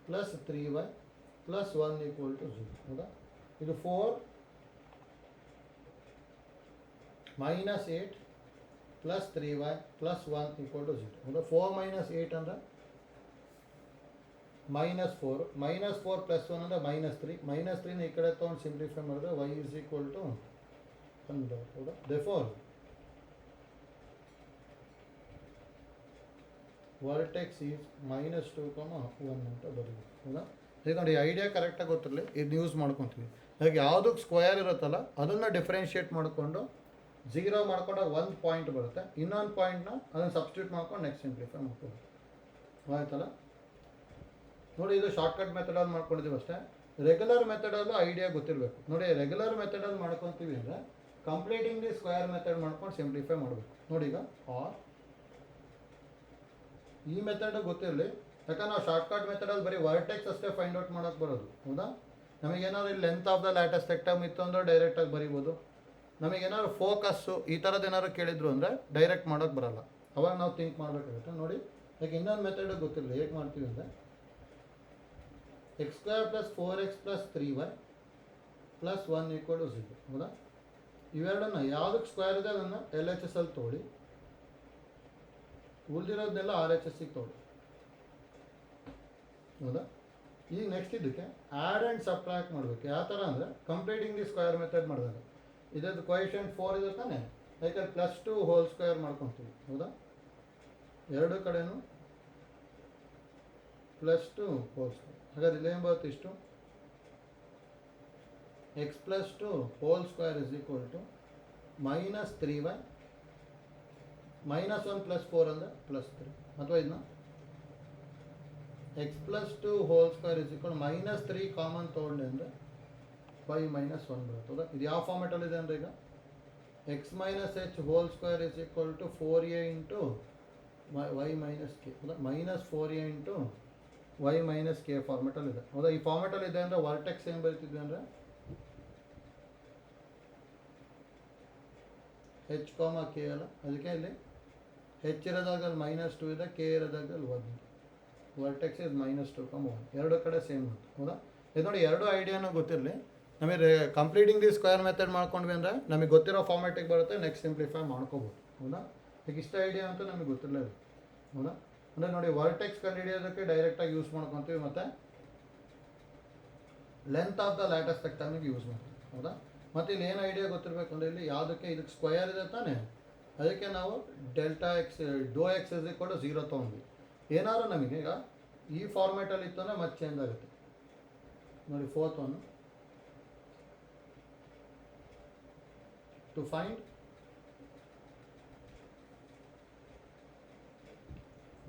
plus 3y plus 1 equal to 0. ಹೌದಾ, ಇದು 4 -8 plus 3y plus 1 equal to 0. ಹೌದಾ, 4 - 8 ಅಂದರೆ -4, -4 ಪ್ಲಸ್ 1 ಅಂದರೆ -3, -3ನ ಈ ಕಡೆ ತೊಗೊಂಡು ಸಿಂಪ್ಲಿಫೈ ಮಾಡಿದ್ರೆ y ಇಸ್ ಈಕ್ವಲ್ ಟು 100. ಹೌದಾ, ದೇರ್ಫೋರ್ ವರ್ಟೆಕ್ಸ್ ಈಸ್ -2, 1 ಅಂತ ಬರೀಬೇಕು. ಹೌದಾ, ಈಗ ನೋಡಿ ಐಡಿಯಾ ಕರೆಕ್ಟಾಗಿ ಗೊತ್ತಿರಲಿ, ಇದು ಯೂಸ್ ಮಾಡ್ಕೊತೀವಿ. ಹಾಗೆ ಯಾವುದಕ್ಕೆ ಸ್ಕ್ವೇರ್ ಇರುತ್ತಲ್ಲ ಅದನ್ನು ಡಿಫ್ರೆನ್ಷಿಯೇಟ್ ಮಾಡಿಕೊಂಡು 0 ಮಾಡ್ಕೊಂಡಾಗ ಒಂದು ಪಾಯಿಂಟ್ ಬರುತ್ತೆ, ಇನ್ನೊಂದು ಪಾಯಿಂಟ್ನ ಅದನ್ನು ಸಬ್ಸ್ಟಿಟ್ಯೂಟ್ ಮಾಡ್ಕೊಂಡು ನೆಕ್ಸ್ಟ್ ಸಿಂಪ್ಲಿಫೈ ಮಾಡ್ಕೊಂಡು ಆಯ್ತಲ್ಲ. ನೋಡಿ ಇದು ಶಾರ್ಟ್ಕಟ್ ಮೆಥಡಲ್ಲಿ ಮಾಡ್ಕೊಂಡಿದ್ದೀವಿ ಅಷ್ಟೇ. ರೆಗ್ಯುಲರ್ ಮೆಥಡಲ್ಲೂ ಐಡಿಯಾ ಗೊತ್ತಿರಬೇಕು. ನೋಡಿ ರೆಗ್ಯುಲರ್ ಮೆಥಡಲ್ಲಿ ಮಾಡ್ಕೊತೀವಿ ಅಂದರೆ ಕಂಪ್ಲೀಟಿಂಗ್ ದಿ ಸ್ಕ್ವೇರ್ ಮೆಥಡ್ ಮಾಡ್ಕೊಂಡು ಸಿಂಪ್ಲಿಫೈ ಮಾಡಬೇಕು. ನೋಡಿ ಈಗ ಆರ್ ಈ ಮೆಥಡ್ ಗೊತ್ತಿರಲಿ, ಯಾಕಂದ್ರೆ ನಾವು ಶಾರ್ಟ್ಕಟ್ ಮೆಥಡಲ್ಲಿ ಬರೀ ವರ್ಟೆಕ್ಸ್ ಅಷ್ಟೇ ಫೈಂಡ್ ಔಟ್ ಮಾಡೋಕ್ಕೆ ಬರೋದು. ಹೌದಾ, ನಮಗೇನಾದ್ರು ಇಲ್ಲಿ ಲೆಂತ್ ಆಫ್ ದ ಲ್ಯಾಟಸ್ ಸೆಕ್ಟಮ್ ಇತ್ತು ಅಂದರೆ ಡೈರೆಕ್ಟಾಗಿ ಬರೀಬೋದು. ನಮಗೇನಾದ್ರು ಫೋಕಸ್ಸು ಈ ಥರದ್ದು ಏನಾದ್ರು ಕೇಳಿದ್ರು ಅಂದರೆ ಡೈರೆಕ್ಟ್ ಮಾಡೋಕ್ಕೆ ಬರೋಲ್ಲ, ಅವಾಗ ನಾವು ಥಿಂಕ್ ಮಾಡಬೇಕಾಗುತ್ತೆ. ನೋಡಿ ಯಾಕೆ ಇನ್ನೊಂದು ಮೆಥಡ್ ಗೊತ್ತಿರಲಿ, ಹೇಗೆ ಮಾಡ್ತೀವಿ ಅಂದರೆ x² plus 4x plus 3y plus 1 equal to 0. ಹೌದಾ, ಇವೆರಡನ್ನ ಯಾವುದಕ್ಕೆ ಸ್ಕ್ವೇರ್ ಇದೆ ಅದನ್ನು LHS ಅಲ್ಲಿ ತೊಗೊಳ್ಳಿ, ಉಳಿದಿರೋದನ್ನೆಲ್ಲ RHSಗೆ ತೊಗೊಳ್ಳಿ. ಹೌದಾ, ಈಗ ನೆಕ್ಸ್ಟ್ ಇದಕ್ಕೆ ಆ್ಯಡ್ ಆ್ಯಂಡ್ ಸಬ್ಟ್ರಾಕ್ಟ್ ಮಾಡಬೇಕು. ಯಾವ ಥರ ಅಂದರೆ ಕಂಪ್ಲೀಟಿಂಗ್ ದಿ ಸ್ಕ್ವೇರ್ ಮೆಥಡ್ ಮಾಡಿದಾಗ ಇದರದ್ದು ಕೊಯಿಷೆಂಟ್ 4 ಇದೆ ತಾನೆ, ಯಾಕಂದ್ರೆ +2 ಹೋಲ್ ಸ್ಕ್ವೇರ್ ಮಾಡ್ಕೊತೀವಿ. ಹೌದಾ, ಎರಡು ಕಡೆನೂ +2 ಹೋಲ್ ಸ್ಕ್ವೇರ್. ಹಾಗಾದ್ರೆ ಇಲ್ಲೇನು ಬರುತ್ತೆ, ಇಷ್ಟು x plus 2 whole square is equal to -3y -1 plus 4 ಅಂದರೆ +3. ಅಥವಾ ಇದನ್ನ x plus 2 whole square is equal -3 common ತೊಗೊಂಡೆ ಅಂದರೆ y -1 ಬರುತ್ತೆ. ಹೌದಾ, ಇದು ಯಾವ ಫಾರ್ಮೆಟಲ್ಲಿದೆ ಅಂದರೆ ಈಗ x minus h whole square is equal to 4a into y minus k. ಹೌದಾ, -4a into y minus K ಫಾರ್ಮೆಟಲ್ಲಿದೆ. ಹೌದಾ, ಈ ಫಾರ್ಮೆಟಲ್ಲಿ ಇದೆ ಅಂದರೆ ವರ್ಟೆಕ್ಸ್ ಏನು ಬರೀತಿದ್ವಿ ಅಂದರೆ h, k ಅಲ್ಲ, ಅದಕ್ಕೆ ಇಲ್ಲಿ h ಇರೋದಾಗಲ್ಲಿ -2 ಇದೆ, k ಇರೋದಾಗಲ್ಲಿ 1. ವರ್ಟೆಕ್ಸ್ ಇಸ್ -2, 1 ಎರಡು ಕಡೆ ಸೇಮ್ ಅಂತ. ಹೌದಾ, ಇದು ನೋಡಿ ಎರಡು ಐಡಿಯಾನು ಗೊತ್ತಿರಲಿ. ನಮಗೆ ಕಂಪ್ಲೀಟಿಂಗ್ ದಿ ಸ್ಕ್ವೇರ್ ಮೆಥಡ್ ಮಾಡ್ಕೊಂಡ್ವಿ ಅಂದರೆ ನಮಗೆ ಗೊತ್ತಿರೋ ಫಾರ್ಮೆಟಿಗೆ ಬರುತ್ತೆ, ನೆಕ್ಸ್ಟ್ ಸಿಂಪ್ಲಿಫೈ ಮಾಡ್ಕೋಬೋದು. ಹೌದಾ, ಈಗ ಇಷ್ಟ ಐಡಿಯಾ ಅಂತ ನಮಗೆ ಗೊತ್ತಿರಲಿಲ್ಲ. ಹೌದಾ, ಅಂದರೆ ನೋಡಿ ವರ್ಟೆಕ್ಸ್ ಕಂಡುಹಿಡಿಯೋದಕ್ಕೆ ಡೈರೆಕ್ಟಾಗಿ ಯೂಸ್ ಮಾಡ್ಕೊತೀವಿ, ಮತ್ತು length of the latus ಸೆಕ್ಟಮಿಗೆ use ಮಾಡ್ತೀವಿ. ಹೌದಾ, ಮತ್ತು ಇಲ್ಲಿ ಏನು ಐಡಿಯಾ ಗೊತ್ತಿರಬೇಕು ಅಂದರೆ ಇಲ್ಲಿ ಯಾವುದಕ್ಕೆ ಇದಕ್ಕೆ ಸ್ಕ್ವೇರ್ ಇದೆ ತಾನೆ, ಅದಕ್ಕೆ ನಾವು ΔX ಡೋ ಎಕ್ಸ್ ಇಸ್ ಈಕ್ವಲ್ ಟು 0 ತೊಗೊಂಡ್ವಿ. ಏನಾದ್ರು ನಮಗೆ ಈಗ ಈ ಫಾರ್ಮೆಟಲ್ಲಿ ಇತ್ತು ಅಂದರೆ ಮತ್ತೆ ಚೇಂಜ್ ಆಗುತ್ತೆ. ನೋಡಿ 4th one, to find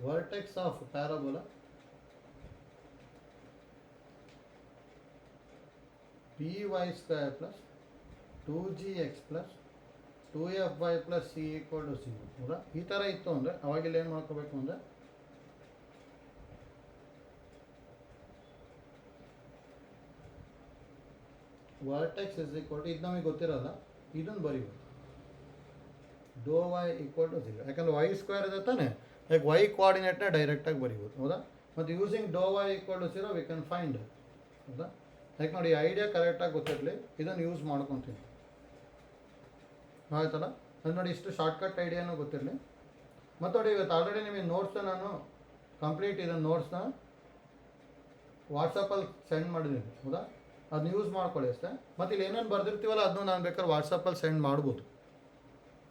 vertex of parabola py square plus 2gx plus 2fy plus c equal to 0. ಹೌದಾ, ಈ ಥರ ಇತ್ತು ಅಂದರೆ ಅವಾಗೆಲ್ಲ ಏನು ಮಾಡ್ಕೋಬೇಕು ಅಂದರೆ ವರ್ಟೆಕ್ಸ್ ಇಸ್ ಈಕ್ವಲ್ ಟು, ಇದು ನಮಗೆ ಗೊತ್ತಿರಲ್ಲ, ಇದನ್ನು ಬರೀಬೋದು ಡೋ y ಈಕ್ವಲ್ ಟು 0. ಯಾಕಂದ್ರೆ y ಸ್ಕ್ವೇರ್ ಇದೆ ತಾನೆ, ಲೈಕ್ y ಕೋಆರ್ಡಿನೇಟ್ನ ಡೈರೆಕ್ಟಾಗಿ ಬರೀಬೋದು. ಹೌದಾ, ಮತ್ತು ಯೂಸಿಂಗ್ ಡೋ y equal to 0 we can find. ಹೌದಾ, ಲೈಕ್ ನೋಡಿ ಐಡಿಯಾ ಕರೆಕ್ಟಾಗಿ ಗೊತ್ತಿರಲಿ, ಇದನ್ನು ಯೂಸ್ ಮಾಡ್ಕೊತೀನಿ. ಆಯ್ತಲ್ಲ, ಅದು ನೋಡಿ ಇಷ್ಟು ಶಾರ್ಟ್ಕಟ್ ಐಡಿಯಾನೂ ಗೊತ್ತಿರಲಿ. ಮತ್ತು ನೋಡಿ ಇವತ್ತು ಆಲ್ರೆಡಿ ನಿಮಗೆ ನೋಟ್ಸ್ನ ನಾನು ಕಂಪ್ಲೀಟ್ ಇದನ್ನು ನೋಟ್ಸ್ನ ವಾಟ್ಸಪ್ಪಲ್ಲಿ ಸೆಂಡ್ ಮಾಡಿದ್ದೀನಿ. ಹೌದಾ, ಅದನ್ನ ಯೂಸ್ ಮಾಡ್ಕೊಳ್ಳಿ ಅಷ್ಟೇ. ಮತ್ತು ಇಲ್ಲಿ ಏನೇನು ಬರೆದಿರ್ತೀವಲ್ಲ ಅದನ್ನು ನಾನು ಬೇಕಾದ್ರೆ ವಾಟ್ಸಪ್ಪಲ್ಲಿ ಸೆಂಡ್ ಮಾಡ್ಬೋದು.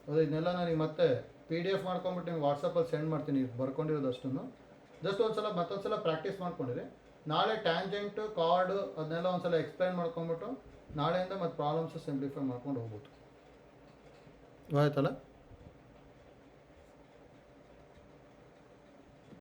ಹೌದಾ, ಇದನ್ನೆಲ್ಲ ನನಗೆ ಮತ್ತೆ PDF ಮಾಡ್ಕೊಂಬಿಟ್ಟು ನಿಮ್ಗೆ ವಾಟ್ಸಪ್ಪಲ್ಲಿ ಸೆಂಡ್ ಮಾಡ್ತೀನಿ ಬರ್ಕೊಂಡಿರೋದು ಅಷ್ಟನ್ನು. ಜಸ್ಟ್ ಒಂದು ಸಲ ಮತ್ತೊಂದು ಸಲ ಪ್ರಾಕ್ಟೀಸ್ ಮಾಡ್ಕೊಂಡಿರಿ. ನಾಳೆ ಟ್ಯಾಂಜೆಂಟು ಕಾರ್ಡು ಅದನ್ನೆಲ್ಲ ಒಂದ್ಸಲ ಎಕ್ಸ್ಪ್ಲೈನ್ ಮಾಡ್ಕೊಂಬಿಟ್ಟು ನಾಳೆಯಿಂದ ಮತ್ತು ಪ್ರಾಬ್ಲಮ್ಸು ಸಿಂಪ್ಲಿಫೈ ಮಾಡ್ಕೊಂಡು ಹೋಗ್ಬೋದು. ಆಯ್ತಲ್ಲ.